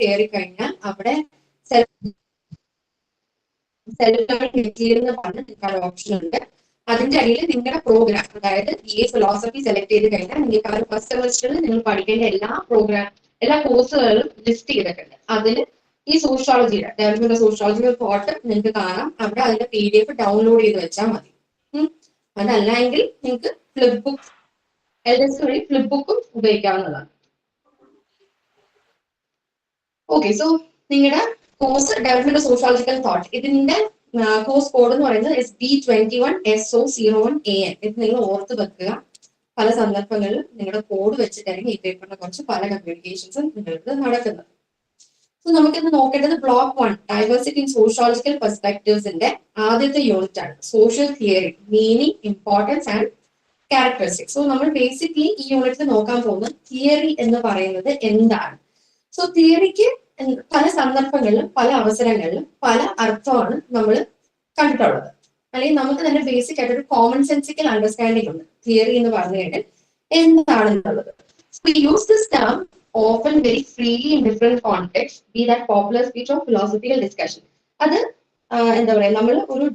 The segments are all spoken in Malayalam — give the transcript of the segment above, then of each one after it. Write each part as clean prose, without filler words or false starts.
കയറി കഴിഞ്ഞാൽ അവിടെ സെൽഫ് മെറ്റീരിയൽ എന്ന് പറഞ്ഞ നിങ്ങളുടെ ഓപ്ഷൻ ഉണ്ട്. അതിന്റെ അടിയിൽ നിങ്ങളുടെ പ്രോഗ്രാം, അതായത് BA ഫിലോസഫി സെലക്ട് ചെയ്ത് കഴിഞ്ഞാൽ നിങ്ങൾക്ക് ആ ഒരു ഫസ്റ്റ് സെമസ്റ്ററിൽ നിങ്ങൾ പഠിക്കേണ്ട എല്ലാ കോഴ്സുകളും ലിസ്റ്റ് ചെയ്തിട്ടുണ്ട്. അതിൽ ഈ സോഷ്യോളജിയുടെ ഡെവലപ്മെന്റ് സോഷ്യോളജിയുടെ ഫോട്ടോ നിങ്ങൾക്ക് കാണാം. അവിടെ അതിന്റെ PDF ഡൗൺലോഡ് ചെയ്ത് വെച്ചാൽ മതി. അതല്ലെങ്കിൽ നിങ്ങൾക്ക് ഫ്ലിപ്പ് ബുക്ക് LS വഴി ഫ്ലിപ്പ് ബുക്കും ഉപയോഗിക്കാവുന്നതാണ്. ഓക്കെ, സോ നിങ്ങളുടെ കോഴ്സ് ഡെവലപ്മെന്റ് സോഷ്യോളജിക്കൽ തോട്ട്, ഇതിന്റെ കോഴ്സ് കോഡ് എന്ന് പറയുന്നത് SB21SO01AN. ഇത് നിങ്ങൾ ഓർത്ത് വെക്കുക. പല സന്ദർഭങ്ങളിലും നിങ്ങളുടെ കോഡ് വെച്ചിട്ടായിരിക്കും ഈ പേപ്പറിനെ കുറിച്ച് പല കമ്മ്യൂണിക്കേഷൻസും നിങ്ങൾക്ക് നടക്കുന്നത്. സോ നമുക്കിന്ന് നോക്കേണ്ടത് ബ്ലോക്ക് 1 ഡൈവേഴ്സിറ്റി ഇൻ സോഷ്യോളജിക്കൽ പെർസ്പെക്ടീവ്സിന്റെ ആദ്യത്തെ യൂണിറ്റ് ആണ്, social theory, meaning, importance and characteristics. So നമ്മൾ ബേസിക്കലി ഈ യൂണിറ്റിൽ നോക്കാൻ പോകുന്നത് തിയറി എന്ന് പറയുന്നത് എന്താണ്. സോ തിയറിക്ക് പല സന്ദർഭങ്ങളിലും പല അവസരങ്ങളിലും പല അർത്ഥമാണ് നമ്മൾ കണ്ടിട്ടുള്ളത്. അല്ലെങ്കിൽ നമുക്ക് തന്നെ ബേസിക് ആയിട്ട് ഒരു കോമൺ സെൻസിക്കൽ അണ്ടർസ്റ്റാൻഡിംഗ് ഉണ്ട് തിയറി എന്ന് പറഞ്ഞു കഴിഞ്ഞാൽ എന്താണെന്നുള്ളത്. We use this term often very freely in different contexts, be that popular speech or philosophical discussion. അത് എന്താ പറയാ, നമ്മൾ ഒരു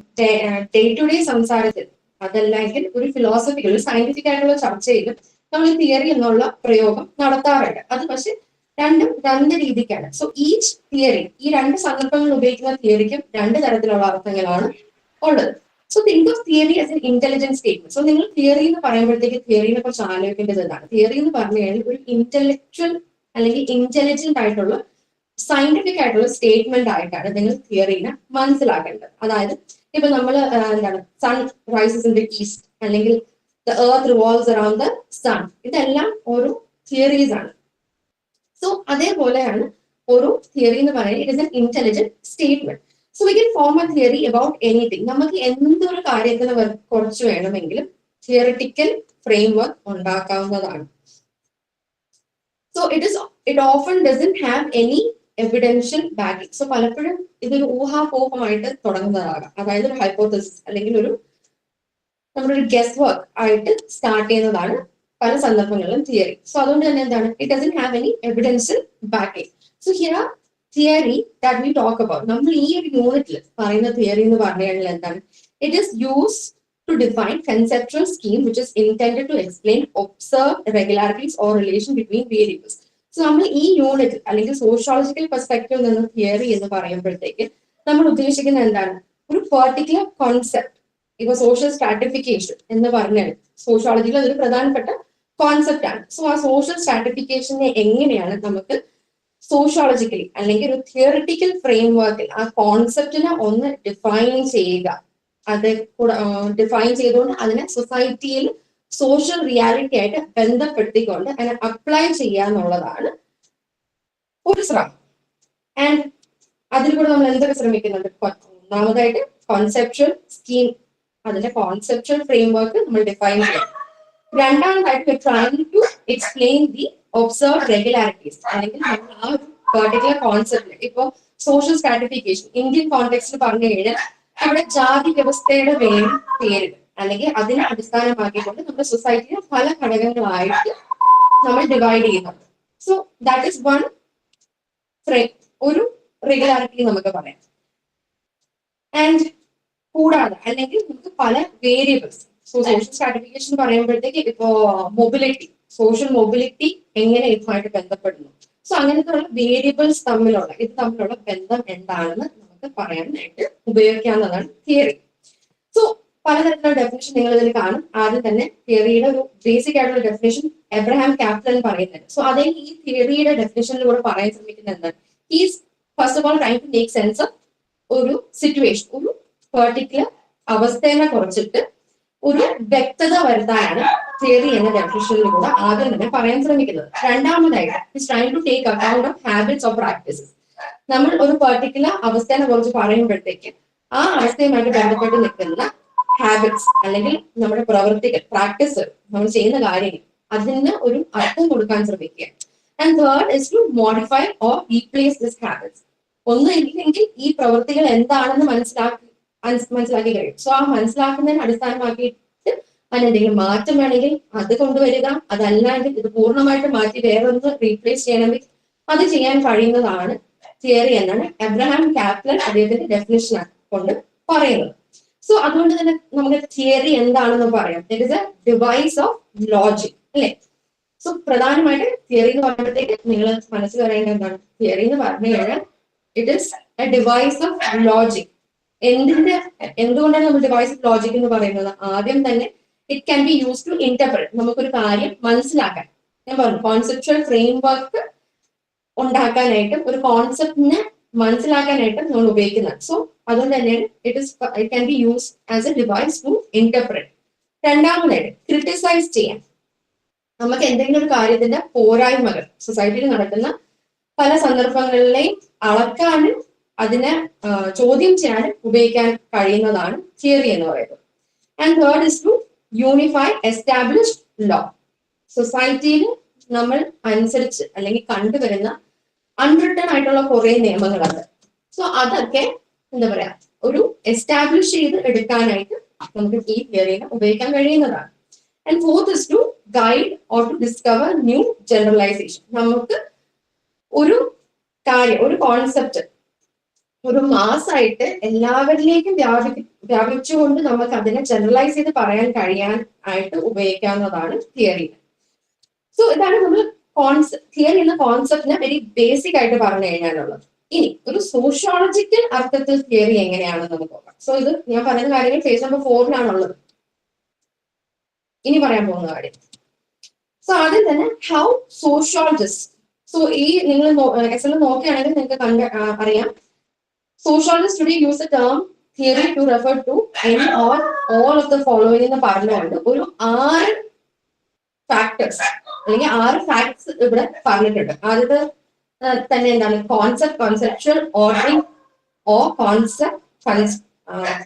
ഡേ ടു ഡേ സംസാരത്തിൽ, അതല്ലെങ്കിൽ ഒരു ഫിലോസഫിക്കൽ ഒരു സയന്റിഫിക് ആയിട്ടുള്ള ചർച്ചയിൽ നമ്മൾ തിയറി എന്നുള്ള പ്രയോഗം നടത്താറുണ്ട്. അത് പക്ഷെ രണ്ടും രണ്ട് രീതിക്കാണ്. സോ ഈച്ച് തിയറി, ഈ രണ്ട് സന്ദർഭങ്ങളിൽ ഉപയോഗിക്കുന്ന തിയറിക്കും രണ്ട് തരത്തിലുള്ള അർത്ഥങ്ങളാണ് ഉള്ളത്. So think of theory as an intelligent statement. So നിങ്ങൾ തിയറി എന്ന് പറയുമ്പോഴത്തേക്ക് തിയറിനെ കുറിച്ച് ആലോചിക്കേണ്ടത് എന്താണ്? തിയറി എന്ന് പറഞ്ഞു കഴിഞ്ഞാൽ ഒരു ഇന്റലക്ച്വൽ അല്ലെങ്കിൽ ഇന്റലിജന്റ് ആയിട്ടുള്ള സയന്റിഫിക് ആയിട്ടുള്ള സ്റ്റേറ്റ്മെന്റ് ആയിട്ടാണ് നിങ്ങൾ തിയറിനെ മനസ്സിലാക്കേണ്ടത്. അതായത് ഇപ്പൊ നമ്മൾ എന്താണ്, sun rises in the east, അല്ലെങ്കിൽ the earth revolves around the sun, ഇതെല്ലാം ഒരു തിയറീസ് ആണ്. സോ അതേപോലെയാണ് ഒരു തിയറി എന്ന് പറയുന്നത്, it is an intelligent statement. So we can form a theory about anything. നമുക്ക് എന്തൊരു കാര്യത്തിന് കുറിച്ച് വേണമെങ്കിലും തിയറിറ്റിക്കൽ ഫ്രെയിം വർക്ക് ഉണ്ടാക്കാവുന്നതാണ്. So it often doesn't have any evidential backing. So പലപ്പോഴും ഇതൊരു ഊഹാപോഹമായിട്ട് തുടങ്ങുന്നതാകാം. അതായത് ഒരു ഹൈപ്പോത്തസിസ് അല്ലെങ്കിൽ നമ്മുടെ ഒരു ഗസ് വർക്ക് ആയിട്ട് സ്റ്റാർട്ട് ചെയ്യുന്നതാണ് പല സന്ദർഭങ്ങളിലും തിയറി. സോ അതുകൊണ്ട് തന്നെ എന്താണ്, it doesn't have any evidential backing. So here theory that we talk about, നമ്മൾ ഈ ഒരു യൂണിറ്റിൽ പറയുന്ന തിയറി എന്ന് പറഞ്ഞു കഴിഞ്ഞാൽ എന്താണ്, it is use to define conceptual scheme which is intended to explain observe regularities or relation between variables. So നമ്മൾ ഈ യൂണിറ്റിൽ അല്ലെങ്കിൽ സോഷ്യോളജിക്കൽ പെർസ്പെക്റ്റീവ് നിന്ന് തിയറി എന്ന് പറയുമ്പോഴത്തേക്ക് നമ്മൾ ഉദ്ദേശിക്കുന്നത് എന്താണ്, ഒരു പെർട്ടിക്കുലർ കോൺസെപ്റ്റ്. ഇപ്പൊ സോഷ്യൽ സ്ട്രാറ്റിഫിക്കേഷൻ എന്ന് പറഞ്ഞാൽ സോഷ്യോളജിയിൽ അതൊരു പ്രധാനപ്പെട്ട കോൺസെപ്റ്റ് ആണ്. സോ ആ സോഷ്യൽ സ്ട്രാറ്റിഫിക്കേഷനെ എങ്ങനെയാണ് നമുക്ക് സോഷ്യോളജിക്കലി അല്ലെങ്കിൽ ഒരു തിയറിറ്റിക്കൽ ഫ്രെയിം വർക്കിൽ ആ കോൺസെപ്റ്റിനെ ഒന്ന് ഡിഫൈൻ ചെയ്യുക, അത് ഡിഫൈൻ ചെയ്തുകൊണ്ട് അതിനെ സൊസൈറ്റിയിൽ സോഷ്യൽ റിയാലിറ്റി ആയിട്ട് ബന്ധപ്പെടുത്തിക്കൊണ്ട് അതിനെ അപ്ലൈ ചെയ്യുക എന്നുള്ളതാണ് ഒരു ശ്രമം. ആൻഡ് അതിൽ കൂടെ നമ്മൾ എന്തൊക്കെ ശ്രമിക്കുന്നുണ്ട്? ഒന്നാമതായിട്ട് കോൺസെപ്ച്വൽ സ്കീം, അതിന്റെ കോൺസെപ്ച്വൽ ഫ്രെയിം വർക്ക് നമ്മൾ ഡിഫൈൻ ചെയ്യണം. രണ്ടാമതായിട്ട് trying to explain the observe regularities, അല്ലെങ്കിൽ നമ്മൾ ആ ഒരു പെർട്ടിക്കുലർ കോൺസെപ്റ്റ്, ഇപ്പൊ സോഷ്യൽ സ്ട്രാറ്റിഫിക്കേഷൻ ഇന്ത്യൻ കോണ്ടെക്സ്റ്റിൽ പറഞ്ഞു കഴിഞ്ഞാൽ അവിടെ ജാതി വ്യവസ്ഥയുടെ പേരുകൾ അല്ലെങ്കിൽ അതിനെ അടിസ്ഥാനമാക്കിക്കൊണ്ട് നമ്മുടെ സൊസൈറ്റിയെ പല ഘടകങ്ങളായിട്ട് നമ്മൾ ഡിവൈഡ് ചെയ്യുന്നുണ്ട്. സോ ദാറ്റ് ഈസ് വൺ ഒരു റെഗുലാരിറ്റി നമുക്ക് പറയാം. ആൻഡ് കൂടാതെ അല്ലെങ്കിൽ നമുക്ക് പല വേരിയബിൾസ്, സോ സോഷ്യൽ സ്ട്രാറ്റിഫിക്കേഷൻ പറയുമ്പോഴത്തേക്ക് ഇപ്പോ മൊബിലിറ്റി, സോഷ്യൽ മൊബിലിറ്റി എങ്ങനെ ഇതുമായിട്ട് ബന്ധപ്പെടുന്നു, സോ അങ്ങനത്തെ ഉള്ള വേരിയബിൾസ് തമ്മിലുള്ള ബന്ധം എന്താണെന്ന് നമുക്ക് പറയാനായിട്ട് ഉപയോഗിക്കാവുന്നതാണ് തിയറി. സോ പലതരത്തിലുള്ള ഡെഫിനേഷൻ നിങ്ങൾ ഇതിൽ കാണും. ആദ്യം തന്നെ തിയറിയുടെ ഒരു ബേസിക് ആയിട്ടുള്ള ഡെഫിനേഷൻ എബ്രഹാം കാപ്ലൻ പറയുന്നുണ്ട്. സോ അതേ ഈ തിയറിയുടെ ഡെഫിനേഷനിലൂടെ പറയാൻ ശ്രമിക്കുന്നത് എന്താണ്, is first of all trying to make sense of ഒരു സിറ്റുവേഷൻ, ഒരു പെർട്ടിക്കുലർ അവസ്ഥയെ കുറിച്ചിട്ട് ഒരു വ്യക്തത വരുത്താനാണ് തിയറി എന്ന ഡെഫിനേഷനിലൂടെ ആദ്യം തന്നെ പറയാൻ ശ്രമിക്കുന്നത്. രണ്ടാമതായിട്ട് is trying to take account of habits of practices. നമ്മൾ ഒരു പെർട്ടിക്കുലർ അവസ്ഥയെ കുറിച്ച് പറയുമ്പോഴത്തേക്ക് ആ അവസ്ഥയുമായിട്ട് ബന്ധപ്പെട്ട് നിൽക്കുന്ന ഹാബിറ്റ്സ് അല്ലെങ്കിൽ നമ്മുടെ പ്രവൃത്തികൾ, പ്രാക്ടീസ്, നമ്മൾ ചെയ്യുന്ന കാര്യങ്ങൾ, അതിന് ഒരു അർത്ഥം കൊടുക്കാൻ ശ്രമിക്കുക. And third is to modify or replace this habits. ഒന്നും ഇല്ലെങ്കിൽ ഈ പ്രവൃത്തികൾ എന്താണെന്ന് മനസ്സിലാക്കി കഴിയും. സോ ആ മനസ്സിലാക്കുന്നതിന് അടിസ്ഥാനമാക്കിയിട്ട് അതിനെന്തെങ്കിലും മാറ്റം വേണമെങ്കിൽ അത് കൊണ്ടുവരിക, അതല്ലാണ്ട് ഇത് പൂർണ്ണമായിട്ട് മാറ്റി വേറെ ഒന്ന് റീപ്ലേസ് ചെയ്യണമെങ്കിൽ അത് ചെയ്യാൻ കഴിയുന്നതാണ് തിയറി എന്നാണ് എബ്രഹാം കാപ്ലൻ അദ്ദേഹത്തിന്റെ ഡെഫിനിഷൻ കൊണ്ട് പറയുന്നത്. സോ അതുകൊണ്ട് തന്നെ നമുക്ക് തിയറി എന്താണെന്ന് പറയാം. It is a device of logic അല്ലെ. സോ പ്രധാനമായിട്ട് തിയറി എന്ന് പറയുമ്പോഴത്തേക്ക് നിങ്ങൾ മനസ്സിൽ പറയേണ്ടത് എന്താണ്? തിയറി എന്ന് പറഞ്ഞു കഴിഞ്ഞാൽ it is a device of logic. എന്തുകൊണ്ടാണ് നമ്മൾ ഡിവൈസ് ഓഫ് ലോജിക് എന്ന് പറയുന്നത്? ആദ്യം തന്നെ it can be use to interpret. നമുക്കൊരു കാര്യം മനസ്സിലാക്കാൻ, ഞാൻ പറഞ്ഞു കോൺസെപ്ച്വൽ ഫ്രെയിം വർക്ക് ഉണ്ടാക്കാനായിട്ടും ഒരു കോൺസെപ്റ്റിനെ മനസ്സിലാക്കാനായിട്ടും നമ്മൾ ഉപയോഗിക്കുന്നത്. സോ അതുകൊണ്ട് തന്നെയാണ് it can be use as a device to interpret. രണ്ടാമതായിട്ട് ക്രിട്ടിസൈസ് ചെയ്യാൻ. നമുക്ക് എന്തെങ്കിലും ഒരു കാര്യത്തിന്റെ പോരായ്മകൾ സൊസൈറ്റിയിൽ നടക്കുന്ന പല സന്ദർഭങ്ങളിലെയും അളക്കാനും അതിനെ ചോദ്യം ചെയ്യാനും ഉപയോഗിക്കാൻ കഴിയുന്നതാണ് തിയറി എന്ന് പറയുന്നത്. And third is to unify established law. സൊസൈറ്റിയിൽ നമ്മൾ അനുസരിച്ച് അല്ലെങ്കിൽ കണ്ടുവരുന്ന അൺറിട്ടൺ ആയിട്ടുള്ള കുറെ നിയമങ്ങളുണ്ട്. സോ അതൊക്കെ എന്താ പറയാ ഒരു എസ്റ്റാബ്ലിഷ് ചെയ്ത് എടുക്കാനായിട്ട് നമുക്ക് ഈ തിയറിനെ ഉപയോഗിക്കാൻ കഴിയുന്നതാണ്. And fourth is to guide or to discover new generalisation. നമുക്ക് ഒരു കാര്യം, ഒരു കോൺസെപ്റ്റ് ഒരു മാസായിട്ട് എല്ലാവരിലേക്കും വ്യാപിച്ചുകൊണ്ട് നമുക്ക് അതിനെ ജനറലൈസ് ചെയ്ത് പറയാൻ ആയിട്ട് ഉപയോഗിക്കാവുന്നതാണ് തിയറി. സോ ഇതാണ് നമ്മൾ തിയറി എന്ന കോൺസെപ്റ്റിനെ വെരി ബേസിക് ആയിട്ട് പറഞ്ഞു കഴിഞ്ഞാലുള്ളത്. ഇനി ഒരു സോഷ്യോളജിക്കൽ അർത്ഥത്തിൽ തിയറി എങ്ങനെയാണെന്ന് നമുക്ക് നോക്കാം. സോ ഇത് ഞാൻ പറയുന്ന കാര്യങ്ങൾ പേജ് നമ്പർ 4-ലാണുള്ളത്. ഇനി പറയാൻ പോകുന്ന കാര്യം, സോ ആദ്യം തന്നെ ഹൗ സോഷ്യോളജിസ്റ്റ്. സോ ഈ നിങ്ങൾ എക്സൽ നോക്കുകയാണെങ്കിൽ നിങ്ങൾക്ക് അറിയാം, sociologist today use the term theory to refer to any or all of the following എന്ന് പറഞ്ഞുകൊണ്ട് ഒരു 6 ഫാക്ടേഴ്സ് അല്ലെങ്കിൽ 6 ഫാക്ട്സ് ഇവിടെ പറഞ്ഞിട്ടുണ്ട്. ആദ്യത്തെ തന്നെ എന്താണ്? Concept, conceptual, ordering or concept,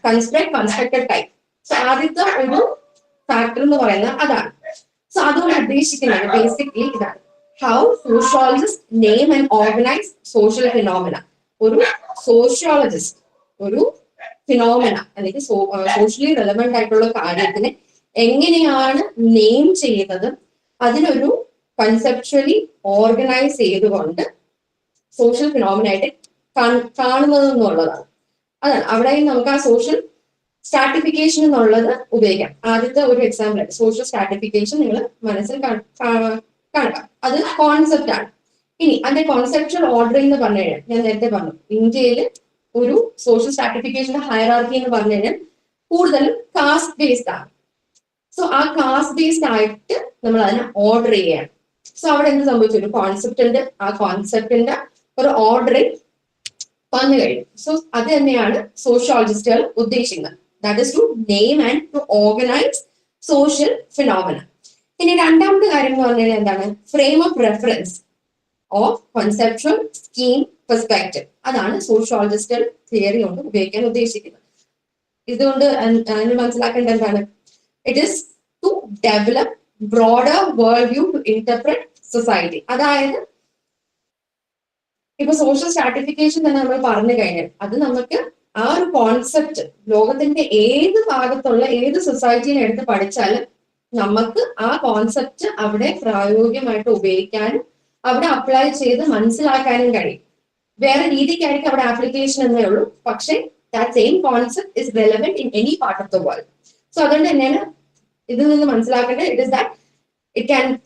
construct, constructed type. So ആദ്യത്തെ ഒരു ഫാക്ടർ എന്ന് പറയുന്നത് അതാണ്. സോ അതുകൊണ്ട് ഉദ്ദേശിക്കുന്നത് ബേസിക്കലി ഇതാണ്, how sociologist name and organise social phenomena. ഒരു സോഷ്യോളജിസ്റ്റ് ഒരു ഫിനോമിന അല്ലെങ്കിൽ സോഷ്യലി റെലവെന്റ് ആയിട്ടുള്ള കാര്യത്തിനെ എങ്ങനെയാണ് നെയിം ചെയ്യുന്നത്, അതിനൊരു കൺസെപ്ച്വലി ഓർഗനൈസ് ചെയ്തുകൊണ്ട് സോഷ്യൽ ഫിനോമിനായിട്ട് കാണുന്നത് എന്നുള്ളതാണ്. അതാണ് അവിടെ നമുക്ക് ആ സോഷ്യൽ സ്ട്രാറ്റിഫിക്കേഷൻ എന്നുള്ളത് ഉപയോഗിക്കാം. ആദ്യത്തെ ഒരു എക്സാമ്പിൾ ആയിട്ട് സോഷ്യൽ സ്ട്രാറ്റിഫിക്കേഷൻ നിങ്ങൾ മനസ്സിൽ കാണുക, അത് കോൺസെപ്റ്റ് ആണ്. ഇനി അതിന്റെ കോൺസെപ്ച്വൽ ഓർഡറിംഗ് എന്ന് പറഞ്ഞു കഴിഞ്ഞാൽ ഞാൻ നേരത്തെ പറഞ്ഞു, ഇന്ത്യയിൽ ഒരു സോഷ്യൽ സ്ട്രാറ്റിഫിക്കേഷന്റെ ഹയറാർക്കി എന്ന് പറഞ്ഞു കഴിഞ്ഞാൽ കൂടുതലും കാസ്റ്റ് ബേസ്ഡ് ആണ്. സോ ആ കാസ്റ്റ് ബേസ്ഡ് ആയിട്ട് നമ്മൾ അതിനെ ഓർഡർ ചെയ്യാണ്. സോ അവിടെ എന്ത് സംഭവിച്ചു? ഒരു കോൺസെപ്റ്റ് ഉണ്ട്, ആ കോൺസെപ്റ്റിന്റെ ഒരു ഓർഡറിംഗ് വന്നു കഴിഞ്ഞു. സോ അത് തന്നെയാണ് സോഷ്യോളജിസ്റ്റുകൾ ഉദ്ദേശിക്കുന്നത്. That is to name and to organise social phenomena. ഇനി രണ്ടാമത്തെ കാര്യം എന്ന് പറഞ്ഞാൽ എന്താണ്? Frame of reference of conceptual scheme perspective. അതാണ് സോഷ്യോളജിസ്റ്റുകൾ തിയറി കൊണ്ട് ഉപയോഗിക്കാൻ ഉദ്ദേശിക്കുന്നത്. ഇതുകൊണ്ട് മനസ്സിലാക്കേണ്ട എന്താണ്? It is to develop broader world view to interpret society. അതായത് ഇപ്പൊ സോഷ്യൽ സ്ട്രാറ്റിഫിക്കേഷൻ തന്നെ നമ്മൾ പറഞ്ഞു കഴിഞ്ഞാൽ അത് നമുക്ക് ആ ഒരു കോൺസെപ്റ്റ് ലോകത്തിന്റെ ഏത് ഭാഗത്തുള്ള ഏത് സൊസൈറ്റിനെ എടുത്ത് പഠിച്ചാലും നമുക്ക് ആ കോൺസെപ്റ്റ് അവിടെ പ്രായോഗികമായിട്ട് ഉപയോഗിക്കാനും അവിടെ അപ്ലൈ ചെയ്ത് മനസ്സിലാക്കാനും കഴിയും. വേറെ രീതിക്കായിരിക്കും അവിടെ ആപ്ലിക്കേഷൻ എന്നേ ഉള്ളൂ, പക്ഷേ that same concept is relevant in any part of the world. So അതുകൊണ്ട് തന്നെയാണ് ഇതിൽ നിന്ന് മനസ്സിലാക്കേണ്ടത് it is that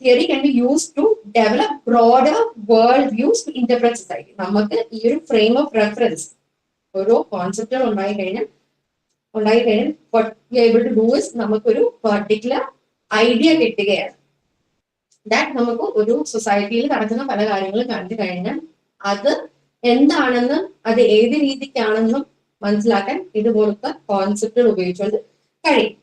theory can be used to develop broader world views to interpret society. നമുക്ക് ഈ ഒരു ഫ്രെയിം ഓഫ് റെഫറൻസ് ഓരോ കോൺസെപ്റ്റുകൾ ഉണ്ടായി കഴിഞ്ഞാൽ what we are able to do is നമുക്കൊരു പെർട്ടിക്കുലർ ഐഡിയ കിട്ടുകയാണ്. ദാറ്റ് നമുക്ക് ഒരു സൊസൈറ്റിയിൽ നടക്കുന്ന പല കാര്യങ്ങളും കണ്ടു കഴിഞ്ഞാൽ അത് എന്താണെന്നും അത് ഏത് രീതിക്കാണെന്നും മനസ്സിലാക്കാൻ ഇതുപോലത്തെ കോൺസെപ്റ്റുകൾ ഉപയോഗിച്ചുകൊണ്ട് കഴിയും.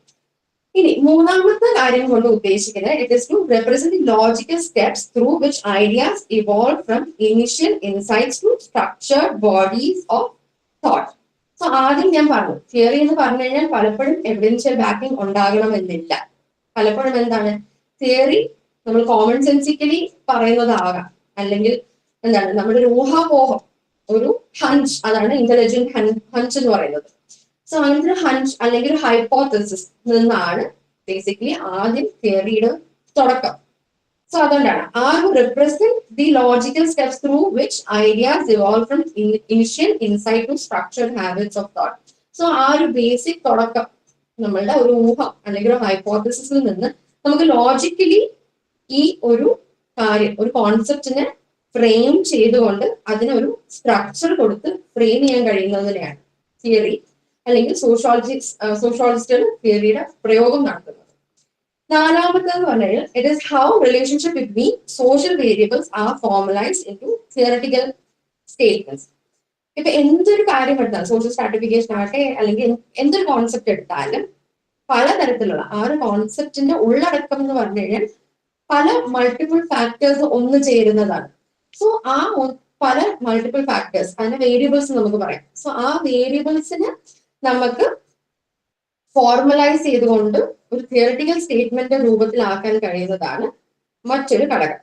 ഇനി മൂന്നാമത്തെ കാര്യം കൊണ്ട് ഉദ്ദേശിക്കുന്നത് it is to represent logical steps through which ideas evolve from initial insights to structured bodies of thought. So ആദ്യം ഞാൻ പറഞ്ഞു, തിയറി എന്ന് പറഞ്ഞു കഴിഞ്ഞാൽ പലപ്പോഴും എവിഡൻഷ്യൽ ബാക്കിംഗ് ഉണ്ടാകണമെന്നില്ല. പലപ്പോഴും എന്താണ് തിയറി നമ്മൾ കോമൺ സെൻസിക്കലി പറയുന്നതാകാം, അല്ലെങ്കിൽ എന്താണ് നമ്മുടെ ഒരു ഊഹാപോഹം, ഒരു ഹഞ്ച്, അതാണ് ഇന്റലിജന്റ് ഹഞ്ച് എന്ന് പറയുന്നത്. സോ അങ്ങനത്തെ ഒരു ഹഞ്ച് അല്ലെങ്കിൽ ഒരു ഹൈപ്പോത്തസിസ് നിന്നാണ് ബേസിക്കലി ആദ്യം തിയറിയുടെ തുടക്കം. സോ അതുകൊണ്ടാണ് are represent the logical steps through which ideas evolve from initial insight to structured habits of thought. So ആ ഒരു ബേസിക് തുടക്കം നമ്മളുടെ ഒരു ഊഹം അല്ലെങ്കിൽ ഒരു ഹൈപ്പോത്തസിസിൽ നിന്ന് നമുക്ക് ലോജിക്കലി ഈ ഒരു കാര്യം ഒരു കോൺസെപ്റ്റിനെ ഫ്രെയിം ചെയ്തുകൊണ്ട് അതിനൊരു സ്ട്രക്ചർ കൊടുത്ത് ഫ്രെയിം ചെയ്യാൻ കഴിയുന്നതിനെയാണ് തിയറി അല്ലെങ്കിൽ സോഷ്യോളജിസ്റ്റുകൾ തിയറിയുടെ പ്രയോഗം നടത്തുന്നത്. നാലാമത്തെന്ന് പറഞ്ഞാൽ it is how relationship between social variables are formalised into theoretical statements. ഇപ്പൊ എന്തൊരു കാര്യം എടുത്താലും സോഷ്യൽ സ്ട്രാറ്റിഫിക്കേഷൻ ആകട്ടെ അല്ലെങ്കിൽ എന്തൊരു കോൺസെപ്റ്റ് എടുത്താലും പലതരത്തിലുള്ള ആ ഒരു കോൺസെപ്റ്റിന്റെ ഉള്ളടക്കം എന്ന് പറഞ്ഞു കഴിഞ്ഞാൽ പല മൾട്ടിപ്പിൾ ഫാക്ടേഴ്സ് ഒന്ന് ചേരുന്നതാണ്. സോ ആ പല മൾട്ടിപ്പിൾ ഫാക്ടേഴ്സ് അതിന്റെ വേരിയബിൾസ് നമുക്ക് പറയാം. സോ ആ വേരിയബിൾസിന് നമുക്ക് ഫോർമലൈസ് ചെയ്തുകൊണ്ട് ഒരു തിയററ്റിക്കൽ സ്റ്റേറ്റ്മെന്റ് രൂപത്തിലാക്കാൻ കഴിയുന്നതാണ് മറ്റൊരു ഘടകം.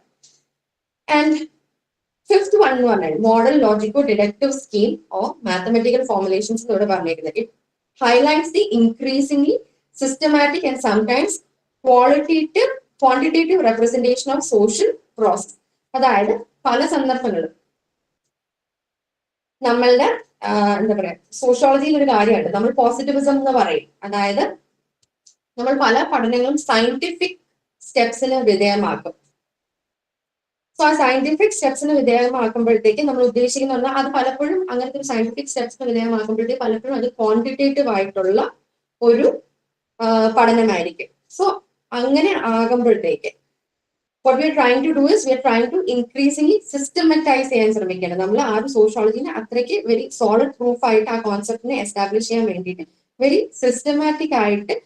ആൻഡ് ഫിഫ്ത് വൺ എന്ന് പറഞ്ഞാൽ മോഡൽ ലോജിക്കോ deductive scheme or mathematical formulations എന്നോട് പറഞ്ഞിരിക്കുന്നത് it highlights the increasingly systematic and sometimes quantitative representation of social process. അതായത് പല സന്ദർഭങ്ങളിലും നമ്മളുടെ എന്താ പറയാ സോഷ്യോളജിയിൽ ഒരു കാര്യമുണ്ട്, നമ്മൾ പോസിറ്റിവിസം എന്ന് പറയും. അതായത് നമ്മൾ പല പഠനങ്ങളും സയന്റിഫിക് സ്റ്റെപ്സിന് വിധേയമാക്കും. സോ ആ സയന്റിഫിക് സ്റ്റെപ്സിന് വിധേയമാക്കുമ്പോഴത്തേക്ക് നമ്മൾ ഉദ്ദേശിക്കുന്ന പറഞ്ഞാൽ അത് പലപ്പോഴും അങ്ങനത്തെ ഒരു സയന്റിഫിക് സ്റ്റെപ്സിന് വിധേയമാക്കുമ്പോഴത്തേക്ക് പലപ്പോഴും അത് ക്വാണ്ടിറ്റേറ്റീവ് ആയിട്ടുള്ള ഒരു പഠനമായിരിക്കും. സോ അങ്ങനെ ആകുമ്പോഴത്തേക്ക് what we are trying to do is we are trying to increasingly systematize ചെയ്യാൻ ശ്രമിക്കണം. നമ്മൾ ആ ഒരു സോഷ്യോളജിനെ അത്രയ്ക്ക് വെരി സോളിഡ് പ്രൂഫ് ആയിട്ട് ആ കോൺസെപ്റ്റിനെ എസ്റ്റാബ്ലിഷ് ചെയ്യാൻ വേണ്ടിയിട്ട് വെരി സിസ്റ്റമാറ്റിക് ആയിട്ട്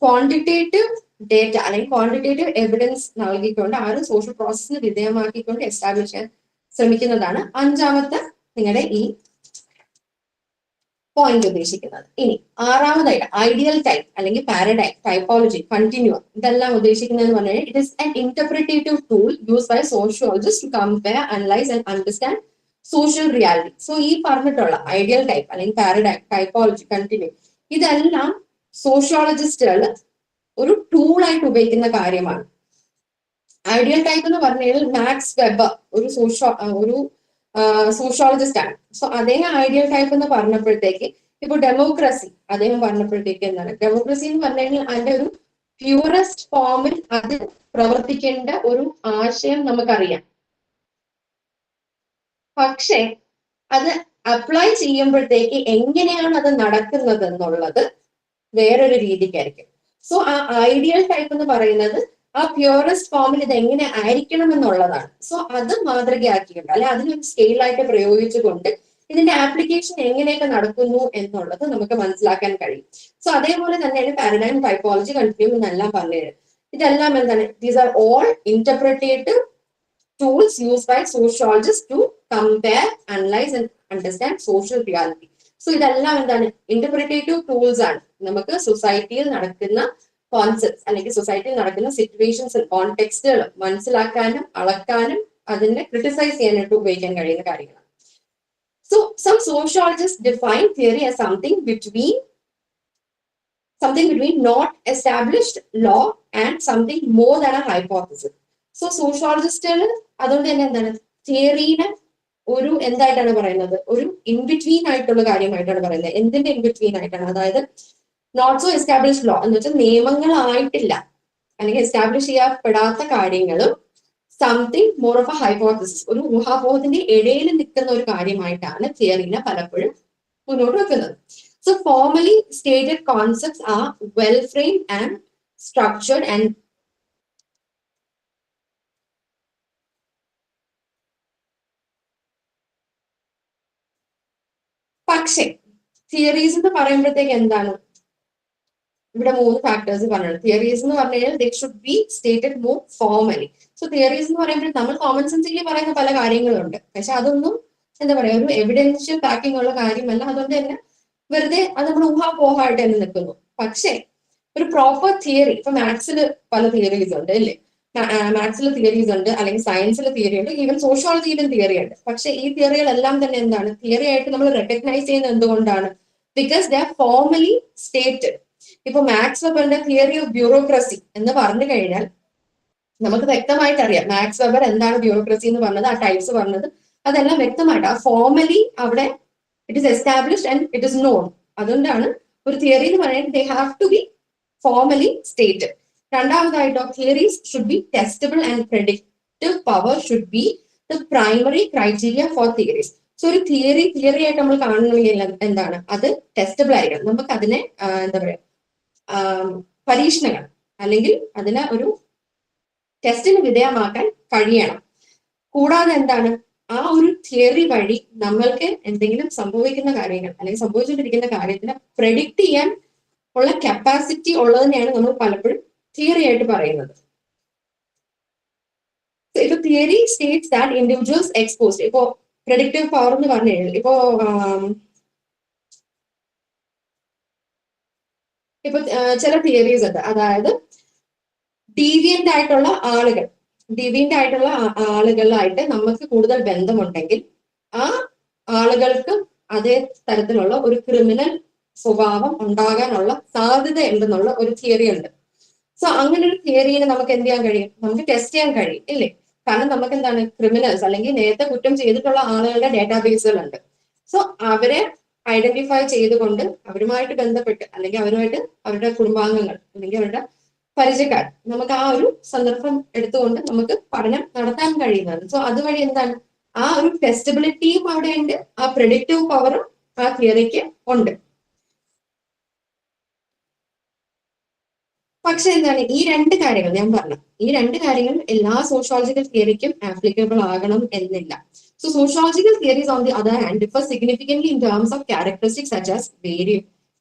ക്വാണ്ടിറ്റേറ്റീവ് ഡേറ്റ അല്ലെങ്കിൽ ക്വാണ്ടിറ്റേറ്റീവ് എവിഡൻസ് നൽകിക്കൊണ്ട് ആ ഒരു സോഷ്യൽ പ്രോസസ്സിന് വിധേയമാക്കിക്കൊണ്ട് എസ്റ്റാബ്ലിഷ് ചെയ്യാൻ ശ്രമിക്കുന്നതാണ് അഞ്ചാമത്തെ നിങ്ങളുടെ ഈ പോയിന്റ് ഉദ്ദേശിക്കുന്നത്. ഇനി ആറാമതായിട്ട് ഐഡിയൽ ടൈപ്പ് അല്ലെങ്കിൽ പാരഡൈം, ടൈപ്പോളജി, കണ്ടിന്യൂം ഇതെല്ലാം ഉദ്ദേശിക്കുന്നതെന്ന് പറഞ്ഞാൽ it is an interpretative tool use by sociologist to compare, analyse and understand social reality. So ഈ പറഞ്ഞിട്ടുള്ള ഐഡിയൽ ടൈപ്പ് അല്ലെങ്കിൽ പാരഡൈം, ടൈപ്പോളജി, കണ്ടിന്യൂം ഇതെല്ലാം സോഷ്യോളജിസ്റ്റുകൾ ഒരു ടൂൾ ആയിട്ട് ഉപയോഗിക്കുന്ന കാര്യമാണ്. ഐഡിയൽ ടൈപ്പ് എന്ന് പറഞ്ഞാൽ മാക്സ് വെബർ ഒരു സോഷ്യോളജിസ്റ്റ് ആണ്. സോ അദ്ദേഹം ഐഡിയൽ ടൈപ്പ് എന്ന് പറഞ്ഞപ്പോഴത്തേക്ക് ഇപ്പൊ ഡെമോക്രസി അദ്ദേഹം പറഞ്ഞപ്പോഴത്തേക്ക് എന്താണ് ഡെമോക്രസി എന്ന് പറഞ്ഞു കഴിഞ്ഞാൽ അതിന്റെ ഒരു പ്യൂറസ്റ്റ് ഫോമിൽ അത് പ്രവർത്തിക്കേണ്ട ഒരു ആശയം നമുക്കറിയാം. പക്ഷെ അത് അപ്ലൈ ചെയ്യുമ്പോഴത്തേക്ക് എങ്ങനെയാണ് അത് നടക്കുന്നത് എന്നുള്ളത് വേറൊരു രീതിക്കായിരിക്കും. സോ ആ ഐഡിയൽ ടൈപ്പ് എന്ന് പറയുന്നത് ആ പ്യൂറസ്റ്റ് ഫോമിൽ ഇത് എങ്ങനെ ആയിരിക്കണം എന്നുള്ളതാണ്. സോ അത് മാതൃകയാക്കിക്കൊണ്ട് അല്ലെ അതിനൊരു സ്കെയിലായിട്ട് പ്രയോഗിച്ചുകൊണ്ട് ഇതിന്റെ ആപ്ലിക്കേഷൻ എങ്ങനെയൊക്കെ നടക്കുന്നു എന്നുള്ളത് നമുക്ക് മനസ്സിലാക്കാൻ കഴിയും. സോ അതേപോലെ തന്നെയാണ് പാരഡൈം, ടൈപ്പോളജി, കണ്ടിന്യൂം എന്നെല്ലാം പറഞ്ഞത്. ഇതെല്ലാം എന്താണ് these are all interpretative tools use by sociologist to compare, analyse and understand social reality. So ഇതെല്ലാം എന്താണ് ഇന്റർപ്രിറ്റേറ്റീവ് ടൂൾസ് ആണ്. നമുക്ക് സൊസൈറ്റിയിൽ നടക്കുന്ന കോൺസെപ്റ്റ്സ് അല്ലെങ്കിൽ സൊസൈറ്റിയിൽ നടക്കുന്ന സിറ്റുവേഷൻസ്, കോണ്ടെക്സ്റ്റുകൾ മനസ്സിലാക്കാനും അളക്കാനും അതിനെ ക്രിട്ടിസൈസ് ചെയ്യാനായിട്ട് ഉപയോഗിക്കാൻ കഴിയുന്ന കാര്യങ്ങളാണ്. So some sociologist define theory as something between not established law and something more than a hypothesis. So സോഷ്യോളജിസ്റ്റുകൾ അതുകൊണ്ട് തന്നെ എന്താണ് തിയറീനെ ഒരു എന്തായിട്ടാണ് പറയുന്നത്, ഒരു ഇൻബിറ്റ്വീൻ ആയിട്ടുള്ള കാര്യമായിട്ടാണ് പറയുന്നത്. എന്തിന്റെ ഇൻബിറ്റ്വീൻ ആയിട്ടാണ്? അതായത് നോട്ട് സോ എസ്റ്റാബ്ലിഷ് ലോ എന്ന് വെച്ചാൽ നിയമങ്ങളായിട്ടില്ല അല്ലെങ്കിൽ എസ്റ്റാബ്ലിഷ് ചെയ്യപ്പെടാത്ത കാര്യങ്ങളും something more of A hypothesis ഒരു ഊഹാപോഹത്തിന്റെ ഇടയിൽ നിൽക്കുന്ന ഒരു കാര്യമായിട്ടാണ് തിയറിനെ പലപ്പോഴും മുന്നോട്ട് വെക്കുന്നത്. So formally stated concepts are well framed and structured and പക്ഷേ തിയറീസ് എന്ന് പറയുമ്പോഴത്തേക്ക് എന്താണ് ഇവിടെ മൂന്ന് ഫാക്ടേഴ്സ് പറഞ്ഞത്. തിയറീസ് എന്ന് പറഞ്ഞു കഴിഞ്ഞാൽ they should be stated more formally. So theories എന്ന് പറയുമ്പോൾ നമ്മൾ കോമൺ സെൻസിക്കലി പറയുന്ന പല കാര്യങ്ങളുണ്ട്, പക്ഷെ അതൊന്നും എന്താ പറയാ ഒരു എവിഡൻഷ്യൽ ബാക്കിംഗ് ഉള്ള കാര്യമല്ല. അതുകൊണ്ട് തന്നെ വെറുതെ അത് നമ്മൾ ഊഹാപോഹമായിട്ട് തന്നെ നിൽക്കുന്നു. പക്ഷെ ഒരു പ്രോപ്പർ തിയറി, ഇപ്പൊ മാത്സിൽ പല തിയറീസ് ഉണ്ട് അല്ലേ, മാത്സിൽ തിയറീസ് ഉണ്ട്, അല്ലെങ്കിൽ സയൻസിൽ തിയറി ഉണ്ട്, ഈവൻ സോഷ്യോളജിയിലും തിയറി ഉണ്ട്. പക്ഷെ ഈ തിയറികളെല്ലാം തന്നെ എന്താണ് തിയറി ആയിട്ട് നമ്മൾ റെക്കഗ്നൈസ് ചെയ്യുന്നത് എന്തുകൊണ്ടാണ്? Because they are formally stated. ഇപ്പൊ മാക്സ് വെബറിന്റെ തിയറി ഓഫ് ബ്യൂറോക്രസി എന്ന് പറഞ്ഞു കഴിഞ്ഞാൽ നമുക്ക് വ്യക്തമായിട്ട് അറിയാം മാക്സ് വെബർ എന്താണ് ബ്യൂറോക്രസി എന്ന് പറഞ്ഞത്, ആ ടൈപ്സ് പറഞ്ഞത്, അതെല്ലാം വ്യക്തമായിട്ട് ആ ഫോർമലി അവിടെ it is established and it is known. അതുകൊണ്ടാണ് ഒരു തിയറി എന്ന് പറയുന്നത് they have to be formally stated. രണ്ടാമതായിട്ടോ theories should be testable and predictive power should be the primary criteria for theories. So ഒരു തിയറി ആയിട്ട് നമ്മൾ കാണണമെങ്കിൽ എന്താണ്, അത് ടെസ്റ്റബിൾ ആയിരിക്കണം. നമുക്ക് അതിനെ എന്താ പറയാ പരീക്ഷണങ്ങൾ അല്ലെങ്കിൽ അതിനെ ഒരു ടെസ്റ്റിന് വിധേയമാക്കാൻ കഴിയണം. കൂടാതെ എന്താണ്, ആ ഒരു തിയറി വഴി നമ്മൾക്ക് എന്തെങ്കിലും സംഭവിക്കുന്ന കാര്യങ്ങൾ അല്ലെങ്കിൽ സംഭവിച്ചുകൊണ്ടിരിക്കുന്ന കാര്യത്തിനെ പ്രെഡിക്റ്റ് ചെയ്യാൻ ഉള്ള കപ്പാസിറ്റി ഉള്ളതിനെയാണ് നമ്മൾ പലപ്പോഴും തിയറി ആയിട്ട് പറയുന്നത്. ഇപ്പൊ theory States that individuals exposed, ഇപ്പോ പ്രെഡിക്റ്റീവ് പവർ എന്ന് പറഞ്ഞു കഴിഞ്ഞാൽ ഇപ്പൊ ചില തിയറീസ് ഉണ്ട്, അതായത് ഡീവിയന്റ് ആയിട്ടുള്ള ആളുകളായിട്ട് നമുക്ക് കൂടുതൽ ബന്ധമുണ്ടെങ്കിൽ ആ ആളുകൾക്ക് അതേ തരത്തിലുള്ള ഒരു ക്രിമിനൽ സ്വഭാവം ഉണ്ടാകാനുള്ള സാധ്യത ഉണ്ടെന്നുള്ള ഒരു തിയറി ഉണ്ട്. സോ അങ്ങനെ ഒരു തിയറിനെ നമുക്ക് എന്ത് ചെയ്യാൻ കഴിയും, നമുക്ക് ടെസ്റ്റ് ചെയ്യാൻ കഴിയും ഇല്ലേ? കാരണം നമുക്ക് എന്താണ്, ക്രിമിനൽസ് അല്ലെങ്കിൽ നേരത്തെ കുറ്റം ചെയ്തിട്ടുള്ള ആളുകളുടെ ഡേറ്റാബേസുകളുണ്ട്. സോ അവരെ ഐഡന്റിഫൈ ചെയ്തുകൊണ്ട് അവരുമായിട്ട് ബന്ധപ്പെട്ട് അല്ലെങ്കിൽ അവരുമായിട്ട് അവരുടെ കുടുംബാംഗങ്ങൾ അല്ലെങ്കിൽ അവരുടെ പരിചയക്കാർ, നമുക്ക് ആ ഒരു സന്ദർഭം എടുത്തുകൊണ്ട് നമുക്ക് പഠനം നടത്താൻ കഴിയുന്നതാണ്. സോ അതുവഴി എന്താണ്, ആ ഒരു ടെസ്റ്റബിലിറ്റിയും അവിടെ ഉണ്ട്, ആ പ്രെഡിക്റ്റീവ് പവറും ആ തിയറിക്ക് ഉണ്ട്. പക്ഷെ എന്താണ്, ഈ രണ്ട് കാര്യങ്ങൾ ഞാൻ പറഞ്ഞു, ഈ രണ്ട് കാര്യങ്ങൾ എല്ലാ സോഷ്യോളജിക്കൽ തിയറിക്കും ആപ്ലിക്കബിൾ ആകണം എന്നില്ല. So sociological theories on the other hand differ significantly in terms of characteristics such as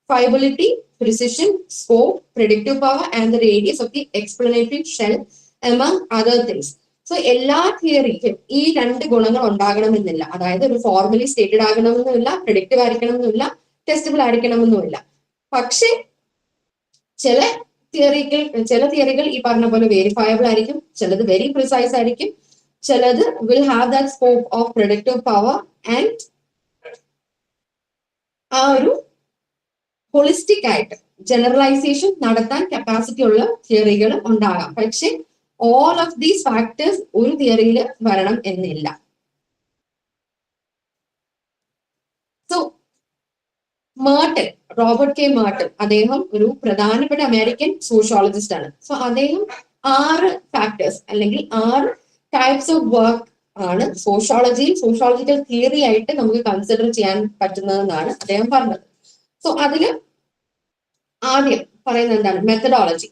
variability, precision, scope, predictive power, and the radius of the explanatory shell, among other things. So എല്ലാ തിയറിക്കും ഈ രണ്ട് ഗുണങ്ങൾ ഉണ്ടാകണമെന്നില്ല. അതായത് ഒരു ഫോർമലി സ്റ്റേറ്റഡ് ആകണമെന്നുമില്ല, പ്രെഡിക്റ്റീവ് ആയിരിക്കണമെന്നില്ല, ടെസ്റ്റബിൾ ആയിരിക്കണമെന്നുമില്ല. പക്ഷെ ചില തിയറികൾ ഈ പറഞ്ഞ പോലെ വെരിഫയബിൾ ആയിരിക്കും, ചിലത് വെരി പ്രിസൈസ് ആയിരിക്കും, ചിലത് will have that scope of predictive power and ആ ഒരു ഹോളിസ്റ്റിക് ആയിട്ട് ജനറലൈസേഷൻ നടത്താൻ കപ്പാസിറ്റി ഉള്ള തിയറികൾ ഉണ്ടാകാം. പക്ഷെ ഓൾ ഓഫ് ദീസ് ഫാക്ടേഴ്സ് ഒരു തിയറിയിൽ വരണം എന്നില്ല. സോ റോബർട്ട് കെ മേർട്ടൺ, അദ്ദേഹം ഒരു പ്രധാനപ്പെട്ട അമേരിക്കൻ സോഷ്യോളജിസ്റ്റ് ആണ്. സോ അദ്ദേഹം 6 ഫാക്ടേഴ്സ് അല്ലെങ്കിൽ 6 ടൈപ്സ് ഓഫ് വർക്ക് ആണ് സോഷ്യോളജിക്കൽ തിയറി ആയിട്ട് നമുക്ക് കൺസിഡർ ചെയ്യാൻ പറ്റുന്നതെന്നാണ് അദ്ദേഹം പറഞ്ഞത്. സോ അതില് ആദ്യം പറയുന്നത് എന്താണ്, മെത്തഡോളജി.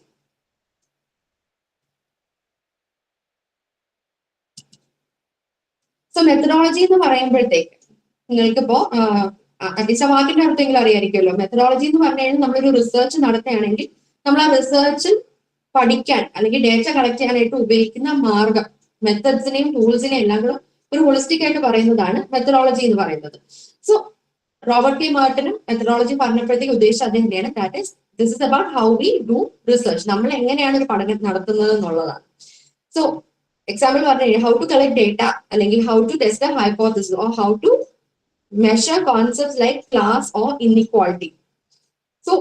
സോ മെത്തഡോളജി എന്ന് പറയുമ്പോഴത്തേക്ക് നിങ്ങൾക്കിപ്പോ വാക്കിന്റെ അർത്ഥമെങ്കിലും അറിയായിരിക്കുമല്ലോ. മെത്തഡോളജി എന്ന് പറഞ്ഞു കഴിഞ്ഞാൽ നമ്മളൊരു റിസർച്ച് നടത്തുകയാണെങ്കിൽ നമ്മൾ ആ റിസർച്ചിൽ പഠിക്കാൻ അല്ലെങ്കിൽ ഡേറ്റ കളക്ട് ചെയ്യാനായിട്ട് ഉപയോഗിക്കുന്ന മാർഗം, മെത്തഡ്സിനെയും ടൂൾസിനെയും എല്ലാം കൂടെ ഒരു ഹോളിസ്റ്റിക് ആയിട്ട് പറയുന്നതാണ് മെത്തഡോളജി എന്ന് പറയുന്നത്. സോ റോബർട്ട് കെ മേർട്ടനും മെത്തഡോളജി പറഞ്ഞപ്പോഴത്തേക്ക് ഉദ്ദേശിച്ചത് അതെന്താണ്, that is this is about how we do research, നമ്മൾ എങ്ങനെയാണ് ഒരു പഠനം നടത്തുന്നത് എന്നുള്ളതാണ്. സോ എക്സാമ്പിൾ പറഞ്ഞു കഴിഞ്ഞാൽ ഹൗ ടു കളക്ട് ഡേറ്റ അല്ലെങ്കിൽ how to test a hypothesis or how to measure concepts like class or inequality. So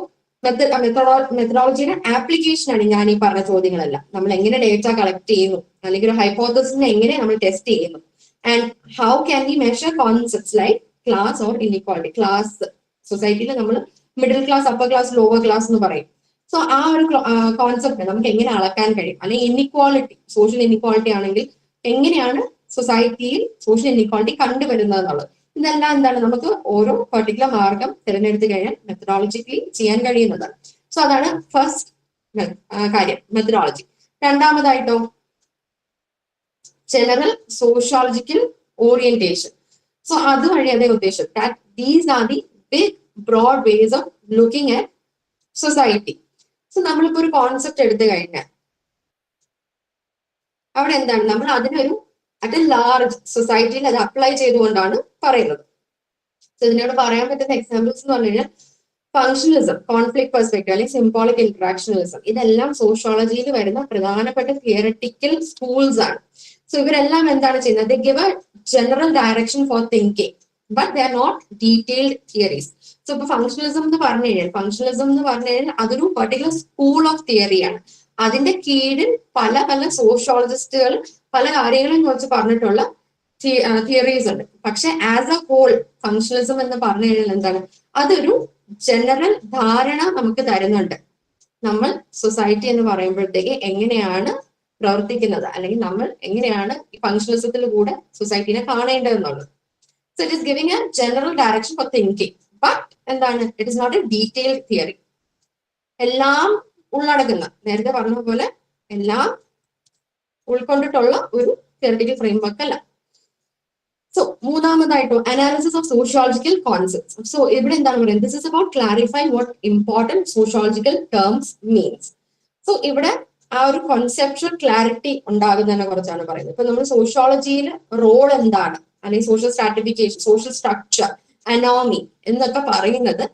മെത്തഡോളജിയുടെ ആപ്ലിക്കേഷൻ ആണ് ഞാൻ ഈ പറഞ്ഞ ചോദ്യങ്ങളെല്ലാം. നമ്മൾ എങ്ങനെ ഡേറ്റ കളക്ട് ചെയ്യുന്നു അല്ലെങ്കിൽ ഒരു ഹൈപ്പോത്തസിസിനെ എങ്ങനെ നമ്മൾ ടെസ്റ്റ് ചെയ്യുന്നു, and how can we measure concepts like class or inequality. Class സൊസൈറ്റിയിൽ നമ്മൾ middle class, upper class, lower class എന്ന് പറയും. സോ ആ ഒരു കോൺസെപ്റ്റ് നമുക്ക് എങ്ങനെ അളക്കാൻ കഴിയും, അല്ലെങ്കിൽ ഇൻഇക്വാളിറ്റി, സോഷ്യൽ ഇൻഇക്വാളിറ്റി ആണെങ്കിൽ എങ്ങനെയാണ് സൊസൈറ്റിയിൽ സോഷ്യൽ ഇൻഇക്വാളിറ്റി കണ്ടുവരുന്നത് എന്നുള്ളത്. ഇതെല്ലാം എന്താണ്, നമുക്ക് ഓരോ പെർട്ടിക്കുലർ മാർഗം തിരഞ്ഞെടുത്ത് കഴിഞ്ഞാൽ മെത്തഡോളജിക്കലി ചെയ്യാൻ കഴിയുന്നതാണ്. സോ അതാണ് ഫസ്റ്റ് കാര്യം, മെത്തഡോളജി. രണ്ടാമതായിട്ടോ ജനറൽ സോഷ്യോളജിക്കൽ ഓറിയന്റേഷൻ. സോ അതുവഴി അതേ ഉദ്ദേശം, that these are the big broad ways of looking at society. So നമ്മളിപ്പോ ഒരു കോൺസെപ്റ്റ് എടുത്തു കഴിഞ്ഞാൽ അവിടെ എന്താണ്, നമ്മൾ അതിനൊരു അറ്റ് എ ലാർജ് സൊസൈറ്റിയിൽ അത് അപ്ലൈ ചെയ്തുകൊണ്ടാണ് പറയുന്നത്. സോ ഇതിനോട് പറയാൻ പറ്റുന്ന എക്സാമ്പിൾസ് എന്ന് പറഞ്ഞു കഴിഞ്ഞാൽ ഫങ്ഷണലിസം, കോൺഫ്ലിക്ട് പെർസ്പെക്റ്റീവ് അല്ലെങ്കിൽ സിംബോളിക് ഇന്ററാക്ഷണലിസം, ഇതെല്ലാം സോഷ്യോളജിയിൽ വരുന്ന പ്രധാനപ്പെട്ട തിയററ്റിക്കൽ സ്കൂൾസ് ആണ്. സോ ഇവരെല്ലാം എന്താണ് ചെയ്യുന്നത്, they give a general direction for thinking but they are not detailed theories. So ഇപ്പൊ ഫങ്ഷണലിസം എന്ന് പറഞ്ഞു കഴിഞ്ഞാൽ അതൊരു പെർട്ടിക്കുലർ സ്കൂൾ ഓഫ് തിയറിയാണ്. അതിന്റെ കീഴിൽ പല പല സോഷ്യോളജിസ്റ്റുകൾ പല കാര്യങ്ങളെയും കുറിച്ച് പറഞ്ഞിട്ടുള്ള തിയറീസ് ഉണ്ട്. പക്ഷെ ആസ് എ ഹോൾ ഫങ്ഷണലിസം എന്ന് പറഞ്ഞു കഴിഞ്ഞാൽ എന്താണ്, അതൊരു ജനറൽ ധാരണ നമുക്ക് തരുന്നുണ്ട്. നമ്മൾ സൊസൈറ്റി എന്ന് പറയുമ്പോഴത്തേക്ക് എങ്ങനെയാണ് പ്രവർത്തിക്കുന്നത്, അല്ലെങ്കിൽ നമ്മൾ എങ്ങനെയാണ് ഈ ഫങ്ഷണലിസത്തിൽ കൂടെ സൊസൈറ്റിനെ കാണേണ്ടതെന്നുള്ളത്. So it is giving a general direction for thinking. But എന്താണ്, it is not a detailed theory. എല്ലാം ഉള്ളടക്കുന്ന, നേരത്തെ പറഞ്ഞ പോലെ എല്ലാം ഉൾക്കൊണ്ടിട്ടുള്ള ഒരു തിയററ്റിക്കൽ ഫ്രെയിംവർക്ക് അല്ല. സോ മൂന്നാമതായിട്ടോ analysis of sociological concepts. So ഇവിടെ എന്താണ് പറയുന്നത്, this is about clarifying what important sociological terms means. So ഇവിടെ ആ ഒരു കോൺസെപ്ച്വൽ ക്ലാരിറ്റി ഉണ്ടാകുന്നതിനെ കുറിച്ചാണ് പറയുന്നത്. ഇപ്പൊ നമ്മൾ സോഷ്യോളജിയിൽ റോൾ എന്താണ്, അല്ലെങ്കിൽ social stratification, social structure, Anomie എന്നൊക്കെ പറയുന്നത്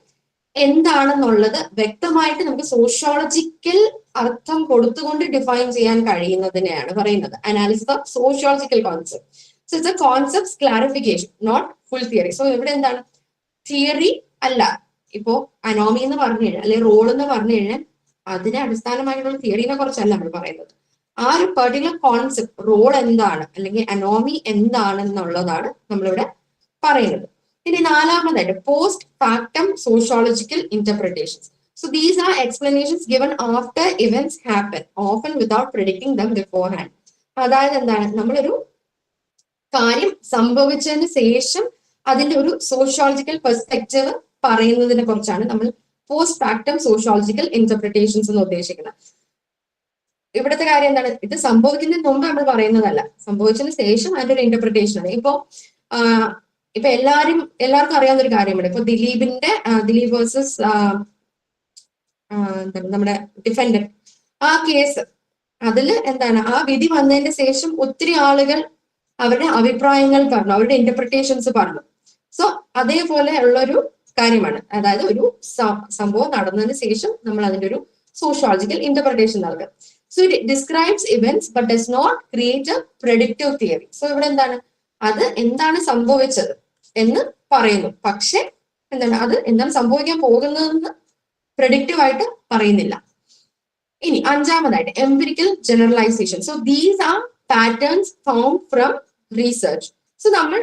എന്താണെന്നുള്ളത് വ്യക്തമായിട്ട് നമുക്ക് സോഷ്യോളജിക്കൽ അർത്ഥം കൊടുത്തുകൊണ്ട് ഡിഫൈൻ ചെയ്യാൻ കഴിയുന്നതിനെയാണ് പറയുന്നത് analysis of sociological concept. So it's a concept clarification, not full theory. So ഇവിടെ എന്താണ്, തിയറി അല്ല. ഇപ്പോ അനോമി എന്ന് പറഞ്ഞു കഴിഞ്ഞാൽ, അല്ലെങ്കിൽ റോൾ എന്ന് പറഞ്ഞു കഴിഞ്ഞാൽ അതിനെ അടിസ്ഥാനമായിട്ടുള്ള തിയറിനെ കുറിച്ചല്ല നമ്മൾ പറയുന്നത്. ആ ഒരു പെർട്ടിക്കുലർ കോൺസെപ്റ്റ്, റോൾ എന്താണ് അല്ലെങ്കിൽ അനോമി എന്താണെന്നുള്ളതാണ് നമ്മളിവിടെ പറയുന്നത്. ഇനി നാലാമതായിട്ട് post factum sociological interpretations. So these are explanations given after events happen, often without predicting them beforehand. അതായത് എന്താണ്, നമ്മളൊരു കാര്യം സംഭവിച്ചതിന് ശേഷം അതിന്റെ ഒരു സോഷ്യോളജിക്കൽ പെർസ്പെക്റ്റീവ് പറയുന്നതിനെ കുറിച്ചാണ് നമ്മൾ പോസ്റ്റ് ഫാക്ടം സോഷ്യോളജിക്കൽ ഇന്റർപ്രിട്ടേഷൻസ് എന്ന് ഉദ്ദേശിക്കുന്നത്. ഇവിടുത്തെ കാര്യം എന്താണ്, ഇത് സംഭവിക്കുന്നതിന് മുമ്പ് നമ്മൾ പറയുന്നതല്ല, സംഭവിച്ചതിന് ശേഷം അതിന്റെ ഒരു ഇന്റർപ്രിട്ടേഷൻ ആണ്. ഇപ്പൊ എല്ലാവർക്കും അറിയാവുന്ന ഒരു കാര്യമാണ്. ഇപ്പൊ ദിലീപ് വേഴ്സസ് നമ്മുടെ ഡിഫൻഡന്റ് ആ കേസ്, അതില് എന്താണ്, ആ വിധി വന്നതിന് ശേഷം ഒത്തിരി ആളുകൾ അവരുടെ അഭിപ്രായങ്ങൾ പറഞ്ഞു, അവരുടെ ഇന്റർപ്രിട്ടേഷൻസ് പറഞ്ഞു. സോ അതേപോലെ ഉള്ളൊരു കാര്യമാണ്, അതായത് ഒരു സംഭവം നടന്നതിന് ശേഷം നമ്മൾ അതിന്റെ ഒരു സോഷ്യോളജിക്കൽ ഇന്റർപ്രിട്ടേഷൻ നൽകുക. So it describes events but does not create a predictive theory. So ഇവിടെ എന്താണ്, അത് എന്താണ് സംഭവിച്ചത് എന്ന് പറയുന്നു, പക്ഷെ എന്താണ്, അത് എന്താണ് സംഭവിക്കാൻ പോകുന്നതെന്ന് പ്രെഡിക്റ്റീവ് ആയിട്ട് പറയുന്നില്ല. ഇനി അഞ്ചാമതായിട്ട് empirical generalisation. So these are patterns found from research. So നമ്മൾ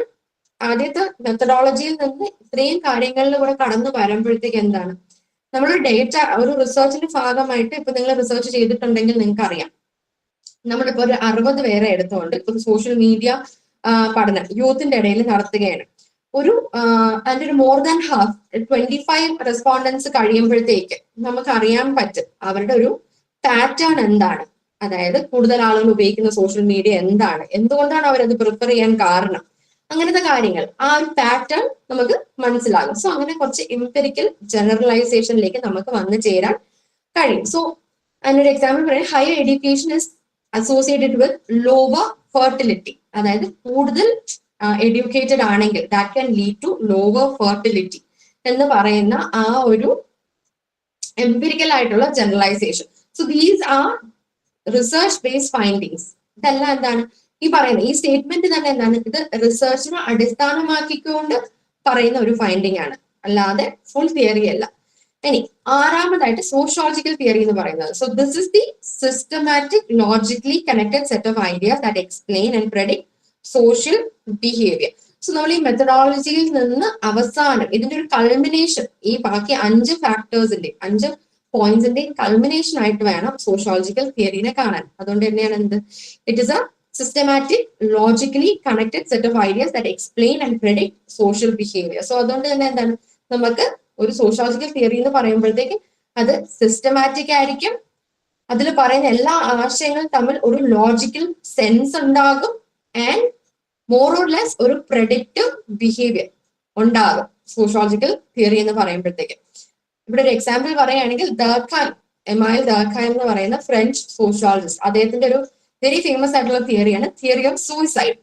ആദ്യത്തെ മെത്തഡോളജിയിൽ നിന്ന് ഇത്രയും കാര്യങ്ങളിൽ കൂടെ കടന്നു വരുമ്പോഴത്തേക്ക് എന്താണ്, നമ്മൾ ഡേറ്റ ഒരു റിസർച്ചിന്റെ ഭാഗമായിട്ട് ഇപ്പൊ നിങ്ങൾ റിസർച്ച് ചെയ്തിട്ടുണ്ടെങ്കിൽ നിങ്ങൾക്ക് അറിയാം, നമ്മളിപ്പോ ഒരു 60 പേരെ എടുത്തുകൊണ്ട് ഇപ്പൊ സോഷ്യൽ മീഡിയ പഠനം യൂത്തിന്റെ ഇടയിൽ നടത്തുകയാണ്. അതിന്റെ ഒരു മോർ ദാൻ ഹാഫ് 25 റെസ്പോണ്ടൻസ് കഴിയുമ്പോഴത്തേക്ക് നമുക്ക് അറിയാൻ പറ്റും അവരുടെ ഒരു പാറ്റേൺ എന്താണ്, അതായത് കൂടുതൽ ആളുകൾ ഉപയോഗിക്കുന്ന സോഷ്യൽ മീഡിയ എന്താണ്, എന്തുകൊണ്ടാണ് അവരത് പ്രിഫർ ചെയ്യാൻ കാരണം, അങ്ങനത്തെ കാര്യങ്ങൾ ആ ഒരു പാറ്റേൺ നമുക്ക് മനസ്സിലാകും. സോ അങ്ങനെ കുറച്ച് എംപിരിക്കൽ ജനറലൈസേഷനിലേക്ക് നമുക്ക് വന്നു ചേരാൻ കഴിയും. സോ അതിനൊരു എക്സാമ്പിൾ പറയാം, higher education is associated with lower fertility. അതായത് കൂടുതൽ എഡ്യൂക്കേറ്റഡ് ആണെങ്കിൽ that can lead to lower fertility എന്ന് പറയുന്ന ആ ഒരു എംപിരിക്കൽ ആയിട്ടുള്ള generalisation. So these are research based findings. ഇതെല്ലാം എന്താണ് ഈ പറയുന്നത്, ഈ സ്റ്റേറ്റ്മെന്റ് തന്നെ എന്താണ്, ഇത് റിസർച്ചിനെ അടിസ്ഥാനമാക്കിക്കൊണ്ട് പറയുന്ന ഒരു ഫൈൻഡിങ് ആണ്, അല്ലാതെ ഫുൾ തിയറി അല്ല. ഇനി ആറാമതായിട്ട് സോഷ്യോളജിക്കൽ തിയറി എന്ന് പറയുന്നത്. So this is the systematic logically connected set of ideas that explain and predict social behaviour. So നമ്മൾ ഈ മെത്തഡോളജിയിൽ നിന്ന് അവസാനം ഇതിന്റെ ഒരു കൾമിനേഷൻ, ഈ ബാക്കി 5 ഫാക്ടേഴ്സിന്റെ 5 പോയിന്റ്സിന്റെ കൾമിനേഷൻ ആയിട്ട് വേണം സോഷ്യോളജിക്കൽ തിയറിനെ കാണാൻ. അതുകൊണ്ട് തന്നെയാണ് എന്ത്, it is A systematic logically connected set of ideas that explain and predict social behaviour. So അതുകൊണ്ട് തന്നെ എന്താണ്, നമുക്ക് ഒരു സോഷ്യോളജിക്കൽ തിയറി എന്ന് പറയുമ്പോഴത്തേക്ക് അത് സിസ്റ്റമാറ്റിക് ആയിരിക്കും, അതിൽ പറയുന്ന എല്ലാ ആശയങ്ങളും തമ്മിൽ ഒരു ലോജിക്കൽ സെൻസ് ഉണ്ടാകും, ആൻഡ് മോർ ഓർ ലെസ് ഒരു പ്രെഡിക്റ്റീവ് ബിഹേവിയർ ഉണ്ടാകും സോഷ്യോളജിക്കൽ തിയറി എന്ന് പറയുമ്പോഴത്തേക്ക്. ഇവിടെ ഒരു എക്സാമ്പിൾ പറയുകയാണെങ്കിൽ എമാനുവൽ ദർഖൈം എന്ന് പറയുന്ന ഫ്രഞ്ച് സോഷ്യോളജിസ്റ്റ്, അദ്ദേഹത്തിന്റെ ഒരു വെരി ഫേമസ് ആയിട്ടുള്ള തിയറിയാണ് തിയറി ഓഫ് സൂയിസൈഡ്.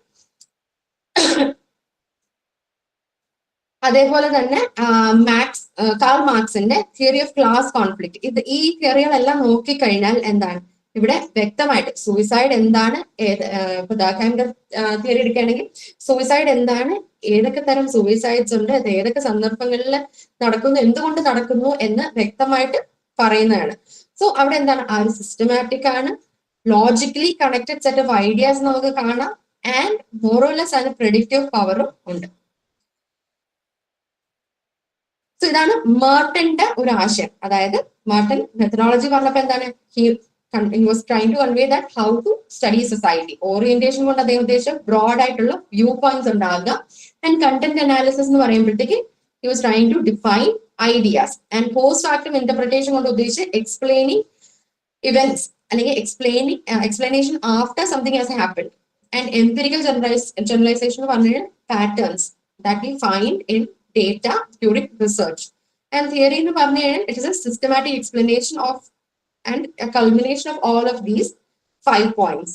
അതേപോലെ തന്നെ കാൾ മാർക്സിന്റെ തിയറി ഓഫ് ക്ലാസ് കോൺഫ്ലിക്ട്. ഈ തിയറികളെല്ലാം നോക്കിക്കഴിഞ്ഞാൽ എന്താണ്, ഇവിടെ വ്യക്തമായിട്ട് സൂയിസൈഡ് എന്താണ്, ഇപ്പൊ ദർഖൈമിന്റെ തിയറി എടുക്കുകയാണെങ്കിൽ സൂയിസൈഡ് എന്താണ്, ഏതൊക്കെ തരം സൂയിസൈഡ്സ് ഉണ്ട്, അത് ഏതൊക്കെ സന്ദർഭങ്ങളിൽ നടക്കുന്നു, എന്തുകൊണ്ട് നടക്കുന്നു എന്ന് വ്യക്തമായിട്ട് പറയുന്നതാണ്. സോ അവിടെ എന്താണ്, ആ ഒരു സിസ്റ്റമാറ്റിക് ആണ്, logically connected set of ideas നമുക്ക് കാണാം, ആൻഡ് മോറോലെസ് അതിന് പ്രെഡിക്റ്റീവ് പവറും ഉണ്ട്. സോ ഇതാണ് മേർട്ടന്റെ ഒരു ആശയം. അതായത് മേർട്ടൻ മെത്തഡോളജി പറഞ്ഞപ്പോ എന്താണ്, he was trying to convey that how to study society. Orientation കൊണ്ട് അദ്ദേഹം ഉദ്ദേശിച്ച ബ്രോഡ് ആയിട്ടുള്ള വ്യൂ പോയിന്റ്സ് ഉണ്ടാകുക. ആൻഡ് കണ്ടന്റ് അനാലിസിസ് എന്ന് പറയുമ്പോഴത്തേക്ക് he was trying to define ideas. And post factum interpretation കൊണ്ട് ഉദ്ദേശിച്ച് എക്സ്പ്ലെയിനിങ് ഇവന്റ്സ് അല്ലെങ്കിൽ explanation after something has happened. And empirical generalisation എന്ന് പറഞ്ഞാൽ patterns that we find in data during research. And theory എന്ന് പറഞ്ഞു കഴിഞ്ഞാൽ it is a systematic explanation of and a culmination of all of these 5 points.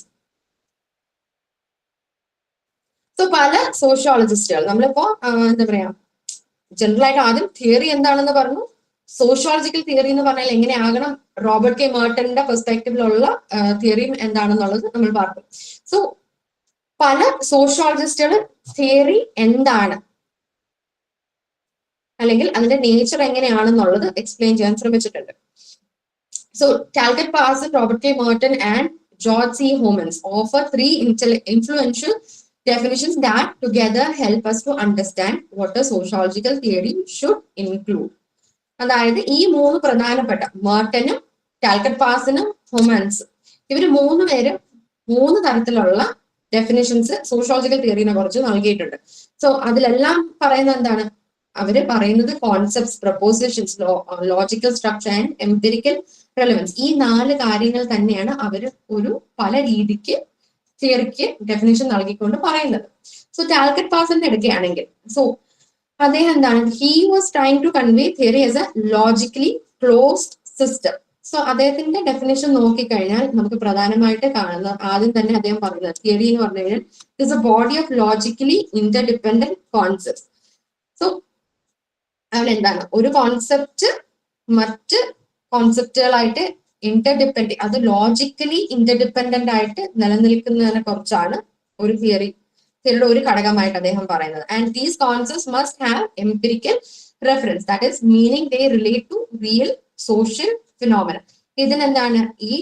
So പല സോഷ്യോളജിസ്റ്റുകൾ, നമ്മളിപ്പോ എന്താ പറയാ, ജനറൽ ആയിട്ട് ആദ്യം തിയറി എന്താണെന്ന് പറഞ്ഞു, സോഷ്യോളജിക്കൽ തിയറി എന്ന് പറഞ്ഞാൽ എങ്ങനെയാകണം, റോബർട്ട് കെ മേർട്ടന്റെ പെർസ്പെക്റ്റീവിലുള്ള തിയറിയും എന്താണെന്നുള്ളത് നമ്മൾ പറഞ്ഞു. സോ പല സോഷ്യോളജിസ്റ്റുകൾ തിയറി എന്താണ് അല്ലെങ്കിൽ അതിന്റെ നേച്ചർ എങ്ങനെയാണെന്നുള്ളത് എക്സ്പ്ലെയിൻ ചെയ്യാൻ ശ്രമിച്ചിട്ടുണ്ട്. So Talcott Parson, Robert K Merton and George C Homans offer 3 influential definitions that together help us to understand what a sociological theory should include. അതായത് ഈ 3 പ്രധാനപ്പെട്ട, മേർട്ടനും ടാൽക്കറ്റ് പാർസണും ഹോമൻസും, ഇവര് 3 പേരും 3 തരത്തിലുള്ള ഡെഫിനിഷൻസ് സോഷ്യോളജിക്കൽ തിയറിനെ കുറിച്ച് നൽകിയിട്ടുണ്ട്. സോ അതിലെല്ലാം പറയുന്നത് എന്താണ്, അവര് പറയുന്നത് concepts, prepositions, logical structure and empirical relevance, ഈ 4 കാര്യങ്ങൾ തന്നെയാണ് അവർ ഒരു പല രീതിക്ക് തിയറിക്ക് ഡെഫിനിഷൻ നൽകിക്കൊണ്ട് പറയുന്നത്. സോ ടാൽക്കറ്റ് പാർസന്റെ എടുക്കുകയാണെങ്കിൽ, സോ അദ്ദേഹം എന്താണ്, he was trying to convey theory as a logically closed system. So അദ്ദേഹത്തിന്റെ ഡെഫിനിഷൻ നോക്കിക്കഴിഞ്ഞാൽ നമുക്ക് പ്രധാനമായിട്ട് കാണുന്ന ആദ്യം തന്നെ അദ്ദേഹം പറയുന്നത്, തിയറി എന്ന് പറഞ്ഞു കഴിഞ്ഞാൽ it's A body of logically ഇന്റർഡിപെൻഡന്റ് concepts. So അവിടെ എന്താണ്, ഒരു കോൺസെപ്റ്റ് മറ്റ് കോൺസെപ്റ്റുകളായിട്ട് ഇന്റർഡിപെൻഡ്, അത് ലോജിക്കലി ഇന്റർഡിപെൻഡന്റ് ആയിട്ട് നിലനിൽക്കുന്നതിനെ കുറിച്ചാണ് ഒരു തിയറിയുടെ ഒരു ഘടകമായിട്ട് അദ്ദേഹം പറയുന്നത്. And these concepts must have empirical reference, that is meaning they relate to real social phenomena. ഇതിനെന്താണ്, ഈ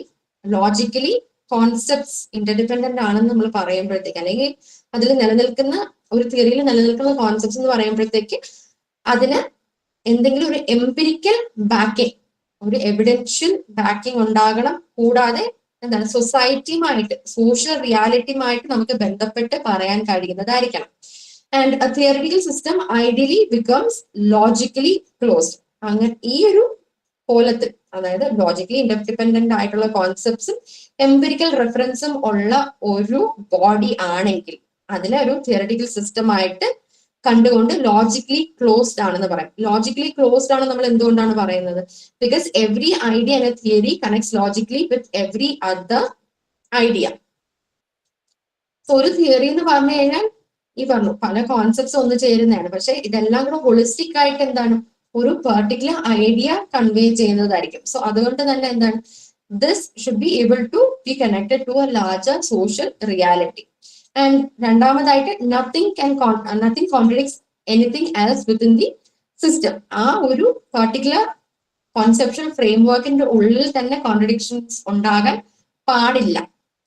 ലോജിക്കലി കോൺസെപ്റ്റ്സ് ഇന്റർഡിപെൻഡന്റ് ആണെന്ന് നമ്മൾ പറയുമ്പോഴത്തേക്ക്, അല്ലെങ്കിൽ അതിൽ നിലനിൽക്കുന്ന ഒരു തിയറിയിൽ നിലനിൽക്കുന്ന കോൺസെപ്റ്റ്സ് എന്ന് പറയുമ്പോഴത്തേക്ക് അതിന് എന്തെങ്കിലും ഒരു എംപിരിക്കൽ ബാക്കിംഗ്, ഒരു എവിഡൻഷ്യൽ ബാക്കിംഗ് ഉണ്ടാകണം. കൂടാതെ എന്താണ്, സൊസൈറ്റിയുമായിട്ട്, സോഷ്യൽ റിയാലിറ്റിയുമായിട്ട് നമുക്ക് ബന്ധപ്പെട്ട് പറയാൻ കഴിയുന്നതായിരിക്കണം. And a theoretical system ideally becomes logically closed. അങ്ങനെ ഈ ഒരു കോലത്തിൽ, അതായത് ലോജിക്കലി ഇന്റർഡിപെൻഡന്റ് ആയിട്ടുള്ള കോൺസെപ്റ്റ്സും എംപിരിക്കൽ റെഫറൻസും ഉള്ള ഒരു ബോഡി ആണെങ്കിൽ അതിനെ ഒരു തിയറിറ്റിക്കൽ സിസ്റ്റം ആയിട്ട് കണ്ടുകൊണ്ട് ലോജിക്കലി ക്ലോസ്ഡ് ആണെന്ന് പറയാം. ലോജിക്കലി ക്ലോസ്ഡ് ആണ് നമ്മൾ എന്തുകൊണ്ടാണ് പറയുന്നത്, because every idea in A theory connects logically with every other idea. So ഒരു തിയറി എന്ന് പറഞ്ഞു കഴിഞ്ഞാൽ ഈ പറഞ്ഞു പല കോൺസെപ്റ്റ്സ് ഒന്ന് ചേരുന്നതാണ്, പക്ഷെ ഇതെല്ലാം കൂടെ ഹോളിസ്റ്റിക് ആയിട്ട് എന്താണ്, ഒരു പെർട്ടിക്കുലർ ഐഡിയ കൺവേ ചെയ്യുന്നതായിരിക്കും. സോ അതുകൊണ്ട് തന്നെ എന്താണ്, this should be able to be connected to a larger social reality. And രണ്ടാമതായിട്ട് nothing contradicts anything else within the system. ആ ഒരു പെർട്ടിക്കുലർ കോൺസെപ്ഷൻ ഫ്രെയിംവർക്കിന്റെ ഉള്ളിൽ തന്നെ കോൺട്രഡിക്ഷൻസ് ഉണ്ടാകാൻ പാടില്ല.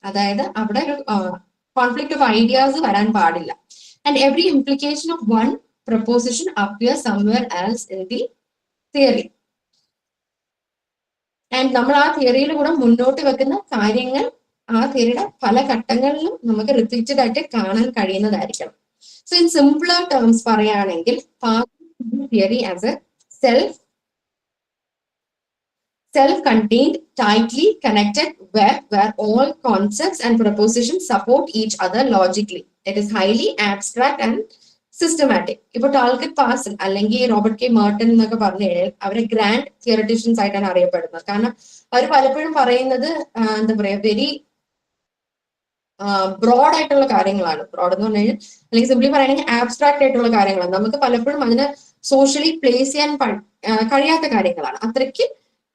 അതായത് അവിടെ ഒരു കോൺഫ്ലിക്ട് ഓഫ് ഐഡിയാസ് വരാൻ പാടില്ല. And every implication of one preposition appear somewhere else in the theory. And നമ്മൾ ആ തിയറിയിൽ കൂടെ മുന്നോട്ട് വെക്കുന്ന കാര്യങ്ങൾ ആ തിയറിയുടെ പല ഘട്ടങ്ങളിലും നമുക്ക് റിപ്പീറ്റഡ് ആയിട്ട് കാണാൻ കഴിയുന്നതായിരിക്കണം. സോ ഇൻ സിംപ്ലർ ടേംസ് പറയുകയാണെങ്കിൽ, theory as A self-contained, tightly connected web where all concepts and propositions support each other logically. It is highly abstract and systematic. ഇപ്പോൾ ടാൽക്കറ്റ് പാർസൺ അല്ലെങ്കിൽ റോബർട്ട് കെ മേർട്ടൺ എന്നൊക്കെ പറഞ്ഞു കഴിഞ്ഞാൽ അവരെ ഗ്രാൻഡ് തിയറിറ്റീഷ്യൻസ് ആയിട്ടാണ് അറിയപ്പെടുന്നത്. കാരണം അവർ പലപ്പോഴും പറയുന്നത് എന്താ പറയാ, വെരി ബ്രോഡ് ആയിട്ടുള്ള കാര്യങ്ങളാണ്. ബ്രോഡ് എന്ന് പറഞ്ഞു കഴിഞ്ഞാൽ, അല്ലെങ്കിൽ സിംപ്ലി പറയുകയാണെങ്കിൽ ആബ്സ്ട്രാക്ട് ആയിട്ടുള്ള കാര്യങ്ങളാണ്. നമുക്ക് പലപ്പോഴും അതിനെ സോഷ്യലി പ്ലേസ് ചെയ്യാൻ കഴിയാത്ത കാര്യങ്ങളാണ്. അത്രയ്ക്ക്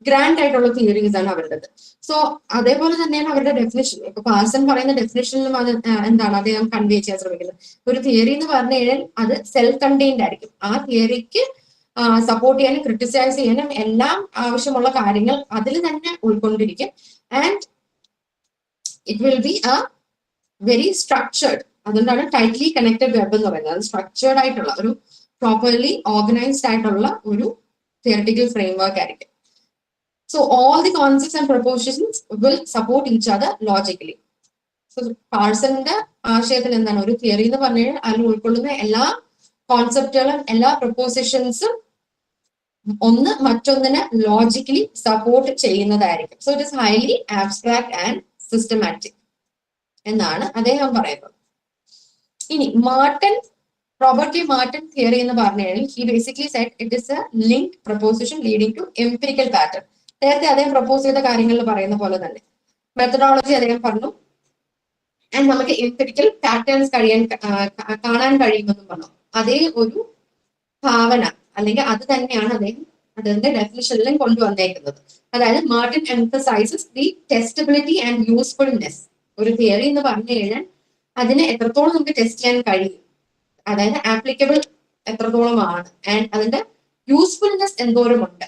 ഗ്രാൻഡ് ആയിട്ടുള്ള തിയറീസ് ആണ് അവരുടേത്. സോ അതേപോലെ തന്നെയാണ് അവരുടെ ഡെഫിനിഷൻ. ഇപ്പൊ പാർസൺ പറയുന്ന ഡെഫിനിഷനിലും അത് എന്താണ് അദ്ദേഹം കൺവേ ചെയ്യാൻ ശ്രമിക്കുന്നത്, ഒരു തിയറി എന്ന് പറഞ്ഞു കഴിഞ്ഞാൽ അത് സെൽഫ് കണ്ടെയ്ൻഡ് ആയിരിക്കും. ആ തിയറിക്ക് സപ്പോർട്ട് ചെയ്യാനും ക്രിട്ടിസൈസ് ചെയ്യാനും എല്ലാം ആവശ്യമുള്ള കാര്യങ്ങൾ അതിൽ തന്നെ ഉൾക്കൊണ്ടിരിക്കും. And it will be a very structured, അതുകൊണ്ടാണ് ടൈറ്റ്ലി കണക്റ്റഡ് വെബ് എന്ന് പറയുന്നത്. അത് സ്ട്രക്ചേർഡ് ആയിട്ടുള്ള ഒരു പ്രോപ്പർലി ഓർഗനൈസ്ഡ് ആയിട്ടുള്ള ഒരു തിയററ്റിക്കൽ ഫ്രെയിംവർക്ക് ആയിരിക്കും. So all the concepts and propositions will support each other logically. So പാഴ്സണിന്റെ ആശയത്തിൽ എന്താണ് ഒരു തിയറി എന്ന് പറഞ്ഞു കഴിഞ്ഞാൽ അതിൽ ഉൾക്കൊള്ളുന്ന എല്ലാ കോൺസെപ്റ്റുകളും എല്ലാ പ്രൊപ്പോസിഷൻസും ഒന്ന് മറ്റൊന്നിനെ ലോജിക്കലി സപ്പോർട്ട് ചെയ്യുന്നതായിരിക്കും. So it is highly abstract and systematic എന്നാണ് അദ്ദേഹം പറയുന്നത്. ഇനി റോബർട്ട് കെ മാർട്ടൻ തിയറി എന്ന് പറഞ്ഞു കഴിഞ്ഞാൽ he basically said it is a link proposition leading to empirical pattern. നേരത്തെ അദ്ദേഹം പ്രപ്പോസ് ചെയ്ത കാര്യങ്ങളിൽ പറയുന്ന പോലെ തന്നെ മെത്തഡോളജി അദ്ദേഹം പറഞ്ഞു. ആൻഡ് നമുക്ക് എംപിരിക്കൽ പാറ്റേൺസ് കാണാൻ കഴിയുമെന്നും പറഞ്ഞു. അതേ ഒരു ഭാവന അല്ലെങ്കിൽ അത് തന്നെയാണ് അദ്ദേഹം അതിന്റെ ഡെഫിനിഷനിലും കൊണ്ടുവന്നേക്കുന്നത്. അതായത് Martin emphasises the testability and usefulness. ഒരു തിയറി എന്ന് പറഞ്ഞു കഴിഞ്ഞാൽ അതിനെ എത്രത്തോളം നമുക്ക് ടെസ്റ്റ് ചെയ്യാൻ കഴിയും, അതായത് ആപ്ലിക്കബിൾ എത്രത്തോളമാണ്, ആൻഡ് അതിന്റെ യൂസ്ഫുൾനെസ് എന്തോരമുണ്ട്,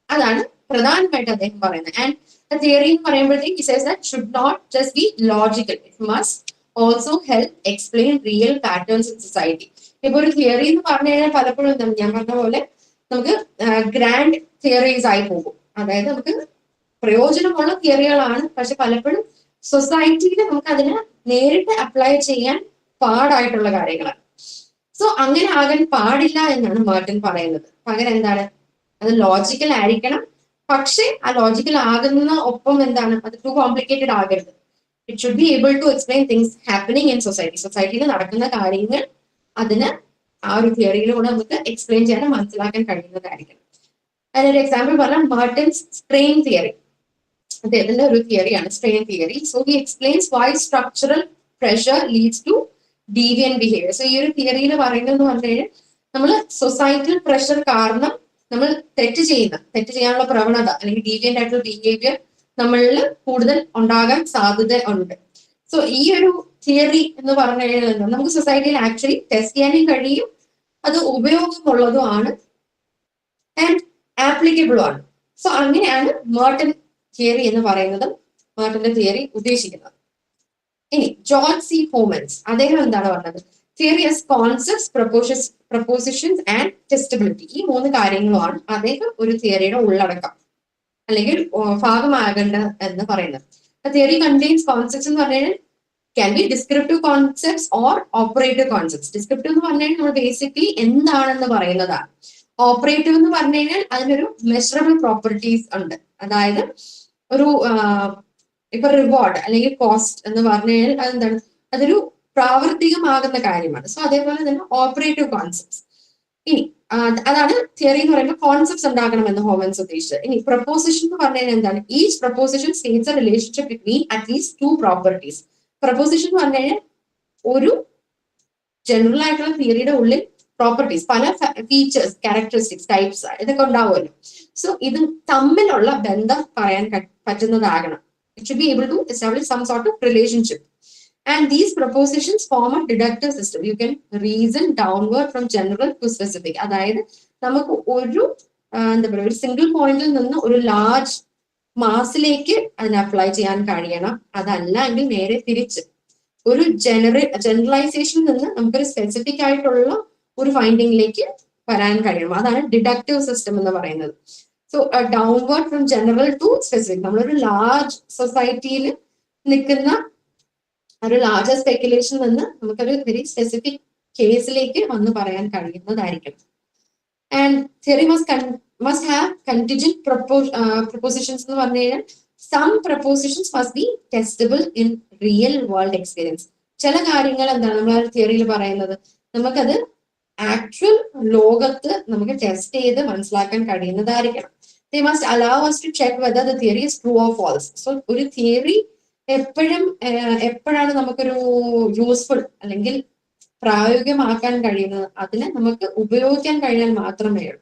അതാണ് പ്രധാനമായിട്ട് അദ്ദേഹം പറയുന്നത്. ആൻഡ് തിയറി എന്ന് പറയുമ്പോഴത്തേക്ക് he says that should not just be logical, it must also help explain real patterns in society. ഇപ്പൊ ഒരു തിയറി എന്ന് പറഞ്ഞു കഴിഞ്ഞാൽ പലപ്പോഴും എന്താണ് ഞാൻ പറഞ്ഞ പോലെ നമുക്ക് ഗ്രാൻഡ് തിയറീസ് ആയി പോകും. അതായത് നമുക്ക് പ്രയോജനമുള്ള തിയറികളാണ്, പക്ഷെ പലപ്പോഴും സൊസൈറ്റിയിൽ നമുക്ക് അതിനെ നേരിട്ട് അപ്ലൈ ചെയ്യാൻ പാടായിട്ടുള്ള കാര്യങ്ങളാണ്. സോ അങ്ങനെ ആകാൻ പാടില്ല എന്നാണ് മാർട്ടിൻ പറയുന്നത്. പകരം എന്താണ്, അത് ലോജിക്കൽ ആയിരിക്കണം, പക്ഷെ ആ ലോജിക്കൽ ആകുന്ന ഒപ്പം എന്താണ് അത് ടു കോംപ്ലിക്കേറ്റഡ് ആകരുത്. It should be able to explain things happening in society. സൊസൈറ്റിയിൽ നടക്കുന്ന കാര്യങ്ങൾ അതിന് ആ ഒരു തിയറിയിലൂടെ നമുക്ക് എക്സ്പ്ലെയിൻ ചെയ്യാനും മനസ്സിലാക്കാൻ കഴിയുന്നതായിരിക്കണം. അതിനൊരു എക്സാമ്പിൾ പറഞ്ഞാൽ മാർട്ടിൻസ് സ്ട്രെയിൻ തിയറി. അദ്ദേഹത്തിന്റെ ഒരു തിയറിയാണ് strain theory. So he explains why structural pressure leads to deviant behaviour. So ഈ ഒരു തിയറിയിൽ പറയുന്നത് പറഞ്ഞു കഴിഞ്ഞാൽ നമ്മൾ സൊസൈറ്റൽ പ്രഷർ കാരണം നമ്മൾ തെറ്റ് ചെയ്യാനുള്ള പ്രവണത അല്ലെങ്കിൽ ഡീവിയന്റ് ആയിട്ടുള്ള ബിഹേവിയർ നമ്മളിൽ കൂടുതൽ ഉണ്ടാകാൻ സാധ്യത ഉണ്ട്. സോ ഈ ഒരു തിയറി എന്ന് പറഞ്ഞു കഴിഞ്ഞാൽ നമുക്ക് സൊസൈറ്റിയിൽ ആക്ച്വലി ടെസ്റ്റ് ചെയ്യാനും കഴിയും, അത് ഉപയോഗമുള്ളതുമാണ് ആൻഡ് ആപ്ലിക്കബിളും ആണ്. സോ അങ്ങനെയാണ് മാർട്ടിൻ തിയറി എന്ന് പറയുന്നത്, മാർട്ടിന്റെ തിയറി ഉദ്ദേശിക്കുന്നത്. ഇനി ജോർജ് സി ഹോമൻസ് അദ്ദേഹം എന്താണ് പറഞ്ഞത്, theory as concepts, propositions and testability. ഈ 3 കാര്യങ്ങളുമാണ് അദ്ദേഹം ഒരു തിയറിയുടെ ഉള്ളടക്കം അല്ലെങ്കിൽ ഭാഗമാകേണ്ട എന്ന് പറയുന്നത്. തിയറി കണ്ടെയ്ൻസ് കോൺസെപ്റ്റ്സ് എന്ന് പറഞ്ഞു കഴിഞ്ഞാൽ can be descriptive concepts or operative concepts. Descriptive എന്ന് പറഞ്ഞു കഴിഞ്ഞാൽ നമ്മൾ ബേസിക്കലി എന്താണെന്ന് പറയുന്നതാണ്. ഓപ്പറേറ്റീവ് എന്ന് പറഞ്ഞു കഴിഞ്ഞാൽ അതിനൊരു മെഷറബിൾ പ്രോപ്പർട്ടീസ് ഉണ്ട്. അതായത് ഒരു ഇപ്പൊ റിവാർഡ് അല്ലെങ്കിൽ കോസ്റ്റ് എന്ന് പറഞ്ഞു കഴിഞ്ഞാൽ അതെന്താണ്, അതൊരു പ്രാവർത്തികമാകുന്ന കാര്യമാണ്. സോ അതേപോലെ തന്നെ ഓപ്പറേറ്റീവ് കോൺസെപ്റ്റ്സ്. ഇനി അതാണ് തിയറി എന്ന് പറയുമ്പോൾ കോൺസെപ്റ്റ്സ് ഉണ്ടാക്കണമെന്ന് ഹോമൻസ് ഉദ്ദേശിച്ചത്. ഇനി പ്രൊപ്പോസിഷൻ എന്ന് പറഞ്ഞു കഴിഞ്ഞാൽ എന്താണ്, each proposition States A relationship between at least 2 properties. Proposition എന്ന് പറഞ്ഞു കഴിഞ്ഞാൽ ഒരു ജനറൽ ആയിട്ടുള്ള തിയറിയുടെ ഉള്ളിൽ പ്രോപ്പർട്ടീസ്, പല ഫീച്ചേഴ്സ്, ക്യാരക്ടറിസ്റ്റിക്സ്, ടൈപ്സ് ഇതൊക്കെ ഉണ്ടാവുമല്ലോ. സോ ഇത് തമ്മിലുള്ള ബന്ധം പറയാൻ പറ്റുന്നതാകണം. It should be able to establish some sort of relationship. And these propositions form a deductive system. You can reason downward from general to specific. അതായത് നമുക്ക് ഒരു എന്താ പറയുക, ഒരു സിംഗിൾ പോയിന്റിൽ നിന്ന് ഒരു ലാർജ് മാസിലേക്ക് അതിനെ അപ്ലൈ ചെയ്യാൻ കഴിയണം. അതല്ല എങ്കിൽ നേരെ തിരിച്ച് ഒരു ജനറലൈസേഷനിൽ നിന്ന് നമുക്കൊരു സ്പെസിഫിക് ആയിട്ടുള്ള ഒരു ഫൈൻഡിങ്ങിലേക്ക് വരാൻ കഴിയണം. അതാണ് ഡിഡക്റ്റീവ് സിസ്റ്റം എന്ന് പറയുന്നത്. So downward from general to specific. നമ്മളൊരു ലാർജ് സൊസൈറ്റിയിൽ നിൽക്കുന്ന ഒരു ലാർജർ സ്പെക്കുലേഷനിൽ നിന്ന് നമുക്കൊരു വെരി സ്പെസിഫിക് കേസിലേക്ക് വന്ന് പറയാൻ കഴിയുന്നതായിരിക്കണം. And theory must have contingent propositions എന്ന് പറഞ്ഞു കഴിഞ്ഞാൽ some propositions must be testable in real world experience. ചില കാര്യങ്ങൾ എന്താണ് നമ്മൾ ആ തിയറിയിൽ പറയുന്നത്, നമുക്കത് ആക്ച്വൽ ലോകത്ത് നമുക്ക് ടെസ്റ്റ് ചെയ്ത് മനസ്സിലാക്കാൻ കഴിയുന്നതായിരിക്കണം. They must allow us to check whether the theory is true or false. So ഒരു തിയറി എപ്പോഴാണ് നമുക്കൊരു യൂസ്ഫുൾ അല്ലെങ്കിൽ പ്രായോഗികമാക്കാൻ കഴിയുന്നത്, അതിനെ നമുക്ക് ഉപയോഗിക്കാൻ കഴിയാൻ മാത്രമേ ഉള്ളൂ.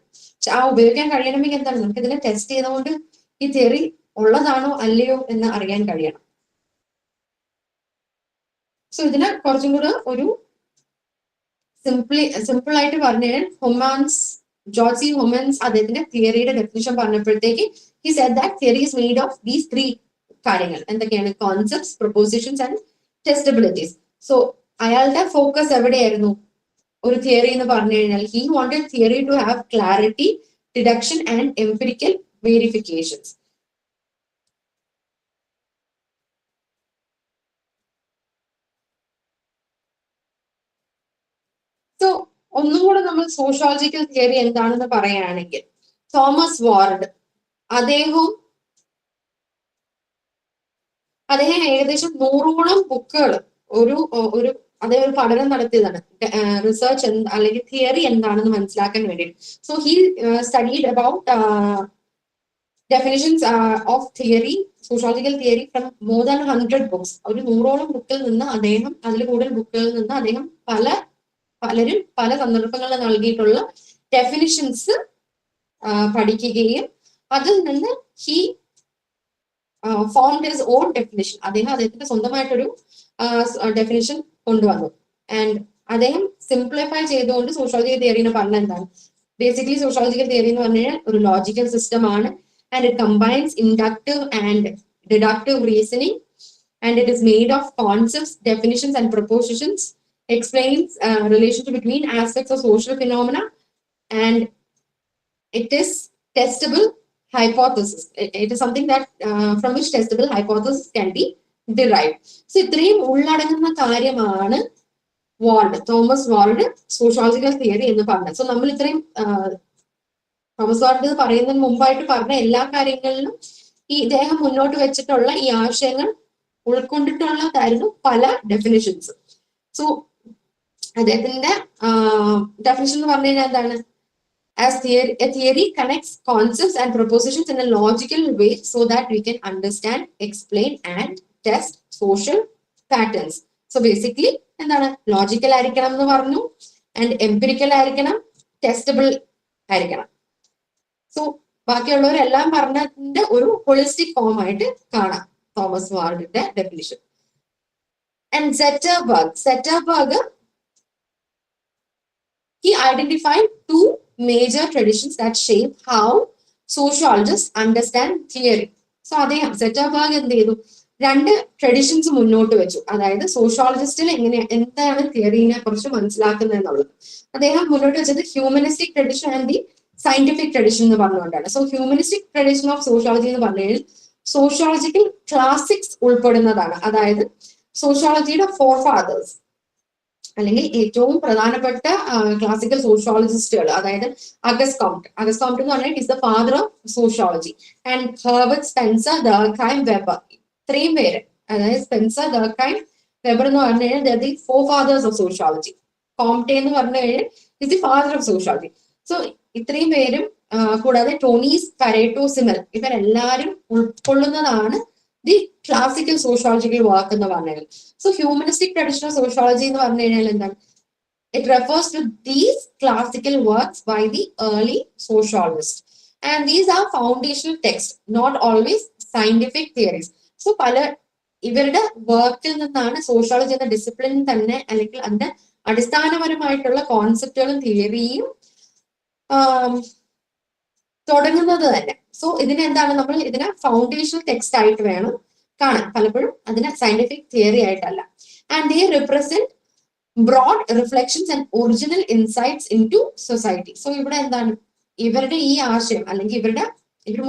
ആ ഉപയോഗിക്കാൻ കഴിയണമെങ്കിൽ എന്താണ്, നമുക്ക് ഇതിനെ ടെസ്റ്റ് ചെയ്തുകൊണ്ട് ഈ തിയറി ഉള്ളതാണോ അല്ലയോ എന്ന് അറിയാൻ കഴിയണം. സോ ഇതിനെ കുറച്ചും കൂടെ ഒരു സിമ്പിൾ ആയിട്ട് പറഞ്ഞു കഴിഞ്ഞാൽ ഹൊമാൻസ് ജോർജ് സി ഹ്യൂമൻസ് അദ്ദേഹത്തിന്റെ തിയറിയുടെ ഡെഫിനിഷൻ പറഞ്ഞപ്പോഴത്തേക്ക് he said that theory is made of these three കാര്യങ്ങൾ. എന്തൊക്കെയാണ്? Concepts, propositions and testabilities. So അയാളുടെ ഫോക്കസ് എവിടെയായിരുന്നു? ഒരു തിയറി എന്ന് പറഞ്ഞു കഴിഞ്ഞാൽ he wanted theory to have clarity, deduction and empirical verifications. So ഒന്നും കൂടെ നമ്മൾ സോഷ്യോളജിക്കൽ തിയറി എന്താണെന്ന് പറയുകയാണെങ്കിൽ, തോമസ് വാർഡ് അദ്ദേഹം ഏകദേശം 100ഓളം ബുക്കുകൾ ഒരു അദ്ദേഹം ഒരു പഠനം നടത്തിയതാണ്, റിസർച്ച് അല്ലെങ്കിൽ തിയറി എന്താണെന്ന് മനസ്സിലാക്കാൻ വേണ്ടി. So he studied about definitions of theory, sociological theory from more than 100 books. ഒരു 100ഓളം ബുക്കിൽ നിന്ന് അദ്ദേഹം, അതിൽ കൂടുതൽ ബുക്കുകളിൽ നിന്ന് അദ്ദേഹം പലരും പല സന്ദർഭങ്ങളിൽ നൽകിയിട്ടുള്ള ഡെഫിനിഷൻസ് പഠിക്കുകയും അതിൽ നിന്ന് he formed his own definition. അദ്ദേഹത്തിന്റെ സ്വന്തമായിട്ടൊരു ഡെഫിനിഷൻ കൊണ്ടുവന്നു. ആൻഡ് അദ്ദേഹം സിംപ്ലിഫൈ ചെയ്തുകൊണ്ട് സോഷ്യോളജിക്കൽ തിയറിനെ പറഞ്ഞ എന്താണ്? ബേസിക്കലി സോഷ്യോളജിക്കൽ തിയറി എന്ന് പറഞ്ഞു കഴിഞ്ഞാൽ ഒരു ലോജിക്കൽ സിസ്റ്റം ആണ്. And it combines inductive and deductive reasoning, and it is made of concepts, definitions and propositions, explains relationship between aspects of social phenomena, and it is testable hypothesis. It is something that from which testable hypothesis can be derived. So ഇത്രയും ഉള്ളടങ്ങുന്ന കാര്യമാണ് തോമസ് വാൾഡ് സോഷ്യോളജിക്കൽ തിയറി എന്ന് പറഞ്ഞത്. സോ നമ്മൾ ഇത്രയും തോമസ് വാൾഡ് പറയുന്നതിന് മുമ്പായിട്ട് പറഞ്ഞ എല്ലാ കാര്യങ്ങളിലും ഈ ഇദ്ദേഹം മുന്നോട്ട് വെച്ചിട്ടുള്ള ഈ ആശയങ്ങൾ ഉൾക്കൊണ്ടിട്ടുള്ളതായിരുന്നു പല ഡെഫിനിഷൻസ്. സോ അദ്ദേഹത്തിന്റെ ഡെഫിനിഷൻ എന്ന് പറഞ്ഞു കഴിഞ്ഞാൽ എന്താണ്? As a theory connects concepts and propositions in a logical way so that we can understand, explain and test social patterns. So basically എന്താണ്? ലോജിക്കൽ ആയിരിക്കണം എന്ന് പറഞ്ഞു, ആൻഡ് എംപിരിക്കൽ ആയിരിക്കണം, ടെസ്റ്റബിൾ ആയിരിക്കണം. സോ ബാക്കിയുള്ളവരെല്ലാം പറഞ്ഞതിന്റെ ഒരു ഹോളിസ്റ്റിക് ഫോം ആയിട്ട് കാണാം തോമസ് വാൾഡിന്റെ definition. And Zetterberg he identified two major traditions that shape how sociologists understand theory. So അദ്ദേഹം സെറ്റർബർഗ് എന്ത് ചെയ്തു? 2 ട്രഡിഷൻസ് മുന്നോട്ട് വെച്ചു. അതായത് സോഷ്യോളജിസ്റ്റിൽ എന്താണ് തിയറിനെ കുറിച്ച് മനസ്സിലാക്കുന്നത് എന്നുള്ളത്. അദ്ദേഹം മുന്നോട്ട് വെച്ചത് humanistic tradition and the scientific tradition എന്ന് പറഞ്ഞുകൊണ്ടാണ്. So humanistic tradition of sociology എന്ന് പറഞ്ഞു കഴിഞ്ഞാൽ സോഷ്യോളജിക്കൽ ക്ലാസിക്സ് ഉൾപ്പെടുന്നതാണ്. അതായത് സോഷ്യോളജിയുടെ ഫോർ ഫാദേഴ്സ് അല്ലെങ്കിൽ ഏറ്റവും പ്രധാനപ്പെട്ട ക്ലാസിക്കൽ സോഷ്യോളജിസ്റ്റുകൾ, അതായത് അഗസ്റ്റ് കോംപ്റ്റ് എന്ന് പറഞ്ഞാൽ is the father of sociology, and Herbert Spencer, Durkheim, Weber. ഇത്രയും പേര്, അതായത് സ്പെൻസർ, ദർഖൈം, വെബർ എന്ന് പറഞ്ഞു കഴിഞ്ഞാൽ the four fathers of sociology. Comte എന്ന് പറഞ്ഞു കഴിഞ്ഞാൽ is the father of sociology. So ഇത്രയും പേരും കൂടാതെ ടോണീസ്, പരേറ്റോ, സിമൽ, ഇവരെല്ലാരും ഉൾക്കൊള്ളുന്നതാണ് ദി ക്ലാസിക്കൽ സോഷ്യോളജിക്കൽ വർക്ക് എന്ന് പറഞ്ഞാൽ. So humanistic tradition of sociology എന്ന് പറഞ്ഞു കഴിഞ്ഞാൽ എന്താണ്? It refers to these classical works by the early sociologist, and these are foundational text, not always scientific theories. So ഇവരുടെ വർക്കിൽ നിന്നാണ് സോഷ്യോളജി എന്ന ഡിസിപ്ലിൻ തന്നെ, അല്ലെങ്കിൽ അതിന്റെ അടിസ്ഥാനപരമായിട്ടുള്ള കോൺസെപ്റ്റുകളും തിയറിയും തുടങ്ങുന്നത് തന്നെ. സോ എന്താണ് നമ്മൾ ഇതിനെ ഫൗണ്ടേഷണൽ ടെക്സ്റ്റ് ആയിട്ട് വേണം കാണാൻ, പലപ്പോഴും അതിനെ സയന്റിഫിക് തിയറി ആയിട്ടല്ല. And they represent broad reflections and original insights into society. So ഇവിടെ എന്താണ് ഇവരുടെ ഈ ആശയം, അല്ലെങ്കിൽ ഇവർ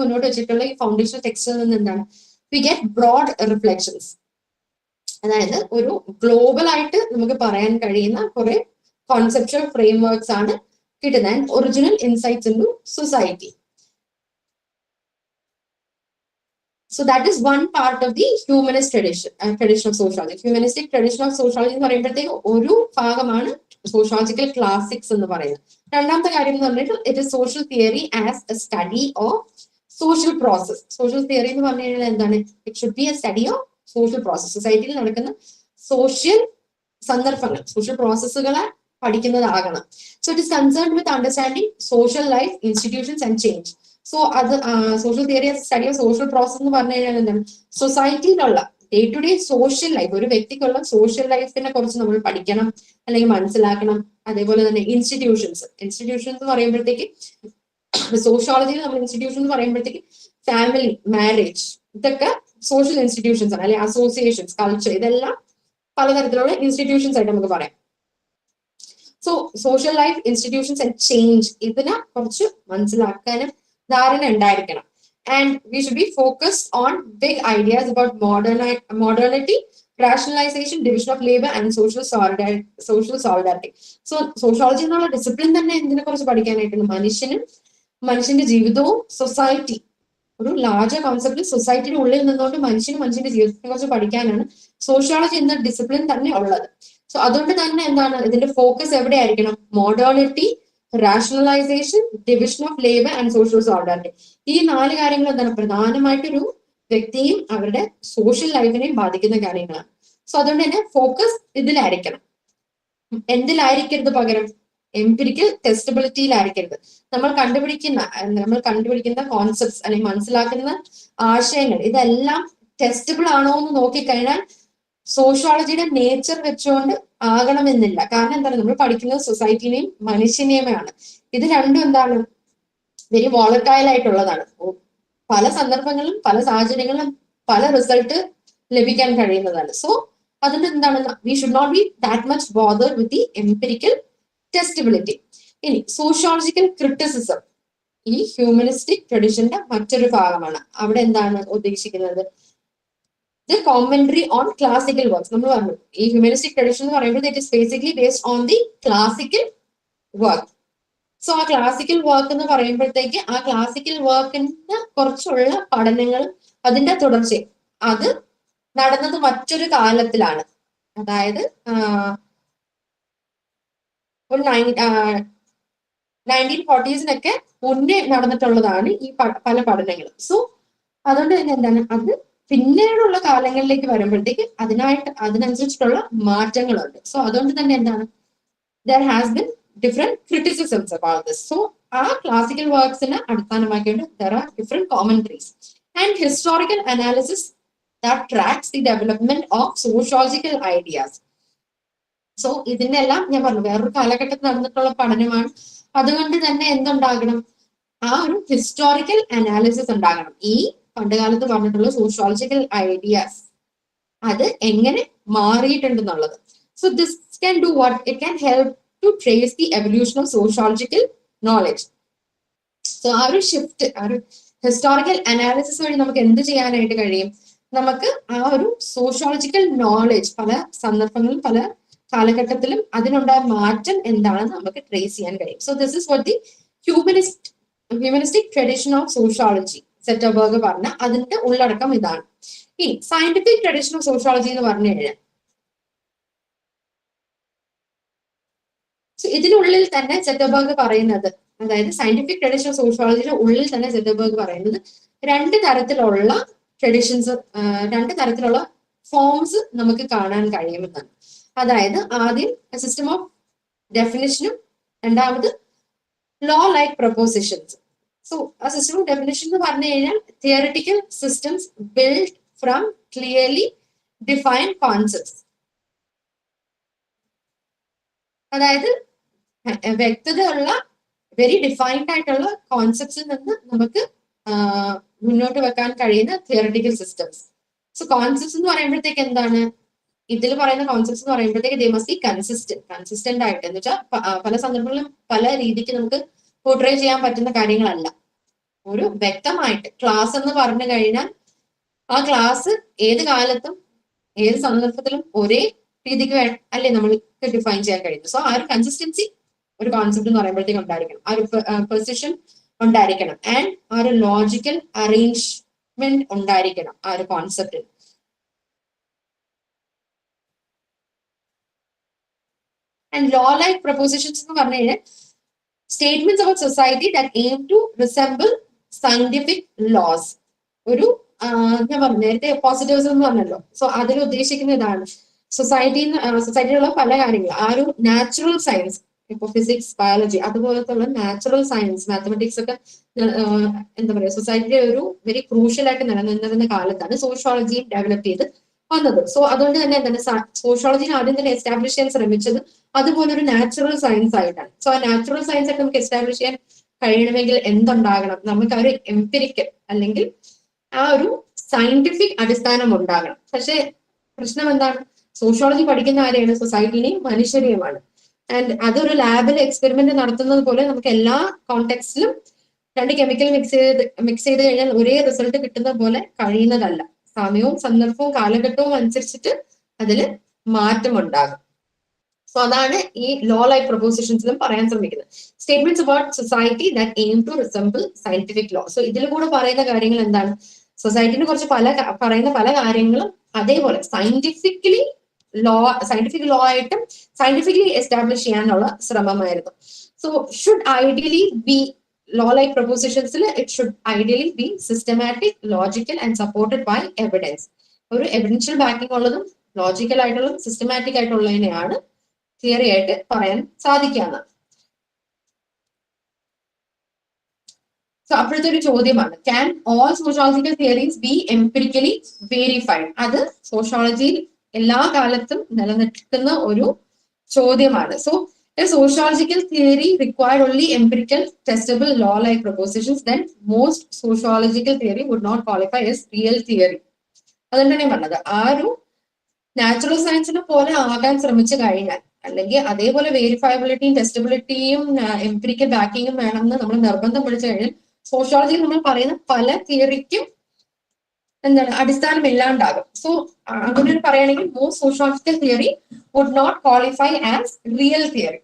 മുന്നോട്ട് വെച്ചിട്ടുള്ള ഈ ഫൗണ്ടേഷണൽ ടെക്സ്റ്റിൽ നിന്ന് എന്താണ്? വി ഗെറ്റ് ബ്രോഡ് റിഫ്ലക്ഷൻസ്, അതായത് ഒരു ഗ്ലോബൽ ആയിട്ട് നമുക്ക് പറയാൻ കഴിയുന്ന കുറെ കോൺസെപ്ച്വൽ ഫ്രെയിംവർക്സ് ആണ് കിട്ടുന്നത്, and original insights into society. So that is one part of the humanist tradition of sociology. Humanistic tradition of sociology എന്ന് പറയുമ്പോഴത്തേക്ക് ഒരു ഭാഗമാണ് സോഷ്യോളജിക്കൽ ക്ലാസിക്സ് എന്ന് പറയുന്നത്. രണ്ടാമത്തെ കാര്യം എന്ന് പറഞ്ഞിട്ട് it is social theory as a study of social process. Social theory എന്ന് പറഞ്ഞു കഴിഞ്ഞാൽ എന്താണ്? It should be a study of social process. സൊസൈറ്റിയിൽ നടക്കുന്ന സോഷ്യൽ സന്ദർഭങ്ങൾ, സോഷ്യൽ പ്രോസസ്സുകളെ പഠിക്കുന്നതാകണം. So it is concerned with understanding social life, institutions and change. So അത് social theory study of social process എന്ന് പറഞ്ഞു കഴിഞ്ഞാൽ എന്താണ്? സൊസൈറ്റിയിലുള്ള day to day social life, ഒരു വ്യക്തിക്കുള്ള സോഷ്യൽ ലൈഫിനെ കുറിച്ച് നമ്മൾ പഠിക്കണം അല്ലെങ്കിൽ മനസ്സിലാക്കണം. അതേപോലെ തന്നെ ഇൻസ്റ്റിറ്റ്യൂഷൻസ് എന്ന് പറയുമ്പോഴത്തേക്ക് സോഷ്യോളജിയിൽ നമ്മൾ ഇൻസ്റ്റിറ്റ്യൂഷൻ എന്ന് പറയുമ്പോഴത്തേക്ക് ഫാമിലി, മാരേജ്, ഇതൊക്കെ സോഷ്യൽ ഇൻസ്റ്റിറ്റ്യൂഷൻസ് ആണ്, അല്ലെങ്കിൽ അസോസിയേഷൻസ്, കൾച്ചർ, ഇതെല്ലാം പലതരത്തിലുള്ള ഇൻസ്റ്റിറ്റ്യൂഷൻസ് ആയിട്ട് നമുക്ക് പറയാം. So social life, institutions and change, ഇതിനെ കുറച്ച് മനസ്സിലാക്കാനും ധാരണ ഉണ്ടായിരിക്കണം. And we should be focused on big ideas about modernity, rationalization, division of labor and social solidarity. So sociology എന്നുള്ള ഡിസിപ്ലിൻ തന്നെ എന്തിനെ കുറിച്ച് പഠിക്കാനായിട്ടുണ്ട്? മനുഷ്യന്റെ ജീവിതവും സൊസൈറ്റി, ഒരു ലാർജർ കോൺസെപ്റ്റിൽ സൊസൈറ്റിയുടെ ഉള്ളിൽ നിന്നുകൊണ്ട് മനുഷ്യന്റെ ജീവിതത്തെ കുറിച്ച് പഠിക്കാനാണ് സോഷ്യോളജി എന്ന ഡിസിപ്ലിൻ തന്നെ ഉള്ളത്. സോ അതുകൊണ്ട് തന്നെ എന്താണ് ഇതിന്റെ ഫോക്കസ് എവിടെ ആയിരിക്കണം? Modernity, rationalisation, division of labour and social solidarity. ഈ 4 കാര്യങ്ങൾ എന്താണ് പ്രധാനമായിട്ടൊരു വ്യക്തിയും അവരുടെ സോഷ്യൽ ലൈഫിനെയും ബാധിക്കുന്ന കാര്യങ്ങളാണ്. സോ അതുകൊണ്ട് തന്നെ ഫോക്കസ് ഇതിലായിരിക്കണം. എന്തിലായിരിക്കരുത് പകരം? എംപിരിക്കൽ ടെസ്റ്റബിലിറ്റിയിലായിരിക്കരുത്. നമ്മൾ കണ്ടുപിടിക്കുന്ന കോൺസെപ്റ്റ്സ് അല്ലെങ്കിൽ മനസ്സിലാക്കുന്ന ആശയങ്ങൾ ഇതെല്ലാം ടെസ്റ്റബിൾ ആണോ എന്ന് നോക്കിക്കഴിഞ്ഞാൽ സോഷ്യോളജിയുടെ നേച്ചർ വെച്ചുകൊണ്ട് ആകണമെന്നില്ല. കാരണം എന്താണ്, നമ്മൾ പഠിക്കുന്നത് സൊസൈറ്റിനെയും മനുഷ്യനെയുമാണ്. ഇത് രണ്ടും എന്താണ്, വെരി വോളറ്റൈൽ ആയിട്ടുള്ളതാണ്. പല സന്ദർഭങ്ങളിലും പല സാഹചര്യങ്ങളിലും പല റിസൾട്ട് ലഭിക്കാൻ കഴിയുന്നതാണ്. സോ അതുകൊണ്ട് എന്താണ്, we should not be that much bothered with the empirical testability. ഇനി സോഷ്യോളജിക്കൽ ക്രിറ്റിസിസം ഈ ഹ്യൂമനിസ്റ്റിക് ട്രഡീഷന്റെ മറ്റൊരു ഭാഗമാണ്. അവിടെ എന്താണ് ഉദ്ദേശിക്കുന്നത്? The commentary on classical works. നമ്മൾ പറഞ്ഞു ഈ ഹ്യൂമനിസ്റ്റിക് ട്രഡീഷൻ എന്ന് പറയുമ്പോൾ it is basically based on the classical work. So ആ ക്ലാസിക്കൽ വർക്ക് എന്ന് പറയുമ്പോഴത്തേക്ക് ആ ക്ലാസിക്കൽ വർക്കിന് കുറച്ചുള്ള പഠനങ്ങളും അതിന്റെ തുടർച്ചയും അത് നടന്നത് മറ്റൊരു കാലത്തിലാണ്. അതായത് ഒരു 1940s മുന്നേ നടന്നിട്ടുള്ളതാണ് ഈ പല പഠനങ്ങളും. സോ അതുകൊണ്ട് തന്നെ എന്താണ്, അത് പിന്നീടുള്ള കാലങ്ങളിലേക്ക് വരുമ്പോഴത്തേക്ക് അതിനനുസരിച്ചിട്ടുള്ള മാറ്റങ്ങളുണ്ട്. സോ അതുകൊണ്ട് തന്നെ എന്താണ്, there has been different criticisms about this. So ആ classical വർക്ക്സിനെ അടിസ്ഥാനമാക്കിയിട്ട് there are different commentaries and historical analysis that tracks the development of sociological ideas. So ഇതിന്റെ എല്ലാം ഞാൻ പറഞ്ഞു വേറൊരു കാലഘട്ടത്തിൽ നടന്നിട്ടുള്ള പഠനമാണ്. അതുകൊണ്ട് തന്നെ എന്തുണ്ടാകണം, ആ ഒരു ഹിസ്റ്റോറിക്കൽ അനാലിസിസ് ഉണ്ടാകണം. ഈ പണ്ടുകാലത്ത് പറഞ്ഞിട്ടുള്ള സോഷ്യോളജിക്കൽ ഐഡിയാസ് അത് എങ്ങനെ മാറിയിട്ടുണ്ടെന്നുള്ളത്. So this can do what? It can help to trace the evolution of sociological knowledge. So ആ ഒരു ഷിഫ്റ്റ്, ആ ഒരു ഹിസ്റ്റോറിക്കൽ അനാലിസിസ് വഴി നമുക്ക് എന്ത് ചെയ്യാനായിട്ട് കഴിയും? നമുക്ക് ആ ഒരു സോഷ്യോളജിക്കൽ നോളജ് പല സന്ദർഭങ്ങളിലും പല കാലഘട്ടത്തിലും അതിനുണ്ടായ മാറ്റം എന്താണെന്ന് നമുക്ക് ട്രേസ് ചെയ്യാൻ കഴിയും. So this is what the humanistic tradition of sociology Zetterberg പറഞ്ഞ അതിന്റെ ഉള്ളടക്കം ഇതാണ്. ഇനി സയന്റിഫിക് ട്രഡീഷൻ ഓഫ് സോഷ്യോളജി എന്ന് പറഞ്ഞു കഴിഞ്ഞാൽ ഇതിനുള്ളിൽ തന്നെ സെറ്റർബർഗ് പറയുന്നത്, അതായത് സയന്റിഫിക് ട്രഡീഷൻ ഓഫ് സോഷ്യോളജിയുടെ ഉള്ളിൽ തന്നെ സെറ്റർബർഗ് പറയുന്നത് 2 തരത്തിലുള്ള ട്രഡീഷൻസ്, 2 തരത്തിലുള്ള ഫോംസ് നമുക്ക് കാണാൻ കഴിയുമെന്നാണ്. അതായത് ആദ്യം സിസ്റ്റം ഓഫ് ഡെഫിനിഷനും രണ്ടാമത് ലോ ലൈക്ക് പ്രൊപ്പോസിഷൻസ്. സോ ആ സിസ്റ്റം ഓഫ് ഡെഫിനിഷൻ എന്ന് പറഞ്ഞു കഴിഞ്ഞാൽ theoretical systems build from clearly defined concepts. അതായത് വ്യക്തതയുള്ള വെരി ഡിഫൈൻഡ് ആയിട്ടുള്ള കോൺസെപ്റ്റ്സിൽ നിന്ന് നമുക്ക് മുന്നോട്ട് വെക്കാൻ കഴിയുന്ന തിയറിറ്റിക്കൽ സിസ്റ്റംസ്. സോ കോൺസെപ്റ്റ്സ് എന്ന് പറയുമ്പോഴത്തേക്ക് എന്താണ്, ഇതിൽ പറയുന്ന കോൺസെപ്റ്റ്സ് എന്ന് പറയുമ്പോഴത്തേക്ക് ദേ മസ്റ്റ് ബി കൺസിസ്റ്റന്റ് ആയിട്ട്, എന്ന് വെച്ചാൽ പല സന്ദർഭങ്ങളിലും പല രീതിക്ക് നമുക്ക് പോർട്രേ ചെയ്യാൻ പറ്റുന്ന കാര്യങ്ങളല്ല. ഒരു വ്യക്തമായിട്ട് ക്ലാസ് എന്ന് പറഞ്ഞു കഴിഞ്ഞാൽ ആ ക്ലാസ് ഏത് കാലത്തും ഏത് സന്ദർഭത്തിലും ഒരേ രീതിക്ക് അല്ലേ നമ്മൾക്ക് ഡിഫൈൻ ചെയ്യാൻ കഴിയുന്നത്. സോ ആ ഒരു കൺസിസ്റ്റൻസി ഒരു കോൺസെപ്റ്റ് എന്ന് പറയുമ്പോഴത്തേക്ക് ഉണ്ടായിരിക്കണം, ആ ഒരു പൊസിഷൻ ഉണ്ടായിരിക്കണം, ആൻഡ് ആ ഒരു ലോജിക്കൽ അറേഞ്ച്മെന്റ് ഉണ്ടായിരിക്കണം ആ ഒരു കോൺസെപ്റ്റിൽ. ആൻഡ് ലോ ലൈക്ക് പ്രൊപ്പോസിഷൻസ് എന്ന് പറഞ്ഞു കഴിഞ്ഞാൽ statements about society that aim to resemble scientific laws. ഞാൻ പറഞ്ഞു നേരത്തെ പോസിറ്റീവ്സ് എന്ന് പറഞ്ഞല്ലോ. സോ അതിൽ ഉദ്ദേശിക്കുന്ന ഇതാണ്, സൊസൈറ്റിയിലുള്ള പല കാര്യങ്ങൾ ആ ഒരു നാച്ചുറൽ സയൻസ്, ഇപ്പൊ ഫിസിക്സ്, ബയോളജി അതുപോലത്തുള്ള നാച്ചുറൽ സയൻസ്, മാത്തമെറ്റിക്സ് ഒക്കെ എന്താ പറയുക സൊസൈറ്റിയുടെ ഒരു വെരി ക്രൂഷ്യൽ ആയിട്ട് നിലനിന്നിരുന്ന കാലത്താണ് സോഷ്യോളജി ഡെവലപ്പ് ചെയ്ത് വന്നത്. സോ അതുകൊണ്ട് തന്നെ എന്താണ് സോഷ്യോളജിനെ ആദ്യം തന്നെ എസ്റ്റാബ്ലിഷ് ചെയ്യാൻ ശ്രമിച്ചത് അതുപോലെ ഒരു നാച്ചുറൽ സയൻസ് ആയിട്ടാണ്. സോ ആ നാച്ചുറൽ സയൻസ് ഒക്കെ നമുക്ക് എസ്റ്റാബ്ലിഷ് ചെയ്യാൻ കഴിയണമെങ്കിൽ എന്തുണ്ടാകണം, നമുക്ക് ആ ഒരു എംപിരിക്കൽ അല്ലെങ്കിൽ ആ ഒരു സയന്റിഫിക് അടിസ്ഥാനം ഉണ്ടാകണം. പക്ഷെ പ്രശ്നം എന്താണ്, സോഷ്യോളജി പഠിക്കുന്ന ആരെയാണ്, സൊസൈറ്റിനെയും മനുഷ്യരെയുമാണ്. ആൻഡ് അതൊരു ലാബിൽ എക്സ്പെരിമെന്റ് നടത്തുന്നത് പോലെ നമുക്ക് എല്ലാ കോണ്ടെക്സ്റ്റിലും രണ്ട് കെമിക്കൽ മിക്സ് ചെയ്ത് കഴിഞ്ഞാൽ ഒരേ റിസൾട്ട് കിട്ടുന്ന പോലെ കഴിയുന്നതല്ല. സമയവും സന്ദർഭവും കാലഘട്ടവും അനുസരിച്ചിട്ട് അതിൽ മാറ്റം ഉണ്ടാകും. സോ അതാണ് ഈ ലോ ലൈക്ക് പ്രൊപ്പോസിഷൻസിലും പറയാൻ ശ്രമിക്കുന്നത്. Statements about society that aim to resemble scientific law. So ഇതിൽ കൂടെ പറയുന്ന കാര്യങ്ങൾ എന്താണ്, സൊസൈറ്റിനെ കുറിച്ച് പറയുന്ന പല കാര്യങ്ങളും അതേപോലെ സയന്റിഫിക് ലോ ആയിട്ടും സയന്റിഫിക്കലി എസ്റ്റാബ്ലിഷ് ചെയ്യാനുള്ള ശ്രമമായിരുന്നു. So should ideally be law like propositions, it should ideally be systematic, logical and supported by evidence. ഒരു എവിഡൻഷ്യൽ ബാക്കിംഗ് ഉള്ളതും ലോജിക്കൽ ആയിട്ടുള്ളതും സിസ്റ്റമാറ്റിക് ആയിട്ടുള്ളതിനെയാണ് തിയറി ആയിട്ട് പറയാൻ സാധിക്കാന്ന്. സോ അപ്പോഴത്തെ ഒരു ചോദ്യമാണ്, can all sociological theories B empirically verified? അത് സോഷ്യോളജിയിൽ എല്ലാ കാലത്തും നിലനിൽക്കുന്ന ഒരു ചോദ്യമാണ്. So a sociological theory required only empirical, testable, law-like propositions, then most sociological theory would not qualify as real theory. അതുകൊണ്ടാണ് ഞാൻ പറഞ്ഞത്, ആ ഒരു നാച്ചുറൽ സയൻസിനെ പോലെ ആകാൻ ശ്രമിച്ചു കഴിഞ്ഞാൽ, അല്ലെങ്കിൽ അതേപോലെ വേരിഫയബിലിറ്റിയും ടെസ്റ്റബിലിറ്റിയും എംപിരിക്കൽ ബാക്കിങ്ങും വേണമെന്ന് നമ്മൾ നിർബന്ധം പിടിച്ചു കഴിഞ്ഞാൽ സോഷ്യോളജിയിൽ നമ്മൾ പറയുന്ന പല തിയറിക്കും എന്താണ് അടിസ്ഥാനം ഇല്ലാണ്ടാകും. സോ അങ്ങനെ പറയുകയാണെങ്കിൽ most sociological theory would not qualify as real theory.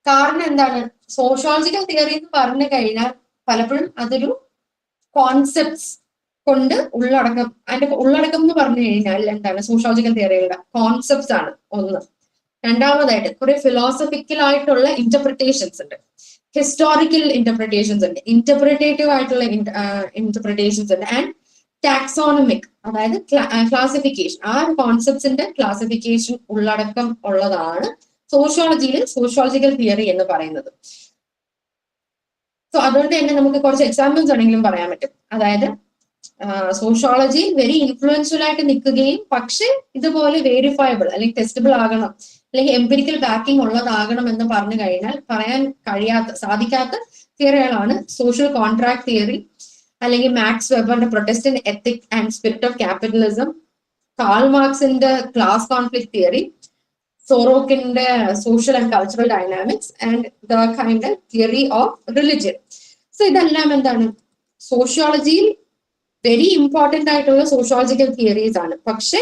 കാരണം എന്താണ്, സോഷ്യോളജിക്കൽ തിയറി എന്ന് പറഞ്ഞു കഴിഞ്ഞാൽ പലപ്പോഴും അതൊരു കോൺസെപ്റ്റ്സ് കൊണ്ട് അതിന്റെ ഉള്ളടക്കം എന്ന് പറഞ്ഞു കഴിഞ്ഞാൽ എന്താണ്, സോഷ്യോളജിക്കൽ തിയറികളുടെ കോൺസെപ്റ്റ്സ് ആണ് ഒന്ന്. രണ്ടാമതായിട്ട് കുറെ ഫിലോസഫിക്കൽ ആയിട്ടുള്ള ഇന്റർപ്രിട്ടേഷൻസ് ഉണ്ട്, ഹിസ്റ്റോറിക്കൽ ഇന്റർപ്രിട്ടേഷൻസ് ഉണ്ട്, ഇന്റർപ്രിറ്റേറ്റീവ് ആയിട്ടുള്ള ഇന്റർപ്രിട്ടേഷൻസ് ഉണ്ട്, ആൻഡ് ടാക്സോണമിക്, അതായത് ക്ലാസിഫിക്കേഷൻ. ആ ഒരു കോൺസെപ്റ്റ്സിന്റെ ക്ലാസിഫിക്കേഷൻ ഉള്ളടക്കം ഉള്ളതാണ് സോഷ്യോളജിയിൽ സോഷ്യോളജിക്കൽ തിയറി എന്ന് പറയുന്നത്. സോ അതുകൊണ്ട് തന്നെ നമുക്ക് കുറച്ച് എക്സാമ്പിൾസ് ആണെങ്കിലും പറയാൻ പറ്റും. അതായത് സോഷ്യോളജി വെരി ഇൻഫ്ലുവൻഷ്യൽ ആയിട്ട് നിൽക്കുകയും പക്ഷെ ഇതുപോലെ വേരിഫയബിൾ അല്ലെങ്കിൽ ടെസ്റ്റബിൾ ആകണം അല്ലെങ്കിൽ എംപിരിക്കൽ ബാക്കിംഗ് ഉള്ളതാകണം എന്ന് പറഞ്ഞു കഴിഞ്ഞാൽ പറയാൻ സാധിക്കാത്ത തിയറികളാണ് സോഷ്യൽ കോൺട്രാക്ട് തിയറി, അല്ലെങ്കിൽ മാക്സ് വെബറിന്റെ protestant ethic and spirit of capitalism, Karl മാർക്സിന്റെ ക്ലാസ് കോൺഫ്ലിക്ട് തിയറി, സോറോക്കിന്റെ social and cultural dynamics and the kind theory of religion. So ഇതെല്ലാം എന്താണ്, സോഷ്യോളജിയിൽ വെരി ഇമ്പോർട്ടന്റ് ആയിട്ടുള്ള സോഷ്യോളജിക്കൽ തിയറീസ് ആണ്. പക്ഷെ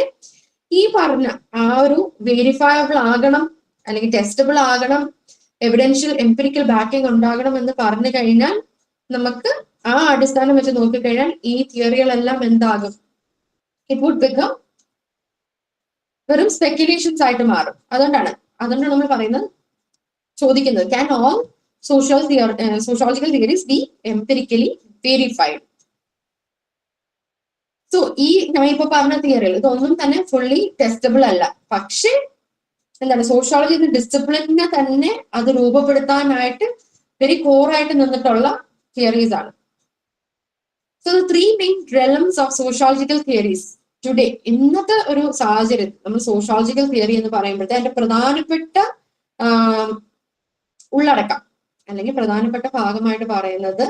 ഈ പറഞ്ഞ ആ ഒരു വേരിഫയബിൾ ആകണം അല്ലെങ്കിൽ ടെസ്റ്റബിൾ ആകണം, എവിഡൻഷ്യൽ എംപിരിക്കൽ ബാക്കിംഗ് ഉണ്ടാകണം എന്ന് പറഞ്ഞു കഴിഞ്ഞാൽ നമുക്ക് ആ അടിസ്ഥാനം വെച്ച് നോക്കിക്കഴിഞ്ഞാൽ ഈ തിയറികളെല്ലാം എന്താകും, ഇറ്റ് വുഡ് ബിക്കം വെറും സ്പെക്യുലേഷൻസ് ആയിട്ട് മാറും. അതുകൊണ്ടാണ് നമ്മൾ പറയുന്നത്, ചോദിക്കുന്നത്, can all sociological theories B empirically verified? So ഈ ഞാൻ ഇപ്പൊ പറഞ്ഞ തിയറികൾ ഇതൊന്നും തന്നെ ഫുള്ളി ടെസ്റ്റബിൾ അല്ല. പക്ഷെ എന്താണ്, സോഷ്യോളജി എന്ന ഡിസിപ്ലിനെ തന്നെ അത് രൂപപ്പെടുത്താനായിട്ട് വെരി കോറായിട്ട് നിന്നിട്ടുള്ള തിയറീസ് ആണ്. So the three main realms of sociological theories today, ഇന്നത്തെ ഒരു സാഹചര്യത്തിൽ നമ്മൾ സോഷ്യോളജിക്കൽ തിയറി എന്ന് പറയുമ്പോഴത്തെ അതിന്റെ പ്രധാനപ്പെട്ട ഉള്ളടക്കം അല്ലെങ്കിൽ പ്രധാനപ്പെട്ട ഭാഗമായിട്ട് പറയുന്നത്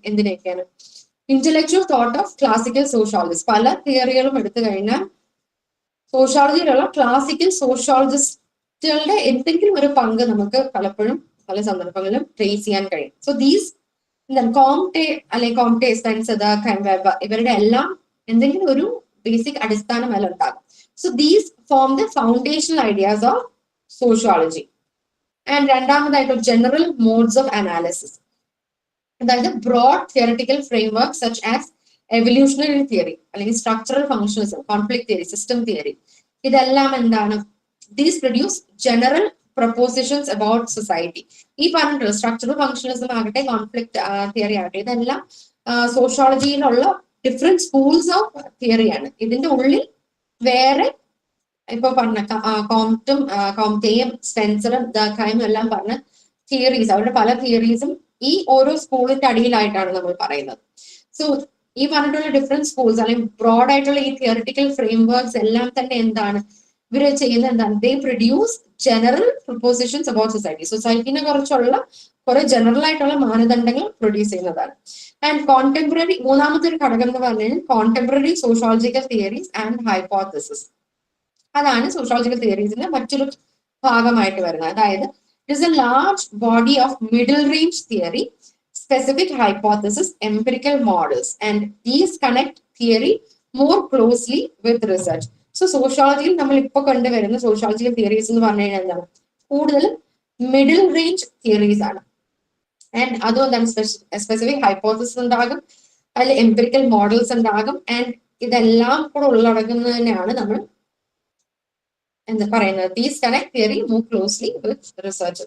എന്തിനൊക്കെയാണ്, intellectual thought of classical sociologist. പല തിയറികളും എടുത്തു കഴിഞ്ഞാൽ സോഷ്യോളജിയിലുള്ള ക്ലാസിക്കൽ സോഷ്യോളജിസ്റ്റുകളുടെ എന്തെങ്കിലും ഒരു പങ്ക് നമുക്ക് പലപ്പോഴും പല സന്ദർഭങ്ങളിലും ട്രേസ് ചെയ്യാൻ കഴിയും. സോ ദീസ് കോംറ്റെ അല്ലെങ്കിൽ കോംറ്റെ, സ്പെൻസർ, വെബർ, ഇവരുടെ എല്ലാം എന്തെങ്കിലും ഒരു ബേസിക് അടിസ്ഥാനം എല്ലാം ഉണ്ടാകും. So these form the foundational ideas of sociology. And രണ്ടാമതായിട്ട് ജനറൽ മോഡ്സ് ഓഫ് അനാലിസിസ്, അതായത് broad theoretical framework such as evolutionary theory അല്ലെങ്കിൽ structural functionism, conflict theory, system theory. ഇതെല്ലാം എന്താണ്, these produce general propositions about society. ഈ പറഞ്ഞിട്ടുള്ള സ്ട്രക്ചറൽ ഫംഗ്ഷനിസം ആകട്ടെ, കോൺഫ്ലിക്ട് തിയറി ആകട്ടെ, ഇതെല്ലാം സോഷ്യോളജിയിലുള്ള ഡിഫറെന്റ് സ്കൂൾസ് ഓഫ് തിയറിയാണ്. ഇതിന്റെ ഉള്ളിൽ വേറെ ഇപ്പൊ പറഞ്ഞ കോംറ്റെയും സ്പെൻസറും ദർഖൈമും എല്ലാം പറഞ്ഞ തിയറീസ്, അവരുടെ പല തിയറീസും ഈ ഓരോ സ്കൂളിന്റെ അടിയിലായിട്ടാണ് നമ്മൾ പറയുന്നത്. സോ ഈ പറഞ്ഞിട്ടുള്ള ഡിഫറെന്റ് സ്കൂൾസ് അല്ലെങ്കിൽ ബ്രോഡ് ആയിട്ടുള്ള ഈ തിയറിറ്റിക്കൽ ഫ്രെയിംവർക്സ് എല്ലാം തന്നെ എന്താണ് ഇവര് ചെയ്യുന്നത് എന്താണ്, they produce general propositions about society. സൊസൈറ്റിനെ കുറിച്ചുള്ള കുറെ ജനറൽ ആയിട്ടുള്ള മാനദണ്ഡങ്ങൾ പ്രൊഡ്യൂസ് ചെയ്യുന്നതാണ്. ആൻഡ് കോൺടെമ്പററി, മൂന്നാമത്തെ ഒരു ഘടകം എന്ന് പറഞ്ഞു കഴിഞ്ഞാൽ കോൺടെമ്പററി സോഷ്യോളജിക്കൽ തിയറീസ് ആൻഡ് ഹൈപ്പോത്തസിസ്. അതാണ് സോഷ്യോളജിക്കൽ തിയറീസിന്റെ മറ്റൊരു ഭാഗമായിട്ട് വരുന്നത്. അതായത് it is A large body of middle range theory, specific hypothesis, empirical models, and these connect theory more closely with research. So സോഷ്യോളജിയിൽ നമ്മൾ ഇപ്പോൾ കണ്ടുവരുന്ന സോഷ്യോളജിക്കൽ തിയറീസ് എന്ന് പറഞ്ഞു കഴിഞ്ഞാൽ എന്താണ്, കൂടുതലും മിഡിൽ റേഞ്ച് തിയറീസ് ആണ്. ആൻഡ് അതുകൊണ്ടാണ് സ്പെസിഫിക് ഹൈപ്പോത്തസിസ് ഉണ്ടാകും, അതിൽ എംപിരിക്കൽ മോഡൽസ് ഉണ്ടാകും. ആൻഡ് ഇതെല്ലാം കൂടെ ഉള്ളടങ്ങുന്നതിനാണ് നമ്മൾ എന്താ പറയുന്നത്, these connect theory more closely with research.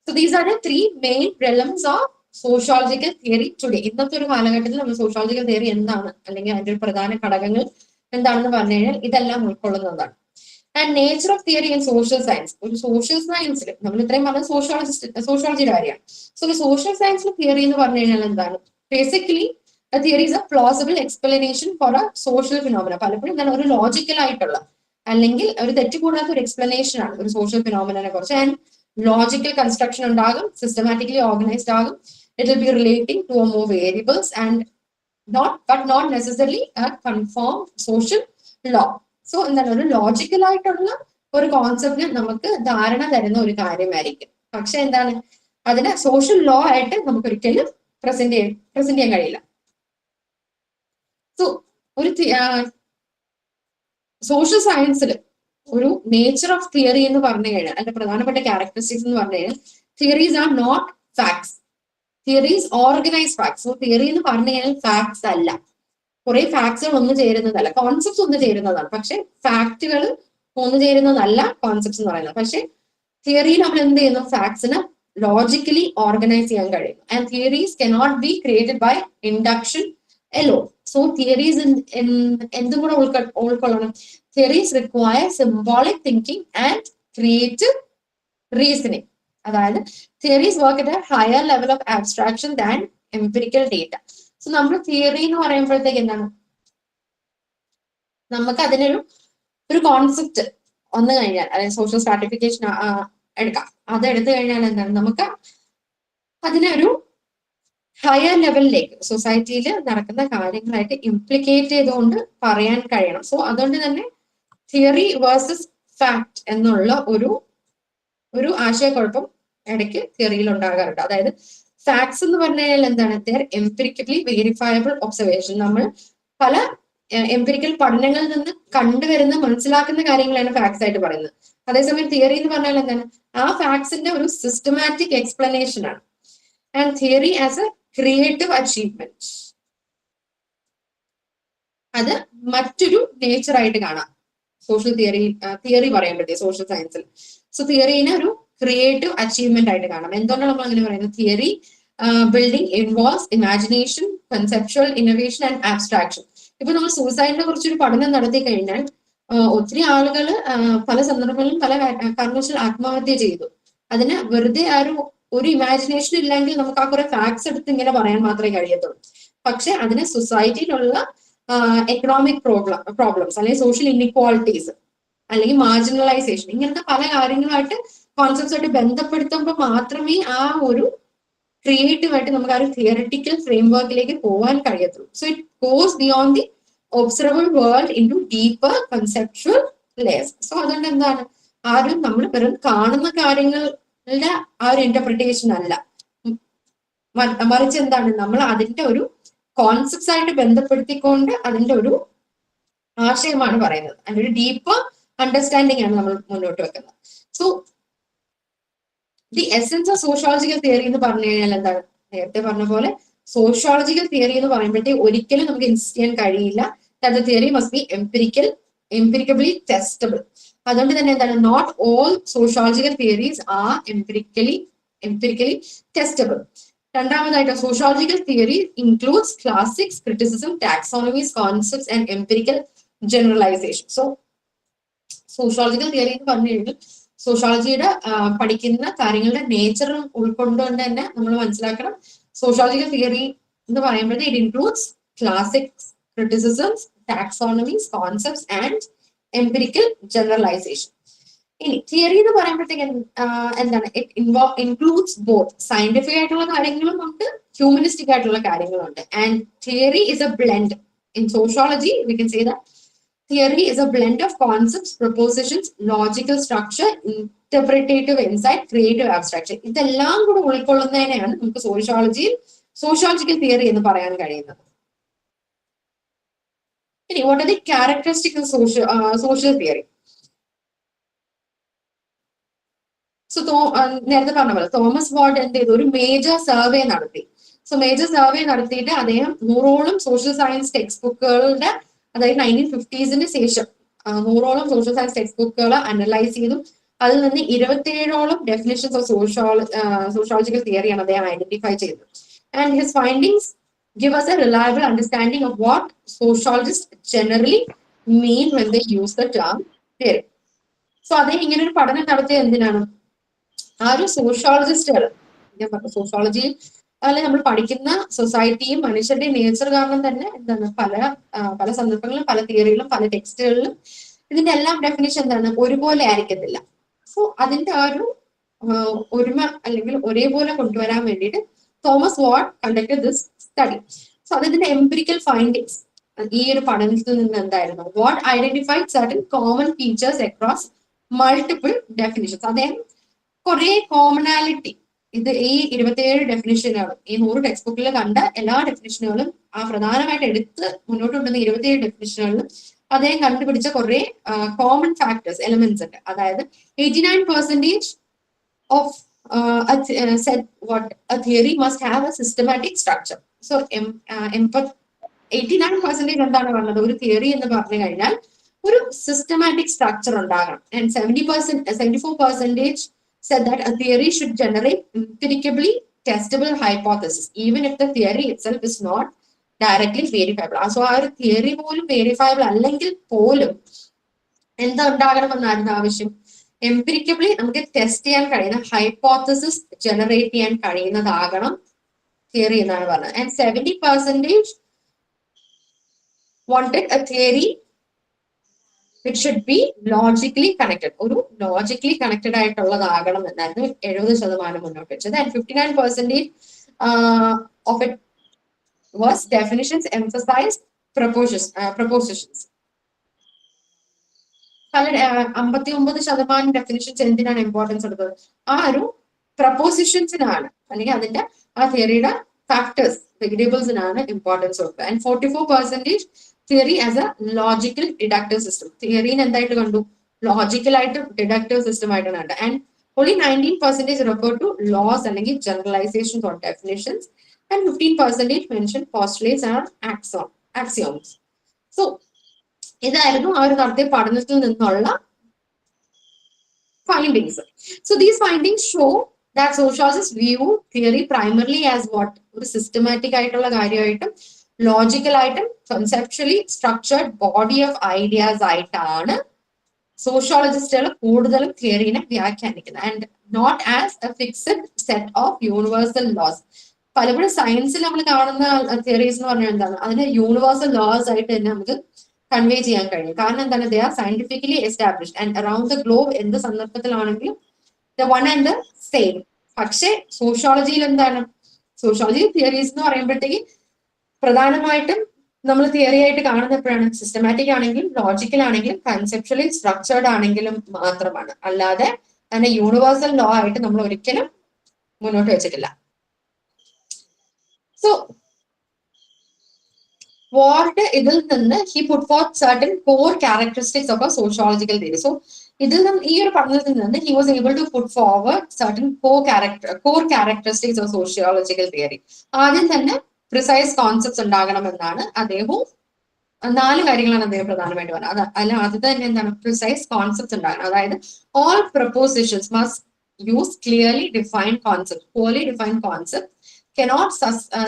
So these are the three main realms of sociological theory today. ഇന്നത്തെ ഒരു കാലഘട്ടത്തിൽ നമ്മൾ സോഷ്യോളജിക്കൽ തിയറി എന്താണ്, അല്ലെങ്കിൽ അതിന്റെ പ്രധാന ഘടകങ്ങൾ എന്താണെന്ന് പറഞ്ഞു കഴിഞ്ഞാൽ ഇതെല്ലാം ഉൾക്കൊള്ളുന്നതാണ്. And nature of theory in social science. ഒരു സോഷ്യൽ സയൻസിൽ നമ്മൾ ഇത്രയും പറഞ്ഞ സോഷ്യോളജിയുടെ കാര്യമാണ്. സോ ഒരു സോഷ്യൽ സയൻസിൽ തിയറി എന്ന് പറഞ്ഞു കഴിഞ്ഞാൽ എന്താണ്, basically theory is A plausible explanation four A social phenomena. പലപ്പോഴും എന്താണ് ഒരു ലോജിക്കൽ ആയിട്ടുള്ള അല്ലെങ്കിൽ ഒരു തെറ്റുകൂടാത്ത ഒരു എക്സ്പ്ലനേഷൻ ആണ് ഒരു സോഷ്യൽ ഫിനോമിനെ കുറിച്ച്. ആൻഡ് ലോജിക്കൽ കൺസ്ട്രക്ഷൻ ഉണ്ടാകും, സിസ്റ്റമാറ്റിക്കലി ഓർഗനൈസ്ഡ് ആകും. It will be relating to more variables and not necessarily a confirm social law. So എന്താണ്, ഒരു ലോജിക്കൽ ആയിട്ടുള്ള ഒരു കോൺസെപ്റ്റിന് നമുക്ക് ധാരണ തരുന്ന ഒരു കാര്യമായിരിക്കും. പക്ഷെ എന്താണ്, അതിനെ സോഷ്യൽ ലോ ആയിട്ട് നമുക്ക് ഒരിക്കലും പ്രസന്റ് ചെയ്യാൻ കഴിയില്ല. സോ ഒരു സോഷ്യൽ സയൻസിൽ ഒരു നേച്ചർ ഓഫ് തിയറി എന്ന് പറഞ്ഞു കഴിഞ്ഞാൽ അതിന്റെ പ്രധാനപ്പെട്ട ക്യാരക്ടറിസ്റ്റിക്സ് എന്ന് പറഞ്ഞു കഴിഞ്ഞാൽ theories are not facts, theories organize facts. So theory എന്ന് പറഞ്ഞു കഴിഞ്ഞാൽ ഫാക്ട്സ് അല്ല, കുറെ ഫാക്ട്സുകൾ ഒന്നു ചേരുന്നതല്ല, കോൺസെപ്റ്റ്സ് ഒന്നു ചേരുന്നതാണ്. പക്ഷെ ഫാക്ടുകൾ ഒന്നു ചേരുന്നതല്ല കോൺസെപ്റ്റ്സ് എന്ന് പറയുന്നത്. പക്ഷെ തിയറിയിൽ നമ്മൾ എന്ത് ചെയ്യുന്നു, ഫാക്ട്സിനെ ലോജിക്കലി ഓർഗനൈസ് ചെയ്യാൻ കഴിയുന്നു. And theories cannot be created by induction alone. So theories എന്തും കൂടെ ഉൾക്കൊള്ളണം. Theories require symbolic thinking and creative reasoning. അതായത് theories work at a higher level of abstraction than empirical data. So നമ്മൾ തിയറി എന്ന് പറയുമ്പോഴത്തേക്ക് എന്താണ്, നമുക്ക് അതിനൊരു കോൺസെപ്റ്റ് വന്നു കഴിഞ്ഞാൽ, അതായത് സോഷ്യൽ സ്ട്രാറ്റിഫിക്കേഷൻ എടുക്കാം, അതെടുത്തു കഴിഞ്ഞാൽ എന്താണ്, നമുക്ക് അതിനൊരു ഹയർ ലെവലിലേക്ക് സൊസൈറ്റിയിൽ നടക്കുന്ന കാര്യങ്ങളായിട്ട് ഇംപ്ലിക്കേറ്റ് ചെയ്തുകൊണ്ട് പറയാൻ കഴിയണം. സോ അതുകൊണ്ട് തന്നെ തിയറി വേഴ്സസ് ഫാക്ട് എന്നുള്ള ഒരു ആശയക്കുഴപ്പം ഇടയ്ക്ക് തിയറിയിൽ ഉണ്ടാകാറുണ്ട്. അതായത് ഫാക്ട്സ് എന്ന് പറഞ്ഞു കഴിഞ്ഞാൽ എന്താണ്, ദർ എംപിരിക്കലി വെരിഫയബിൾ ഒബ്സർവേഷൻ. നമ്മൾ പല എംപിരിക്കൽ പഠനങ്ങളിൽ നിന്ന് കണ്ടുവരുന്ന മനസ്സിലാക്കുന്ന കാര്യങ്ങളാണ് ഫാക്ട്സ് ആയിട്ട് പറയുന്നത്. അതേസമയം തിയറി എന്ന് പറഞ്ഞാൽ എന്താണ്, ആ ഫാക്ട്സിന്റെ ഒരു സിസ്റ്റമാറ്റിക് എക്സ്പ്ലനേഷൻ ആണ്. And theory as a creative achievement, അത് മറ്റൊരു നേച്ചർ ആയിട്ട് കാണാം സോഷ്യൽ തിയറി പറയുമ്പോഴത്തേ സോഷ്യൽ സയൻസിൽ. സോ തിയറിനെ ഒരു ക്രിയേറ്റീവ് അച്ചീവ്മെന്റ് ആയിട്ട് കാണാം. എന്തുകൊണ്ടാണ് നമ്മൾ അങ്ങനെ പറയുന്നത്, theory building involves imagination, conceptual innovation and abstraction. ഇപ്പൊ നമ്മൾ സൂസൈഡിനെ കുറിച്ചൊരു പഠനം നടത്തി കഴിഞ്ഞാൽ ഒത്തിരി ആളുകൾ പല സന്ദർഭങ്ങളിലും പല കാരണവശാൽ ആത്മഹത്യ ചെയ്തു. അതിന് വെറുതെ ഒരു ഇമാജിനേഷൻ ഇല്ലെങ്കിൽ നമുക്ക് ആ കുറെ ഫാക്ട്സ് എടുത്ത് ഇങ്ങനെ പറയാൻ മാത്രമേ കഴിയത്തുള്ളൂ. പക്ഷെ അതിന് സൊസൈറ്റിയിലുള്ള എക്കണോമിക് പ്രോബ്ലംസ് അല്ലെങ്കിൽ സോഷ്യൽ ഇൻഇക്വാളിറ്റീസ് അല്ലെങ്കിൽ മാർജിനലൈസേഷൻ, ഇങ്ങനത്തെ പല കാര്യങ്ങളായിട്ട് കോൺസെപ്റ്റ്സ് ആയിട്ട് ബന്ധപ്പെടുത്തുമ്പോൾ മാത്രമേ ആ ഒരു ക്രിയേറ്റീവ് ആയിട്ട് നമുക്ക് ആ ഒരു തിയറിറ്റിക്കൽ ഫ്രെയിംവർക്കിലേക്ക് പോകാൻ കഴിയത്തുള്ളൂ. So it goes beyond the observable world into deeper conceptual layers. So അതുകൊണ്ട് എന്താണ്, ആരും നമ്മൾ വെറും കാണുന്ന കാര്യങ്ങളുടെ ആ ഒരു ഇന്റർപ്രിട്ടേഷൻ അല്ല, മറിച്ച് എന്താണ്, നമ്മൾ അതിന്റെ ഒരു കോൺസെപ്റ്റ്സ് ആയിട്ട് ബന്ധപ്പെടുത്തിക്കൊണ്ട് അതിന്റെ ഒരു ആശയമാണ് പറയുന്നത്. അതിന്റെ ഒരു ഡീപ്പർ അണ്ടർസ്റ്റാൻഡിംഗ് ആണ് നമ്മൾ മുന്നോട്ട് വെക്കുന്നത്. So the essence of sociological theory എന്ന് പറഞ്ഞു കഴിഞ്ഞാൽ എന്താണ്, നേരത്തെ പറഞ്ഞ പോലെ സോഷ്യോളജിക്കൽ തിയറി എന്ന് പറയുമ്പോഴത്തേക്ക് ഒരിക്കലും നമുക്ക് ഇൻസിസ്റ്റ് ചെയ്യാൻ കഴിയില്ല that the theory must be empirically testable. അതുകൊണ്ട് തന്നെ എന്താണ്, not all sociological theories are empirically testable. രണ്ടാമതായിട്ട് sociological theory includes classics, criticism, taxonomies, concepts and empirical generalisation. So sociological theory എന്ന് പറഞ്ഞു കഴിഞ്ഞാൽ സോഷ്യോളജിയുടെ പഠിക്കുന്ന കാര്യങ്ങളുടെ നേച്ചറും ഉൾക്കൊണ്ടുകൊണ്ട് തന്നെ നമ്മൾ മനസ്സിലാക്കണം. സോഷ്യോളജിക്കൽ തിയറി എന്ന് പറയുമ്പോഴത്തെ it includes classics, criticisms, taxonomies, concepts and empirical generalization. ഇനി തിയറി എന്ന് പറയുമ്പോഴത്തേക്ക് എന്താണ്, ഇറ്റ് ഇൻക്ലൂഡ്സ് ബോത്ത് സയന്റിഫിക് ആയിട്ടുള്ള കാര്യങ്ങളും ഉണ്ട്, ഹ്യൂമനിസ്റ്റിക് ആയിട്ടുള്ള കാര്യങ്ങളുണ്ട്. And theory is A blend. In sociology we can say that theory is a blend of concepts, propositions, logical structure, interpretative insight, creative abstraction. ഇതെല്ലാം കൂടെ ഉൾക്കൊള്ളുന്നതിനെയാണ് നമുക്ക് സോഷ്യോളജിക്കൽ തിയറി എന്ന് പറയാൻ കഴിയുന്നത്. ഇനി what are the characteristic of social theory? So നേരത്തെ പറഞ്ഞ പോലെ തോമസ് വാട്ട് എന്ത് ചെയ്തു, ഒരു മേജർ സർവേ നടത്തി. സോ മേജർ സർവേ നടത്തിയിട്ട് അദ്ദേഹം 100ഓളം സോഷ്യൽ സയൻസ് ടെക്സ്റ്റ് ബുക്കുകളുടെ, അതായത് 1950s ശേഷം 100ഓളം സോഷ്യൽ സയൻസ് ടെക്സ്റ്റ് ബുക്കുകൾ അനലൈസ് ചെയ്തു. അതിൽ നിന്ന് 27ഓളം ഡെഫിനിഷൻസ് ഓഫ് സോഷ്യോളജിക്കൽ തിയറിയാണ് അദ്ദേഹം ഐഡന്റിഫൈ ചെയ്തത്. And his findings give us a reliable understanding of what sociologists generally mean when they use the term theory. So അദ്ദേഹം ഇങ്ങനെ ഒരു പഠനം നടത്തിയത് എന്തിനാണ്? ആ ഒരു സോഷ്യോളജിസ്റ്റുകൾ, ഞാൻ പറഞ്ഞു സോഷ്യോളജി അല്ലെ നമ്മൾ പഠിക്കുന്ന സൊസൈറ്റിയും മനുഷ്യരുടെയും നേച്ചർ കാരണം തന്നെ എന്താണ് പല സന്ദർഭങ്ങളിലും പല തിയറികളിലും പല ടെക്സ്റ്റുകളിലും ഇതിന്റെ എല്ലാം ഡെഫിനിഷൻ എന്താണ്, ഒരുപോലെ ആയിരിക്കത്തില്ല. സോ അതിന്റെ ആ ഒരു ഒരുമ അല്ലെങ്കിൽ ഒരേപോലെ കൊണ്ടുവരാൻ വേണ്ടിയിട്ട് Thomas what conducted this study. So അതിന്റെ എംപിരിക്കൽ ഫൈൻഡിങ്സ് ഈ ഒരു പഠനത്തിൽ നിന്ന് എന്തായിരുന്നു? What identified certain common features across multiple definitions. അദ്ദേഹം കുറെ കോമണാലിറ്റി, ഇത് ഈ 27 ഡെഫിനിഷനുകളും ഈ 100 ടെക്സ്റ്റ് ബുക്കിൽ കണ്ട എല്ലാ ഡെഫിനിഷനുകളും ആ പ്രധാനമായിട്ട് എടുത്ത് മുന്നോട്ട് കൊണ്ടുവന്ന 27 ഡെഫിനിഷനുകളിലും അദ്ദേഹം കണ്ടുപിടിച്ച കുറെ കോമൺ ഫാക്ടേഴ്സ്, എലിമെന്റ്സ് ഉണ്ട്. അതായത് 89% of said what a theory must have a systematic structure. So 89% എന്താണ് പറഞ്ഞത്? ഒരു തിയറി എന്ന് പറഞ്ഞു കഴിഞ്ഞാൽ ഒരു സിസ്റ്റമാറ്റിക് സ്ട്രക്ചർ ഉണ്ടാകണം. And 74% said that a theory should generate empirically testable hypothesis even if the theory itself is not directly verifiable. So ആ ഒരു തിയറി പോലും വെരിഫയബിൾ അല്ലെങ്കിൽ പോലും എന്താ ഉണ്ടാകണമെന്നായിരുന്നു ആവശ്യം? എംപിരിക്കബിളി നമുക്ക് ടെസ്റ്റ് ചെയ്യാൻ കഴിയുന്ന ഹൈപ്പോത്തസിസ് ജനറേറ്റ് ചെയ്യാൻ കഴിയുന്നതാകണം തിയറി എന്നാണ് പറഞ്ഞത്. And 70% wanted a theory which should be logically connected. ഒരു ലോജിക്കലി കണക്റ്റഡ് ആയിട്ടുള്ളതാകണം എന്നായിരുന്നു 70% മുന്നോട്ട് വെച്ചത്. And 59% of it was definitions emphasized propositions. 59% definitions എന്തിനാണ് ഇമ്പോർട്ടൻസ് കൊടുത്തത്? ആ ഒരു പ്രപ്പോസിഷൻസിനാണ്, അല്ലെങ്കിൽ അതിന്റെ ആ തിയറിയുടെ ഫാക്ടേഴ്സ്, വേരിയബിൾസിനാണ് ഇമ്പോർട്ടൻസ് കൊടുത്തത്. And 44% theory as a logical deductive system. തിയറീനെ എന്തായിട്ട് കണ്ടു? ലോജിക്കൽ ആയിട്ട് ഡിഡക്റ്റീവ് സിസ്റ്റം ആയിട്ടാണ് കണ്ടത്. And only 19% refer to laws അല്ലെങ്കിൽ generalizations or definitions, and 15% mention postulates or axioms. So ഇതായിരുന്നു ആ ഒരു നടത്തിയ പഠനത്തിൽ നിന്നുള്ള findings. So these findings show that sociologist view theory primarily as what, ഒരു സിസ്റ്റമാറ്റിക് ആയിട്ടുള്ള കാര്യമായിട്ടും ലോജിക്കൽ ആയിട്ടും conceptually structured body of ideas ആയിട്ടാണ് സോഷ്യോളജിസ്റ്റുകൾ കൂടുതലും തിയറിനെ വ്യാഖ്യാനിക്കുന്നത്. And not as a fixed set of universal laws. പലപ്പോഴും സയൻസിൽ നമ്മൾ കാണുന്ന തിയറീസ് എന്ന് പറഞ്ഞാൽ എന്താണ്, അതിനെ യൂണിവേഴ്സൽ ലോസ് ആയിട്ട് തന്നെ നമുക്ക് കൺവേ ചെയ്യാൻ കഴിയും. കാരണം എന്താണ്? They are scientifically established and around the globe എന്ത് സന്ദർഭത്തിലാണെങ്കിലും the one and the same. പക്ഷെ സോഷ്യോളജിയിൽ എന്താണ്? സോഷ്യോളജി തിയറീസ് എന്ന് പറയുമ്പോഴത്തേക്ക് പ്രധാനമായിട്ടും നമ്മൾ തിയറി ആയിട്ട് കാണുന്ന എപ്പോഴാണ്? സിസ്റ്റമാറ്റിക് ആണെങ്കിലും ലോജിക്കൽ ആണെങ്കിലും കൺസെപ്ച്വലി സ്ട്രക്ചേർഡ് ആണെങ്കിലും മാത്രമാണ്. അല്ലാതെ തന്നെ യൂണിവേഴ്സൽ ലോ ആയിട്ട് നമ്മൾ ഒരിക്കലും മുന്നോട്ട് വെച്ചിട്ടില്ല. സോ വാട്ട് ഇതിൽ നിന്ന് he put forth certain core characteristics of a sociological theory. So ഇതിൽ നിന്ന് ഈ ഒരു പഠനത്തിൽ നിന്ന് he was able to put forward certain core characteristics of sociological theory. ആദ്യം തന്നെ പ്രിസൈസ് കോൺസെപ്റ്റ്സ് ഉണ്ടാകണമെന്നാണ് അദ്ദേഹവും 4 കാര്യങ്ങളാണ് അദ്ദേഹം പ്രധാനമായിട്ട് പറഞ്ഞത്. അതിൽ ആദ്യത്തെ തന്നെ എന്താണ്? പ്രിസൈസ് കോൺസെപ്റ്റ്സ് ഉണ്ടാകണം. അതായത് all propositions must use clearly defined concepts. Poorly defined concepts cannot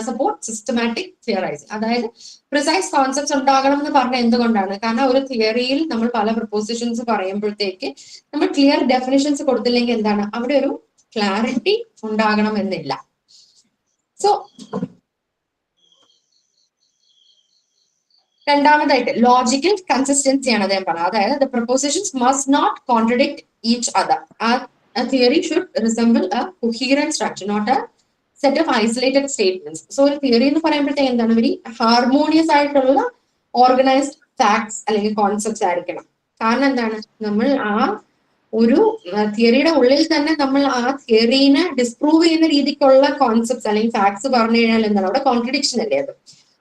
support systematic theorizing. അതായത് പ്രിസൈസ് കോൺസെപ്റ്റ്സ് ഉണ്ടാകണം എന്ന് പറഞ്ഞ എന്തുകൊണ്ടാണ്? കാരണം ഒരു തിയറിയിൽ നമ്മൾ പല പ്രൊപ്പോസിഷൻസ് പറയുമ്പോഴത്തേക്ക് നമ്മൾ ക്ലിയർ ഡെഫിനിഷൻസ് കൊടുത്തില്ലെങ്കിൽ എന്താണ്, അവിടെ ഒരു ക്ലാരിറ്റി ഉണ്ടാകണം എന്നില്ല. സോ രണ്ടാമതായിട്ട് ലോജിക്കൽ കൺസിസ്റ്റൻസി ആണ് അദ്ദേഹം പറഞ്ഞത്. അതായത് the propositions must not contradict each other. A theory should resemble a coherent structure, not a set of isolated statements. So ഒരു തിയറി എന്ന് പറയുമ്പോഴത്തേക്ക് എന്താണ്, വെരി ഹാർമോണിയസ് ആയിട്ടുള്ള ഓർഗനൈസ്ഡ് ഫാക്ട്സ് അല്ലെങ്കിൽ കോൺസെപ്റ്റ്സ് ആയിരിക്കണം. കാരണം എന്താണ്, നമ്മൾ ആ ഒരു തിയറിയുടെ ഉള്ളിൽ തന്നെ നമ്മൾ ആ തിയറീനെ ഡിസ്പ്രൂവ് ചെയ്യുന്ന രീതിക്കുള്ള കോൺസെപ്റ്റ്സ് അല്ലെങ്കിൽ ഫാക്ട്സ് പറഞ്ഞു കഴിഞ്ഞാൽ എന്താണ്, അവിടെ കോൺട്രഡിക്ഷൻ അല്ലേ അത്.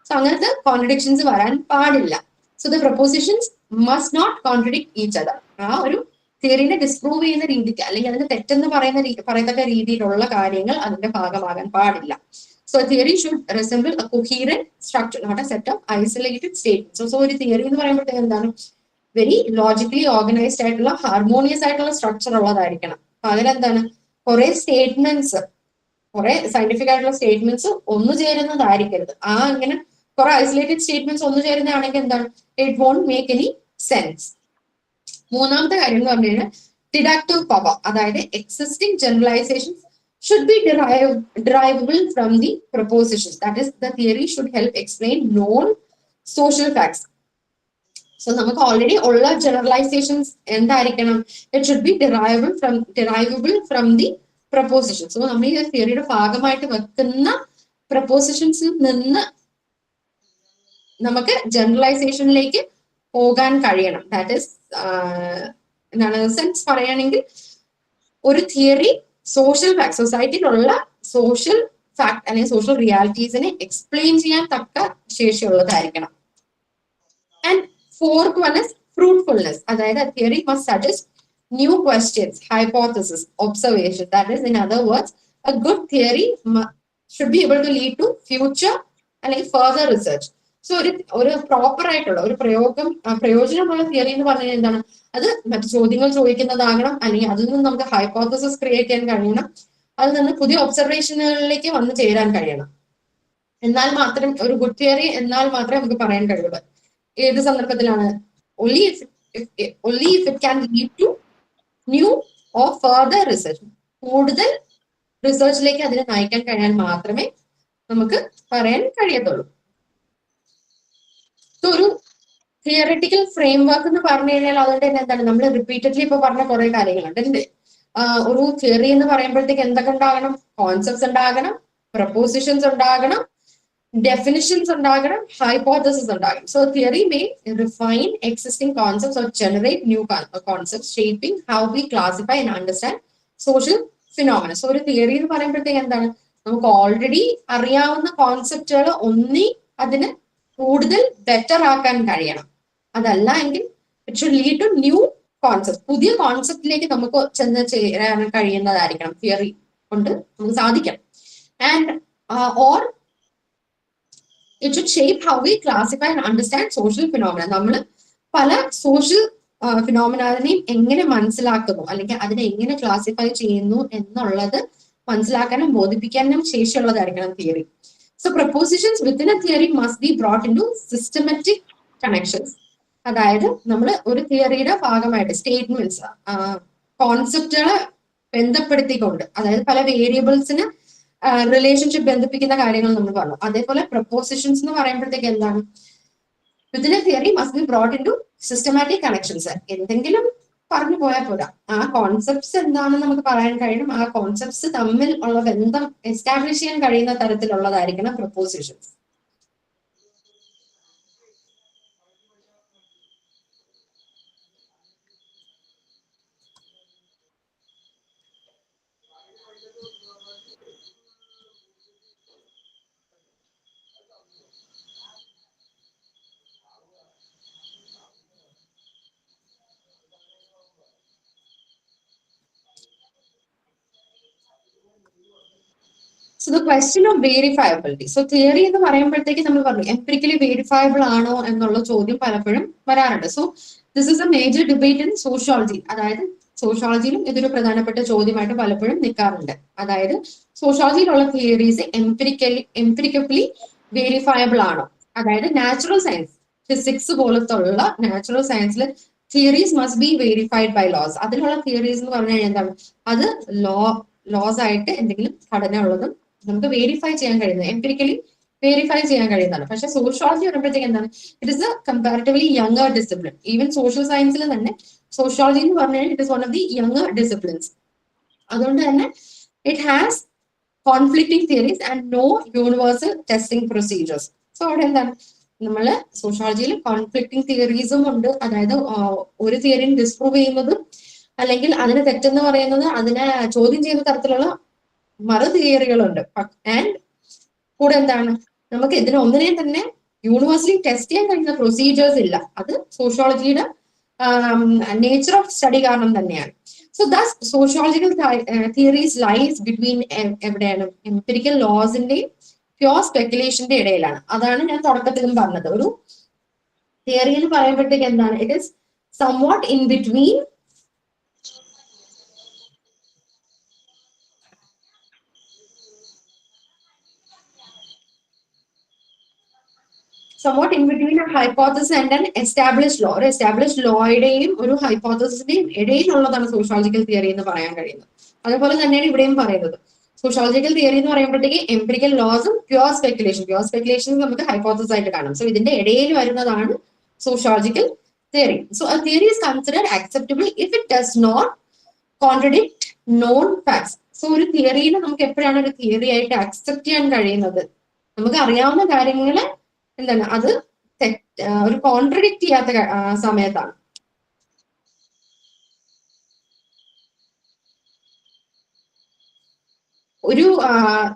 സോ അങ്ങനത്തെ കോൺട്രഡിക്ഷൻസ് വരാൻ പാടില്ല. So the propositions must not contradict each other. ആ ഒരു തിയറിനെ ഡിസ്പ്രൂവ് ചെയ്യുന്ന രീതിക്ക് അല്ലെങ്കിൽ അതിന്റെ തെറ്റെന്ന് പറയത്തക്ക രീതിയിലുള്ള കാര്യങ്ങൾ അതിന്റെ ഭാഗമാകാൻ പാടില്ല. So theory should resemble a coherent structure, not a set of isolated statements. So ഒരു തിയറി എന്ന് പറയുമ്പോഴത്തേക്ക് എന്താണ്, വെരി ലോജിക്കലി ഓർഗനൈസ്ഡ് ആയിട്ടുള്ള ഹാർമോണിയസ് ആയിട്ടുള്ള സ്ട്രക്ചർ ഉള്ളതായിരിക്കണം. അപ്പൊ അതിലെന്താണ്, കുറെ സ്റ്റേറ്റ്മെന്റ്സ്, കുറെ സയന്റിഫിക് ആയിട്ടുള്ള സ്റ്റേറ്റ്മെന്റ്സ് ഒന്നു ചേരുന്നതായിരിക്കരുത്. ആ ഇങ്ങനെ കുറെ ഐസൊലേറ്റഡ് സ്റ്റേറ്റ്മെന്റ്സ് ഒന്നു ചേരുന്നതാണെങ്കിൽ എന്താണ്, it won't make any sense. മൂന്നാമത്തെ കാര്യം എന്ന് പറഞ്ഞു കഴിഞ്ഞാൽ ഡിഡക്റ്റീവ് പവർ. അതായത് existing generalizations should be derivable from the propositions. That is, the theory should help explain known social facts. So നമുക്ക് ഓൾറെഡി ഉള്ള ജനറലൈസേഷൻസ് എന്തായിരിക്കണം, it should B derivable from the propositions. So നമ്മൾ ഈ തിയറിയുടെ ഭാഗമായിട്ട് വെക്കുന്ന പ്രപ്പോസിഷൻസിൽ നിന്ന് നമുക്ക് ജനറലൈസേഷനിലേക്ക് പോകാൻ കഴിയണം. ദാറ്റ് ഈസ് എന്താണ് സെൻസ് പറയുകയാണെങ്കിൽ ഒരു തിയറി സോഷ്യൽ ഫാക്ട്, സൊസൈറ്റിയിലുള്ള സോഷ്യൽ ഫാക്ട് അല്ലെങ്കിൽ സോഷ്യൽ റിയാലിറ്റീസിനെ എക്സ്പ്ലെയിൻ ചെയ്യാൻ തക്ക ശേഷിയുള്ളതായിരിക്കണം. And fourth one is fruitfulness. അതായത് theory must suggest new questions, hypothesis, observation. That is in other words a good theory should be able to lead to future അല്ലെങ്കിൽ ഫർദർ റിസർച്ച്. സോ ഒരു പ്രോപ്പർ ആയിട്ടുള്ള ഒരു പ്രയോജനമുള്ള തിയറി എന്ന് പറഞ്ഞാൽ എന്താണ്, അത് മറ്റു ചോദ്യങ്ങൾ ചോദിക്കുന്നതാകണം, അല്ലെങ്കിൽ അതിൽ നിന്ന് നമുക്ക് ഹൈപ്പോത്തസിസ് ക്രിയേറ്റ് ചെയ്യാൻ കഴിയണം, അതിൽ നിന്ന് പുതിയ ഒബ്സർവേഷനുകളിലേക്ക് വന്നു ചേരാൻ കഴിയണം. എന്നാൽ മാത്രം ഒരു ഗുഡ് തിയറി എന്നാൽ മാത്രമേ നമുക്ക് പറയാൻ കഴിയുള്ളൂ. ഏത് സന്ദർഭത്തിലാണ്, only if it can lead to new or further research. കൂടുതൽ റിസർച്ചിലേക്ക് അതിനെ നയിക്കാൻ കഴിയാൻ മാത്രമേ നമുക്ക് പറയാൻ കഴിയത്തുള്ളൂ. ഒരു തിയററ്റിക്കൽ ഫ്രെയിം വർക്ക് എന്ന് പറഞ്ഞു കഴിഞ്ഞാൽ അതുകൊണ്ട് തന്നെ എന്താണ്, നമ്മൾ റിപ്പീറ്റഡ്ലി ഇപ്പൊ പറഞ്ഞ കുറെ കാര്യങ്ങളുണ്ട് അല്ലേ. ഒരു തിയറി എന്ന് പറയുമ്പോഴത്തേക്ക് എന്തൊക്കെ ഉണ്ടാകണം, കോൺസെപ്റ്റ്സ് ഉണ്ടാകണം, പ്രപ്പോസിഷൻസ് ഉണ്ടാകണം, definitions ഉണ്ടാകണം, hypothesis ഉണ്ടാകണം. So theory may refine existing concepts or generate new concepts, shaping how we classify and understand social phenomena. So ഒരു തിയറി എന്ന് പറയുമ്പോഴത്തേക്ക് എന്താണ്, നമുക്ക് ഓൾറെഡി അറിയാവുന്ന കോൺസെപ്റ്റുകൾ ഒന്നി അതിന് കൂടുതൽ ബെറ്റർ ആക്കാൻ കഴിയണം. അതല്ല എങ്കിൽ it should lead to new concept, പുതിയ കോൺസെപ്റ്റിലേക്ക് നമുക്ക് ചെന്ന് ചേരാൻ കഴിയുന്നതായിരിക്കണം തിയറി കൊണ്ട് നമുക്ക് സാധിക്കണം. And or it should shape how we classify and understand social phenomena. നമ്മൾ പല സോഷ്യൽ ഫിനോമിനാനെയും എങ്ങനെ മനസ്സിലാക്കുന്നു അല്ലെങ്കിൽ അതിനെ എങ്ങനെ ക്ലാസിഫൈ ചെയ്യുന്നു എന്നുള്ളത് മനസ്സിലാക്കാനും ബോധിപ്പിക്കാനും ശേഷിയുള്ളതായിരിക്കണം തിയറി. So propositions within a theory must be brought into systematic connections. അതായത് നമ്മൾ ഒരു തിയറിയുടെ ഭാഗമായിട്ട് സ്റ്റേറ്റ്മെന്റ്സ്, കോൺസെപ്റ്റുകളെ ബന്ധപ്പെടുത്തിക്കൊണ്ട്, അതായത് പല വേരിയബിൾസിന് റിലേഷൻഷിപ്പ് ബന്ധിപ്പിക്കുന്ന കാര്യങ്ങൾ നമ്മൾ പറഞ്ഞു. അതേപോലെ പ്രപ്പോസിഷൻസ് എന്ന് പറയുമ്പോഴത്തേക്ക് എന്താണ്, within a theory must be brought into systematic connections. എന്തെങ്കിലും പറഞ്ഞു പോയാൽ പോരാ, ആ കോൺസെപ്റ്റ്സ് എന്താണെന്ന് നമുക്ക് പറയാൻ കഴിയണം, ആ കോൺസെപ്റ്റ്സ് തമ്മിൽ ഉള്ള ബന്ധം എസ്റ്റാബ്ലിഷ് ചെയ്യാൻ കഴിയുന്ന തരത്തിലുള്ളതായിരിക്കണം prepositions. So the question of verifiability. So theory എന്ന് പറയുമ്പോഴത്തേക്ക് നമ്മൾ പറഞ്ഞു എംപിരിക്കലി വെരിഫയബിൾ ആണോ എന്നുള്ള ചോദ്യം പലപ്പോഴും വരാറുണ്ട്. So this is A major debate in sociology. അതായത് സോഷ്യോളജിയിലും ഇതൊരു പ്രധാനപ്പെട്ട ചോദ്യമായിട്ട് പലപ്പോഴും നിൽക്കാറുണ്ട്. അതായത് സോഷ്യോളജിയിലുള്ള തിയറീസ് എംപിരിക്കലി വേരിഫയബിൾ ആണോ? അതായത് നാച്ചുറൽ സയൻസ്, ഫിസിക്സ് പോലത്തുള്ള നാച്ചുറൽ സയൻസിൽ theories must be verified by laws. അതിലുള്ള തിയറീസ് എന്ന് പറഞ്ഞു കഴിഞ്ഞാൽ എന്താണ്? അത് ലോസ് ആയിട്ട് എന്തെങ്കിലും ഘടന ഉള്ളതും നമുക്ക് വേരിഫൈ ചെയ്യാൻ കഴിയുന്നത്, എംപിരിക്കലി വേരിഫൈ ചെയ്യാൻ കഴിയുന്നതാണ്. പക്ഷെ സോഷ്യോളജി പറയുമ്പോഴത്തേക്ക് എന്താണ്? It is a comparatively younger discipline. Even social സയൻസിൽ തന്നെ സോഷ്യോളജി എന്ന് പറഞ്ഞാൽ it is one of the younger disciplines. അതുകൊണ്ട് തന്നെ it has conflicting theories and no universal testing procedures. So അവിടെ എന്താണ്? നമ്മള് സോഷ്യോളജിയിൽ കോൺഫ്ലിക്റ്റിംഗ് തിയറീസും ഉണ്ട്. അതായത് ഒരു തിയറിയും ഡിസ്പ്രൂവ് ചെയ്യുന്നതും അല്ലെങ്കിൽ അതിന് തെറ്റെന്ന് പറയുന്നത് അതിനെ ചോദ്യം ചെയ്യുന്ന തരത്തിലുള്ള മറു തിയറികളുണ്ട്. ആൻഡ് കൂടെ എന്താണ്? നമുക്ക് ഇതിന് ഒന്നിനെയും തന്നെ യൂണിവേഴ്സിറ്റി ടെസ്റ്റ് ചെയ്യാൻ കഴിയുന്ന പ്രൊസീജിയേഴ്സ് ഇല്ല. അത് സോഷ്യോളജിയുടെ നേച്ചർ ഓഫ് സ്റ്റഡി കാരണം തന്നെയാണ്. So thus sociological theories lies between എവിടെയാണ്? എംപിരിക്കൽ ലോസിന്റെയും പ്യോർ സ്പെക്കുലേഷന്റെ ഇടയിലാണ്. അതാണ് ഞാൻ തുടക്കത്തിലും പറഞ്ഞത്. ഒരു തിയറി എന്ന് പറയുമ്പോഴത്തേക്ക് എന്താണ്? It is somewhat in between a hypothesis and an established law. ഒരു എസ്റ്റാബ്ലിഷ്ഡ് ലോയുടെയും ഒരു ഹൈപ്പോത്തസിന്റെയും ഇടയിലുള്ളതാണ് സോഷ്യോളജിക്കൽ തിയറി എന്ന് പറയാൻ കഴിയുന്നത്. അതുപോലെ തന്നെയാണ് ഇവിടെയും പറയുന്നത്. സോഷ്യോളജിക്കൽ തിയറി എന്ന് പറയുമ്പോഴത്തേക്ക് എംപിരിക്കൽ ലോസും പ്യോർ സ്പെക്കുലേഷൻ നമുക്ക് ഹൈപ്പോത്തസിസ് ആയിട്ട് കാണാം. സോ ഇതിന്റെ ഇടയിൽ വരുന്നതാണ് sociological theory. So a theory is considered acceptable if it does not contradict known facts. So ഒരു തിയറിനെ നമുക്ക് എപ്പോഴാണ് ഒരു തിയറി ആയിട്ട് അക്സെപ്റ്റ് ചെയ്യാൻ കഴിയുന്നത്? നമുക്ക് അറിയാവുന്ന കാര്യങ്ങളെ എന്താണ് അത് ഒരു കോൺട്രഡിക്റ്റ് ചെയ്യാത്ത സമയത്താണ്. ഒരു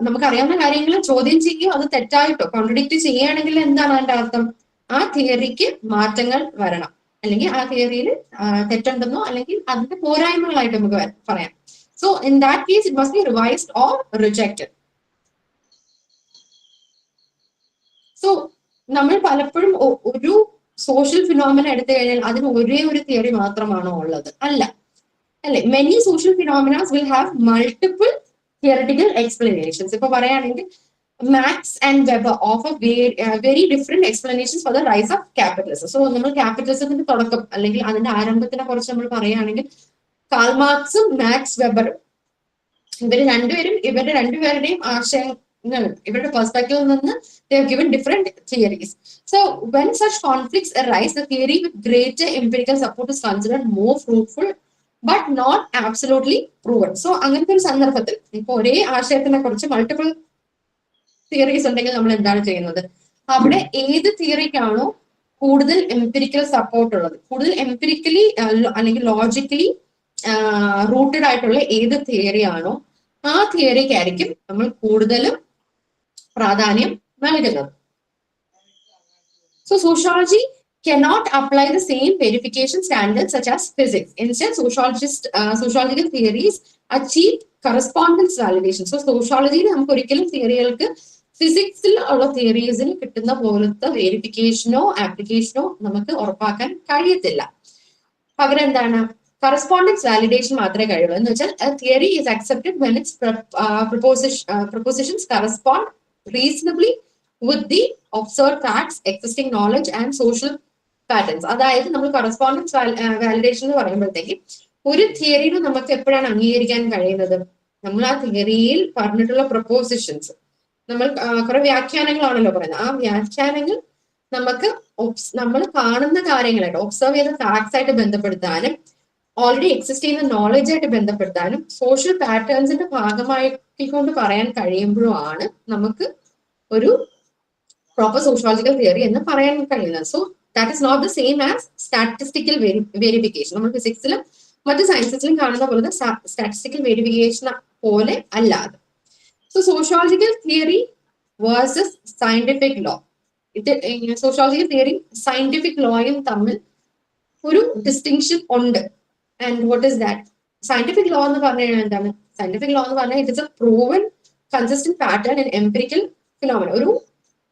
നമുക്കറിയാവുന്ന കാര്യങ്ങൾ ചോദ്യം ചെയ്യുകയോ അത് തെറ്റായിട്ടോ കോൺട്രഡിക്റ്റ് ചെയ്യുകയാണെങ്കിൽ എന്താണ് അതിന്റെ അർത്ഥം? ആ തിയറിക്ക് മാറ്റങ്ങൾ വരണം, അല്ലെങ്കിൽ ആ തിയറിയിൽ തെറ്റുണ്ടെന്നോ അല്ലെങ്കിൽ അതിന്റെ പോരായ്മകളായിട്ട് നമുക്ക് പറയാം. So in that case it must be revised or rejected. So നമ്മൾ പലപ്പോഴും ഒരു സോഷ്യൽ ഫിനോമിന എടുത്തു കഴിഞ്ഞാൽ അതിന് ഒരേ ഒരു തിയറി മാത്രമാണോ ഉള്ളത്? അല്ല, അല്ലെ? Many social phenomenas will have multiple theoretical explanations. ഇപ്പൊ പറയുകയാണെങ്കിൽ Marx and Weber offer very different explanations for the rise of capitalism. So നമ്മൾ ക്യാപിറ്റലിസത്തിന്റെ തുടക്കം അല്ലെങ്കിൽ അതിന്റെ ആരംഭത്തിനെ കുറിച്ച് നമ്മൾ പറയുകയാണെങ്കിൽ കാൾ മാർക്സും മാക്സ് വെബറും ഇവരുടെ രണ്ടുപേരുടെയും ആശയങ്ങൾ, ഇവരുടെ പെർസ്പെക്റ്റീവിൽ നിന്ന് they have given different theories. So when such conflicts arise, the theory with greater empirical support is considered more fruitful but not absolutely proven. So അങ്ങനത്തെ ഒരു സന്ദർഭത്തിൽ ഇപ്പൊ ഒരേ ആശയത്തിനെ കുറിച്ച് മൾട്ടിപ്പിൾ തിയറീസ് ഉണ്ടെങ്കിൽ നമ്മൾ എന്താണ് ചെയ്യുന്നത്? അവിടെ ഏത് തിയറിക്കാണോ കൂടുതൽ എംപിരിക്കൽ സപ്പോർട്ട് ഉള്ളത്, കൂടുതൽ എംപിരിക്കലി അല്ലെങ്കിൽ ലോജിക്കലി റൂട്ടഡ് ആയിട്ടുള്ള ഏത് തിയറി ആണോ ആ തിയറിക്കായിരിക്കും നമ്മൾ കൂടുതലും പ്രാധാന്യം നൽകുന്നത്. So sociology cannot apply the same verification standards such as physics. Instead, sociological theories achieve correspondence validation. So sociology നമുക്ക് ഒരിക്കലും തിയറികൾക്ക് ഫിസിക്സിൽ ഉള്ള തിയറീസിന് കിട്ടുന്ന പോലത്തെ വെരിഫിക്കേഷനോ ആപ്ലിക്കേഷനോ നമുക്ക് ഉറപ്പാക്കാൻ കഴിയത്തില്ല. പകരം എന്താണ്? കറസ്പോണ്ടൻസ് വാലിഡേഷൻ മാത്രമേ കഴിയുള്ളൂ. എന്ന് വെച്ചാൽ theory is accepted when it's propositions correspond reasonably with the observed facts, existing knowledge and social patterns. അതായത് നമ്മൾ കറസ്പോണ്ടൻസ് വാലിഡേഷൻ എന്ന് പറയുമ്പോഴത്തേക്ക് ഒരു തിയറിയിൽ നമുക്ക് എപ്പോഴാണ് അംഗീകരിക്കാൻ കഴിയുന്നത്? നമ്മൾ ആ തിയറിയിൽ പറഞ്ഞിട്ടുള്ള പ്രൊപ്പോസിഷൻസ്, നമ്മൾ കുറെ വ്യാഖ്യാനങ്ങളാണല്ലോ പറയുന്നത്, ആ വ്യാഖ്യാനങ്ങൾ നമുക്ക് നമ്മൾ കാണുന്ന കാര്യങ്ങളായിട്ട് ഒബ്സർവ് ചെയ്ത ഫാക്ട്സ് ആയിട്ട് ബന്ധപ്പെടുത്താനും ഓൾറെഡി എക്സിസ്റ്റ് ചെയ്യുന്ന നോളജ് ആയിട്ട് ബന്ധപ്പെടുത്താനും സോഷ്യൽ പാറ്റേൺസിന്റെ ഭാഗമാക്കിക്കൊണ്ട് പറയാൻ കഴിയുമ്പോഴാണ് നമുക്ക് ഒരു പ്രോപ്പർ സോഷ്യോളജിക്കൽ തിയറി എന്ന് പറയാൻ കഴിയുന്നത്. So that is not the same as statistical verification. നമ്മൾ ഫിസിക്സിലും മറ്റു സയൻസസിലും കാണുന്ന പോലെ സ്റ്റാറ്റിസ്റ്റിക്കൽ വെരിഫിക്കേഷൻ പോലെ അല്ലാതെ. So sociological theory versus scientific law, sociological theory scientific ലോയും തമ്മിൽ ഒരു ഡിസ്റ്റിങ്ഷൻ ഉണ്ട്. And what is that? Scientific law എന്ന് പറഞ്ഞു കഴിഞ്ഞാൽ എന്താണ്? സയന്റിഫിക് ലോ എന്ന് പറഞ്ഞാൽ it is a proven consistent pattern and empirical phenomena. ഒരു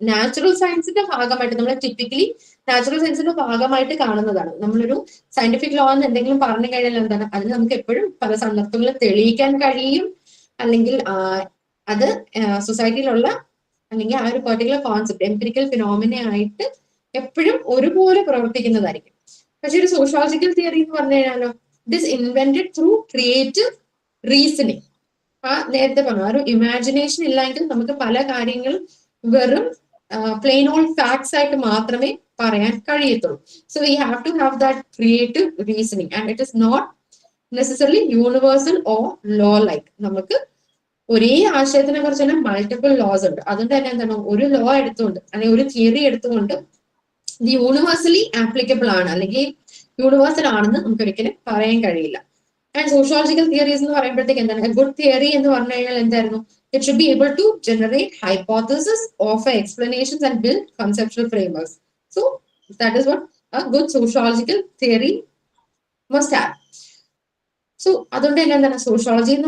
നാച്ചുറൽ സയൻസിന്റെ ഭാഗമായിട്ട് നമ്മൾ ടിപ്പിക്കലി നാച്ചുറൽ സയൻസിന്റെ ഭാഗമായിട്ട് കാണുന്നതാണ്. നമ്മളൊരു സയന്റിഫിക് ലോ എന്ന് എന്തെങ്കിലും പറഞ്ഞു കഴിഞ്ഞാൽ എന്താണ്, അതിന് നമുക്ക് എപ്പോഴും പല സന്ദർഭങ്ങളിൽ തെളിയിക്കാൻ കഴിയും, അല്ലെങ്കിൽ അത് സൊസൈറ്റിയിലുള്ള അല്ലെങ്കിൽ ആ ഒരു പെർട്ടിക്കുലർ കോൺസെപ്റ്റ് എംപിരിക്കൽ ഫിനോമിന ആയിട്ട് എപ്പോഴും ഒരുപോലെ പ്രവർത്തിക്കുന്നതായിരിക്കും. പക്ഷെ ഒരു സോഷ്യോളജിക്കൽ തിയറി എന്ന് പറഞ്ഞു കഴിഞ്ഞാലോ, it is invented through creative reasoning. നേരത്തെ പറഞ്ഞു, ആ ഒരു ഇമാജിനേഷൻ ഇല്ലെങ്കിൽ നമുക്ക് പല കാര്യങ്ങളും വെറും പ്ലെയിൻ ഓൾ ഫാക്ട്സ് ആയിട്ട് മാത്രമേ പറയാൻ കഴിയത്തുള്ളൂ. So we have to have that creative reasoning and it is not necessarily universal or law like. നമുക്ക് ഒരേ ആശയത്തിനെ കുറിച്ച് തന്നെ മൾട്ടിപ്പിൾ ലോസ് ഉണ്ട്. അതുകൊണ്ട് തന്നെ എന്താണ്, ഒരു ലോ എടുത്തുകൊണ്ട് അല്ലെങ്കിൽ ഒരു തിയറി എടുത്തുകൊണ്ട് ഇത് യൂണിവേഴ്സലി ആപ്ലിക്കബിൾ ആണ് അല്ലെങ്കിൽ യൂണിവേഴ്സൽ ആണെന്ന് നമുക്ക് ഒരിക്കലും പറയാൻ കഴിയില്ല. ആൻഡ് സോഷ്യോളജിക്കൽ തിയറീസ് എന്ന് പറയുമ്പോഴത്തേക്ക് എന്താണ്, ഗുഡ് തിയറി എന്ന് പറഞ്ഞു കഴിഞ്ഞാൽ എന്തായിരുന്നു, it should be able to generate hypothesis, offer explanations and build conceptual frameworks. So that is what a good sociological theory must have. So അതുകൊണ്ട് തന്നെ എന്താണ്, സോഷ്യോളജിക്കൽ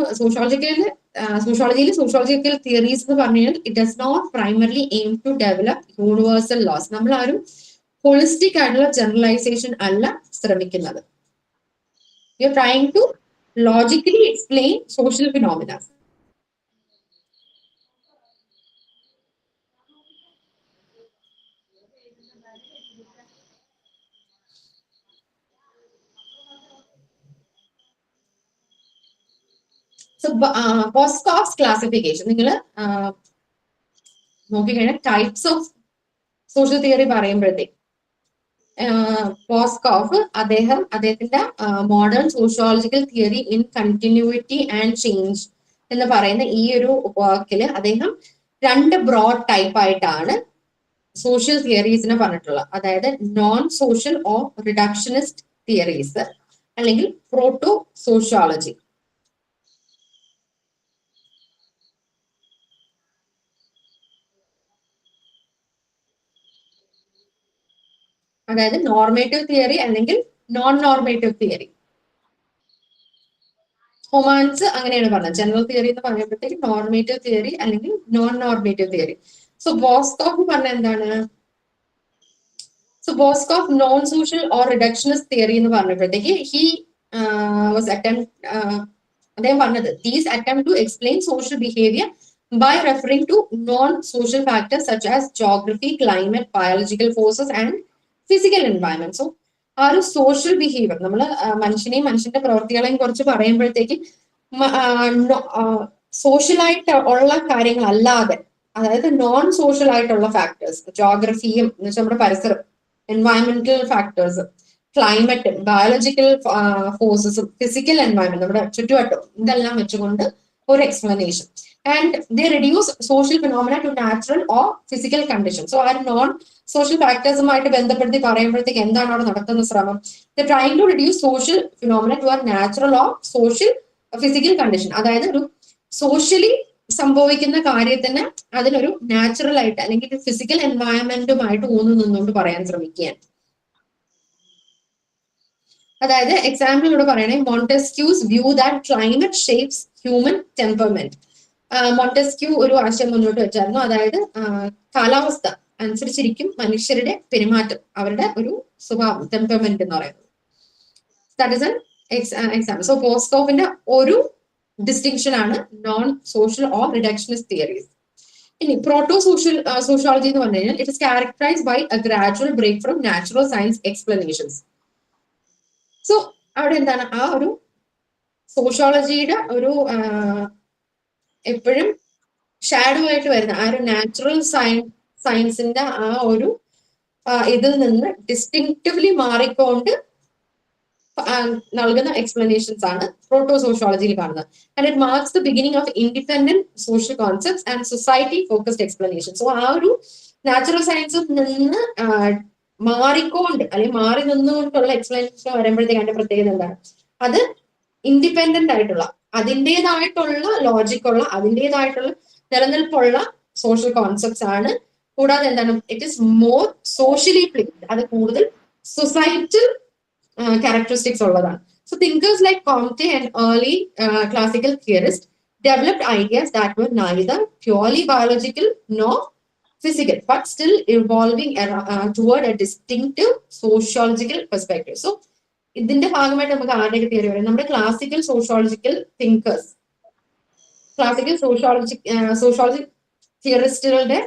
തിയറീസ് എന്ന് പറഞ്ഞു കഴിഞ്ഞാൽ it does not primarily aim to develop universal laws. നമ്മൾ ആരും ഹോളിസ്റ്റിക് ആയിട്ടുള്ള ജനറലൈസേഷൻ അല്ല ശ്രമിക്കുന്നത്. We are trying to logically explain social phenomena. So, Boscov's classification. നിങ്ങൾ നോക്കിക്കഴിഞ്ഞാൽ ടൈപ്സ് ഓഫ് സോഷ്യൽ തിയറി പറയുമ്പോഴത്തേക്ക് പോസ്കോഫ് അദ്ദേഹത്തിന്റെ modern sociological theory in continuity and change എന്ന് പറയുന്ന ഈ ഒരു വർക്കില് അദ്ദേഹം 2 ബ്രോഡ് ടൈപ്പ് ആയിട്ടാണ് സോഷ്യൽ തിയറീസിനെ പറഞ്ഞിട്ടുള്ളത്. അതായത് non social or reductionist theories അല്ലെങ്കിൽ പ്രോട്ടോ സോഷ്യോളജി. അതായത് നോർമേറ്റീവ് തിയറി അല്ലെങ്കിൽ നോൺ നോർമേറ്റീവ് തിയറി. ഹൊമാൻസ് അങ്ങനെയാണ് പറഞ്ഞത്. ജനറൽ തിയറി എന്ന് പറയുമ്പോഴത്തേക്ക് നോർമേറ്റീവ് തിയറി അല്ലെങ്കിൽ non normative theory. So Boskoff പറഞ്ഞ എന്താണ്, so Boskoff non social or reductionist theory എന്ന് പറഞ്ഞപ്പോഴത്തേക്ക് അദ്ദേഹം പറഞ്ഞത് these attempt to explain social behaviour by referring to non-social factors such as geography, climate, biological forces and physical environment. So ആ ഒരു സോഷ്യൽ ബിഹേവിയർ നമ്മൾ മനുഷ്യന്റെ പ്രവർത്തികളെയും കുറിച്ച് പറയുമ്പോഴത്തേക്ക് സോഷ്യലായിട്ട് ഉള്ള കാര്യങ്ങൾ അല്ലാതെ, അതായത് നോൺ സോഷ്യൽ ആയിട്ടുള്ള ഫാക്ടേഴ്സ്, ജോഗ്രഫിയും എന്ന് വെച്ചാൽ നമ്മുടെ പരിസരം, എൻവയറമെന്റൽ ഫാക്ടേഴ്സ്, ക്ലൈമറ്റും, ബയോളജിക്കൽ ഫോഴ്സസും, ഫിസിക്കൽ എൻവയറമെന്റ് നമ്മുടെ ചുറ്റുവട്ടം, ഇതെല്ലാം വെച്ചുകൊണ്ട് ഒരു explanation. And they reduce social phenomena to natural or physical conditions. So, are non-social factors ആയിട്ട് ബന്ധപ്പെടുത്തി പറയുമ്പോഴത്തേക്ക് എന്താണ് അവിടെ നടത്തുന്ന ശ്രമം? They're trying to reduce social phenomena to a natural or social physical condition. അതായത് ഒരു സോഷ്യലി സംഭവിക്കുന്ന കാര്യത്തിന് അതിനൊരു നാച്ചുറൽ ആയിട്ട് അല്ലെങ്കിൽ ഫിസിക്കൽ എൻവയറമെന്റുമായിട്ട് ഊന്നു നിന്നുകൊണ്ട് പറയാൻ ശ്രമിക്കുകയാണ്. അതായത് എക്സാമ്പിൾ ഇവിടെ പറയണേ, Montesquieu's view that climate shapes human temperament. Montesquieu ഒരു ആശയം മുന്നോട്ട് വെച്ചായിരുന്നു. അതായത് കാലാവസ്ഥ അനുസരിച്ചിരിക്കും മനുഷ്യരുടെ പെരുമാറ്റം, അവരുടെ ഒരു സ്വഭാവം, ടെമ്പർമെന്റ് എന്ന് പറയുന്നത്. That is an example. So ബോസ്കോഫിന്റെ ഒരു ഡിസ്റ്റിങ്ഷൻ ആണ് non social or reductionist theories. ഇനി പ്രോട്ടോ സോഷ്യോളജി എന്ന് പറഞ്ഞു കഴിഞ്ഞാൽ it is characterised by a gradual break from natural science explanations. So അവിടെ എന്താണ്, ആ ഒരു സോഷ്യോളജിയുടെ ഒരു എപ്പോഴും ഷാഡോ ആയിട്ട് വരുന്ന ആ ഒരു നാച്ചുറൽ സയൻസിന്റെ ആ ഒരു ഇതിൽ നിന്ന് ഡിസ്റ്റിങ്ക്റ്റീവ്ലി മാറിക്കൊണ്ട് നൽകുന്ന എക്സ്പ്ലനേഷൻസ് ആണ് പ്രോട്ടോ സോഷ്യോളജിയിൽ കാണുന്നത്. And it marks the beginning of independent social concepts and society focused explanation. So ആ ഒരു നാച്ചുറൽ സയൻസിൽ നിന്ന് മാറിക്കൊണ്ട് അല്ലെങ്കിൽ മാറി നിന്നുകൊണ്ടുള്ള എക്സ്പ്ലനേഷൻ വരുമ്പോഴത്തേക്ക് അതിന്റെ പ്രത്യേകത എന്താണ്, അത് ഇൻഡിപെൻഡന്റ് ആയിട്ടുള്ള, അതിൻ്റെതായിട്ടുള്ള ലോജിക്കുള്ള, അതിൻ്റെതായിട്ടുള്ള നിലനിൽപ്പുള്ള സോഷ്യൽ കോൺസെപ്റ്റ്സ് ആണ്. കൂടാതെ എന്താണ്, it is more socially placed, അത് കൂടുതൽ സൊസൈറ്റൽ characteristics ഉള്ളതാണ്. So thinkers like Comte and early classical theorists developed ideas that were neither purely biological nor physical, but still evolving toward a distinctive sociological perspective. So ഇതിന്റെ ഭാഗമായിട്ട് നമുക്ക് ആരുടെയൊക്കെ തിയറി പറയാം? നമ്മുടെ classical sociological thinkers, classical sociology തിയറിസ്റ്റുകളുടെ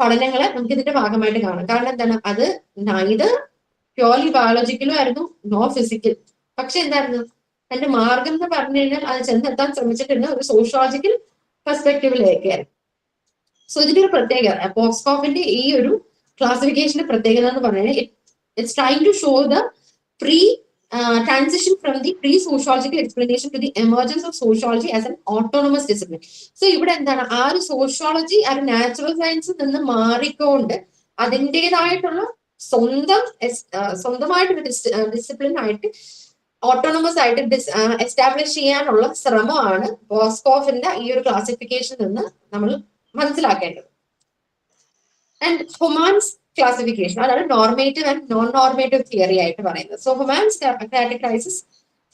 പഠനങ്ങളെ നമുക്ക് ഇതിന്റെ ഭാഗമായിട്ട് കാണാം. കാരണം എന്താണ്, അത് ഇത് പ്യോർലി ബയോളജിക്കലും ആയിരുന്നു, നോ ഫിസിക്കൽ. പക്ഷെ എന്തായിരുന്നു, അതിന്റെ മാർഗം എന്ന് പറഞ്ഞു കഴിഞ്ഞാൽ അത് ചെന്നെത്താൻ ശ്രമിച്ചിട്ടുണ്ട് ഒരു സോഷ്യോളജിക്കൽ പെർസ്പെക്റ്റീവിലേക്കായിരുന്നു. സോ ഇതിന്റെ ഒരു പ്രത്യേകത, ബോക്സ്കോഫിന്റെ ഈ ഒരു ക്ലാസിഫിക്കേഷന്റെ പ്രത്യേകത എന്ന് പറഞ്ഞാൽ it's trying to show the transition from the pre-sociological explanation to the emergence of sociology as an autonomous discipline. So ഇവിടെ എന്താണ്, ആ ഒരു സോഷ്യോളജി ആ ഒരു നാച്ചുറൽ സയൻസിൽ നിന്ന് മാറിക്കൊണ്ട് അതിൻ്റെതായിട്ടുള്ള സ്വന്തമായിട്ടൊരു ഡിസിപ്ലിൻ ആയിട്ട് ഓട്ടോണമസ് ആയിട്ട് എസ്റ്റാബ്ലിഷ് ചെയ്യാനുള്ള ശ്രമമാണ് ബോസ്കോഫിന്റെ ഈ ഒരു ക്ലാസിഫിക്കേഷനിൽ നിന്ന് നമ്മൾ മനസ്സിലാക്കേണ്ടത്. ആൻഡ് ഹൊമാൻസ് ക്ലാസിഫിക്കേഷൻ, അതാണ് normative and non normative theory ആയിട്ട് പറയുന്നത്. So Homans categorises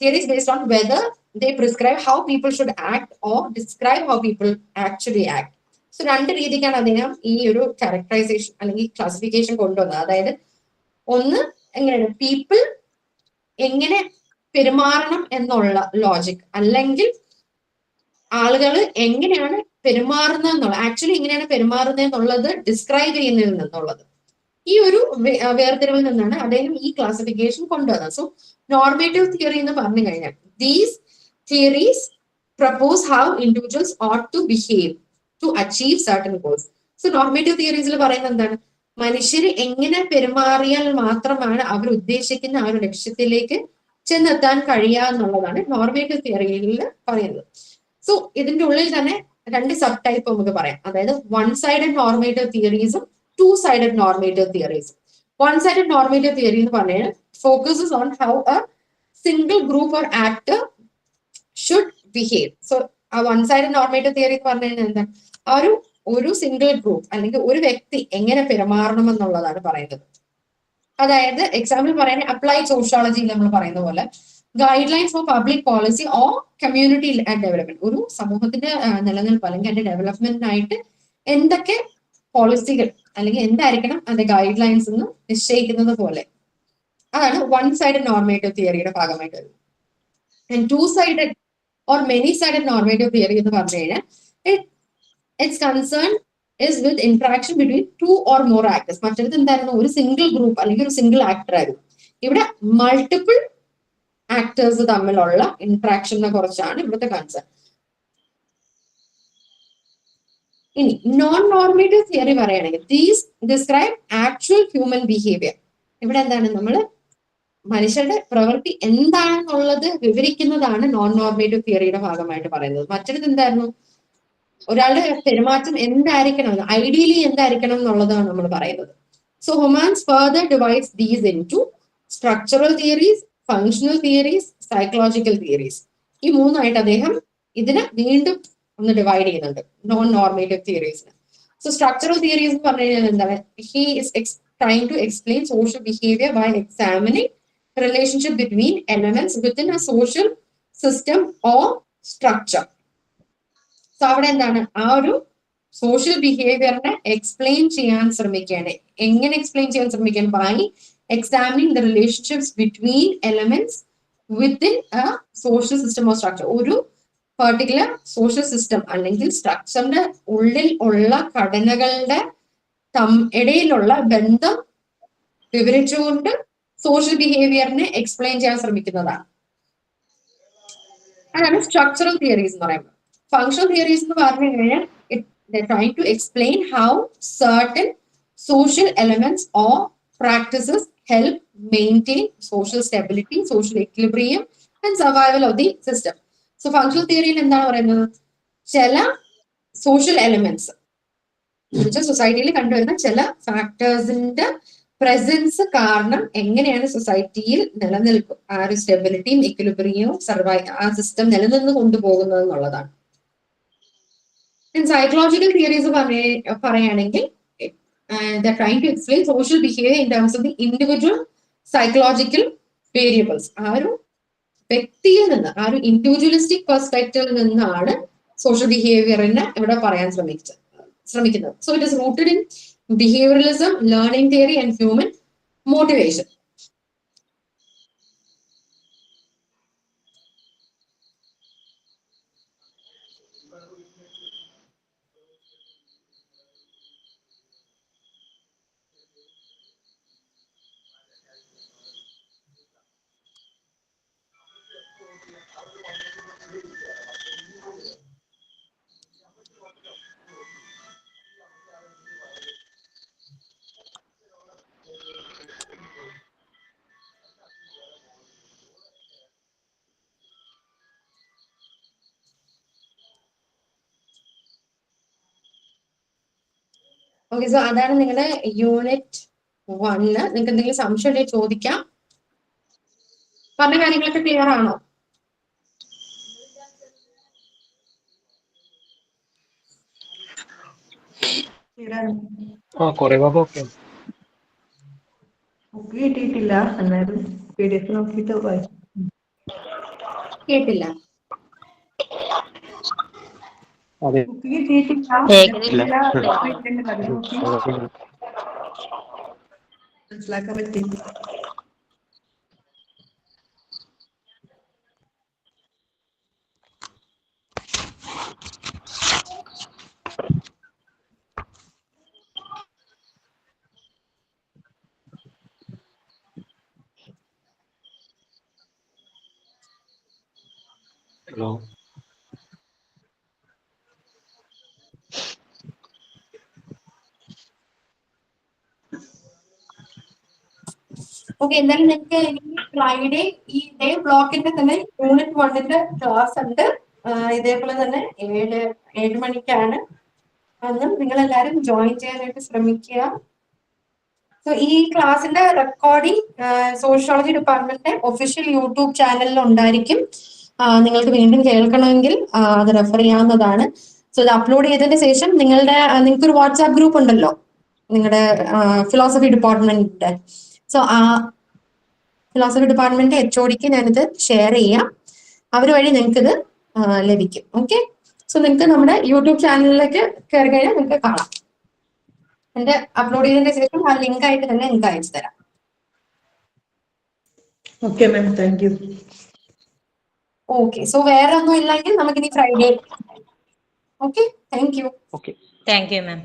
theories based on whether they prescribe how people should act or describe how people actually act. So രണ്ട് രീതിക്കാണ് അദ്ദേഹം ഈ ഒരു ക്യാരക്ടറൈസേഷൻ അല്ലെങ്കിൽ ക്ലാസിഫിക്കേഷൻ കൊണ്ടുവന്നത്. അതായത് ഒന്ന് എങ്ങനെയാണ് പീപ്പിൾ എങ്ങനെ പെരുമാറണം എന്നുള്ള ലോജിക്, അല്ലെങ്കിൽ ആളുകൾ എങ്ങനെയാണ് പെരുമാറുന്നത് എന്നുള്ളത്, ആക്ച്വലി എങ്ങനെയാണ് പെരുമാറുന്നത് എന്നുള്ളത് ഡിസ്ക്രൈബ് ചെയ്യുന്നതിൽ നിന്നുള്ളത്, ഈ ഒരു വേർതിരിവിൽ നിന്നാണ് അദ്ദേഹം ഈ ക്ലാസിഫിക്കേഷൻ കൊണ്ടുവന്നത്. സോ നോർമേറ്റീവ് തിയറി എന്ന് പറഞ്ഞു കഴിഞ്ഞാൽ these theories propose how individuals ought to behave to achieve certain goals. So normative തിയറീസിൽ പറയുന്നത് എന്താണ്, മനുഷ്യർ എങ്ങനെ പെരുമാറിയാൽ മാത്രമാണ് അവർ ഉദ്ദേശിക്കുന്ന ആ ഒരു ലക്ഷ്യത്തിലേക്ക് ചെന്നെത്താൻ കഴിയുക എന്നുള്ളതാണ് നോർമേറ്റീവ് തിയറിയിൽ പറയുന്നത്. സോ ഇതിന്റെ ഉള്ളിൽ തന്നെ രണ്ട് സബ് ടൈപ്പ് നമുക്ക് പറയാം. അതായത് വൺ സൈഡഡ് നോർമേറ്റീവ് തിയറീസും ടു സൈഡഡ് നോർമേറ്റീവ് തിയറീസും. വൺ സൈഡഡ് നോർമേറ്റീവ് തിയറി എന്ന് പറഞ്ഞാൽ focuses on how a single group or actor should behave. So ആ വൺ സൈഡഡ് നോർമേറ്റീവ് തിയറി എന്ന് പറഞ്ഞു കഴിഞ്ഞാൽ എന്താണ്, ആ ഒരു സിംഗിൾ ഗ്രൂപ്പ് അല്ലെങ്കിൽ ഒരു വ്യക്തി എങ്ങനെ പെരുമാറണം എന്നുള്ളതാണ് പറയുന്നത്. അതായത് എക്സാമ്പിൾ പറയാൻ അപ്ലൈഡ് സോഷ്യോളജിയിൽ നമ്മൾ പറയുന്ന പോലെ guide lines for public policy or community development, ഒരു സമൂഹത്തിന്റെ നിലനിൽപ്പ് അല്ലെങ്കിൽ അതിന്റെ ഡെവലപ്മെന്റിനായിട്ട് എന്തൊക്കെ പോളിസികൾ അല്ലെങ്കിൽ എന്തായിരിക്കണം അതിന്റെ ഗൈഡ് ലൈൻസ് എന്ന് നിശ്ചയിക്കുന്നത് പോലെ, അതാണ് വൺ സൈഡഡ് നോർമേറ്റീവ് തിയറിയുടെ ഭാഗമായിട്ട് വരുന്നത്. And to sided or many sided normative theory എന്ന് പറഞ്ഞു കഴിഞ്ഞാൽ it's concern is with interaction between two or more actors. മറ്റൊരു എന്തായിരുന്നു, ഒരു സിംഗിൾ ഗ്രൂപ്പ് അല്ലെങ്കിൽ ഒരു സിംഗിൾ ആക്ടർ ആയിരുന്നു. ഇവിടെ മൾട്ടിപ്പിൾ ആക്ടേഴ്സ് തമ്മിലുള്ള ഇന്ററാക്ഷനെ കുറിച്ചാണ് ഇവിടുത്തെ കൺസേൺ. ഇനി നോൺ നോർമേറ്റീവ് തിയറി പറയുകയാണെങ്കിൽ these describe actual human behaviour. ഇവിടെ എന്താണ്, നമ്മൾ മനുഷ്യരുടെ പ്രവൃത്തി എന്താണെന്നുള്ളത് വിവരിക്കുന്നതാണ് നോൺ നോർമേറ്റീവ് തിയറിയുടെ ഭാഗമായിട്ട് പറയുന്നത്. മറ്റൊരു എന്തായിരുന്നു, ഒരാളുടെ പെരുമാറ്റം എന്തായിരിക്കണം, ഐഡിയലി എന്തായിരിക്കണം എന്നുള്ളതാണ് നമ്മൾ പറയുന്നത്. So Homans further divides these into structural theories, functional theories, psychological theories. ഈ മൂന്നായിട്ട് അദ്ദേഹം ഇതിനെ വീണ്ടും ഒന്ന് ഡിവൈഡ് ചെയ്യുന്നുണ്ട് നോൺ നോർമേറ്റീവ് തിയറീസിന്. സോ സ്ട്രക്ചറൽ തിയറീസ് എന്ന് പറഞ്ഞു കഴിഞ്ഞാൽ എന്താണ്, he is trying to explain social behaviour by examining relationship between elements within a social system or structure. So അവിടെ എന്താണ്, ആ ഒരു സോഷ്യൽ ബിഹേവിയറിനെ എക്സ്പ്ലെയിൻ ചെയ്യാൻ ശ്രമിക്കുകയാണ്. എങ്ങനെ എക്സ്പ്ലെയിൻ ചെയ്യാൻ ശ്രമിക്കുകയാണ്? By examining the relationships between elements within a social system or structure. ഒരു പെർട്ടിക്കുലർ സോഷ്യൽ സിസ്റ്റം അല്ലെങ്കിൽ സ്ട്രക്ചറിന്റെ ഉള്ളിൽ ഉള്ള ഘടനകളുടെ ഇടയിലുള്ള ബന്ധം വിവരിച്ചുകൊണ്ട് സോഷ്യൽ ബിഹേവിയറിനെ എക്സ്പ്ലെയിൻ ചെയ്യാൻ ശ്രമിക്കുന്നതാണ്. അതാണ് സ്ട്രക്ചറൽ തിയറീസ് എന്ന് പറയുന്നത്. ഫങ്ഷണൽ തിയറീസ് എന്ന് പറഞ്ഞു കഴിഞ്ഞാൽ trying to explain how certain social elements or practices help maintain social stability, social equilibrium and survival of the system. So functional theory il endana parayunnu, chela social elements സൊസൈറ്റിയിൽ കണ്ടുവരുന്ന ചില ഫാക്ടേഴ്സിന്റെ പ്രസൻസ് കാരണം എങ്ങനെയാണ് സൊസൈറ്റിയിൽ നിലനിൽക്കും ആ ഒരു സ്റ്റെബിലിറ്റിയും ഇക്വിലിബ്രിയവും ആ സിസ്റ്റം നിലനിന്ന് കൊണ്ടുപോകുന്നത് എന്നുള്ളതാണ്. സൈക്കോളജിക്കൽ തിയറീസ് പറയുകയാണെങ്കിൽ they're trying to explain social behavior in terms of the individual psychological variables. ആ ഒരു വ്യക്തിയിൽ നിന്ന്, ആ ഒരു ഇൻഡിവിജ്വലിസ്റ്റിക് പെർസ്പെക്റ്റീവിൽ നിന്നാണ് സോഷ്യൽ ബിഹേവിയറിനെ ഇവിടെ പറയാൻ ശ്രമിക്കുന്നത്. So it is rooted in behaviouralism, learning theory and human motivation. Okay, so അതാണ് നിങ്ങളുടെ യൂണിറ്റ് 1. നിങ്ങൾക്ക് എന്തെങ്കിലും സംശയം ഉണ്ടെങ്കിൽ ചോദിക്കാം. പറഞ്ഞ കാര്യങ്ങളൊക്കെ ക്ലിയർ ആണോ? കിട്ടിയിട്ടില്ല, എന്നാലും PDF നോക്കിയിട്ട് വായിച്ചു. കേട്ടില്ല. മനസ്സിലാക്കാൻ പറ്റി. ഹലോ. ഓക്കെ, എന്തായാലും നിങ്ങൾക്ക് ഫ്രൈഡേ ഈ ഡേ ബ്ലോക്കിന്റെ തന്നെ യൂണിറ്റ് 1ന്റെ ക്ലാസ് ഉണ്ട്. ഇതേപോലെ തന്നെ 7 മണിക്കാണ്. അന്ന് നിങ്ങൾ എല്ലാവരും ജോയിൻ ചെയ്യാനായിട്ട് ശ്രമിക്കുക. സോ ഈ ക്ലാസ്സിന്റെ റെക്കോർഡിംഗ് സോഷ്യോളജി ഡിപ്പാർട്ട്മെന്റിന്റെ ഒഫീഷ്യൽ യൂട്യൂബ് ചാനലിൽ ഉണ്ടായിരിക്കും. നിങ്ങൾക്ക് വീണ്ടും കേൾക്കണമെങ്കിൽ അത് റെഫർ ചെയ്യാവുന്നതാണ്. സോ ഇത് അപ്ലോഡ് ചെയ്തതിന് ശേഷം നിങ്ങൾക്കൊരു വാട്സാപ്പ് ഗ്രൂപ്പ് ഉണ്ടല്ലോ നിങ്ങളുടെ ഫിലോസഫി ഡിപ്പാർട്ട്മെന്റിന്റെ. സോ ആ ഫിലോസഫി ഡിപ്പാർട്ട്മെന്റ് HODക്ക് ഞാനിത് ഷെയർ ചെയ്യാം. അവർ വഴി നിങ്ങൾക്കിത് ലഭിക്കും. ഓക്കെ, സോ നിങ്ങൾക്ക് നമ്മുടെ യൂട്യൂബ് ചാനലിലേക്ക് കയറി കഴിഞ്ഞാൽ നിങ്ങൾക്ക് കാണാം. എന്റെ അപ്ലോഡ് ചെയ്തതിന് ശേഷം ആ ലിങ്ക് ആയിട്ട് തന്നെ നിങ്ങൾക്ക് അയച്ചു തരാം. Okay ma'am, thank you. Okay, so വേറെ ഒന്നും ഇല്ലെങ്കിൽ നമുക്കിനി Friday. Okay, thank you. Okay, thank you ma'am.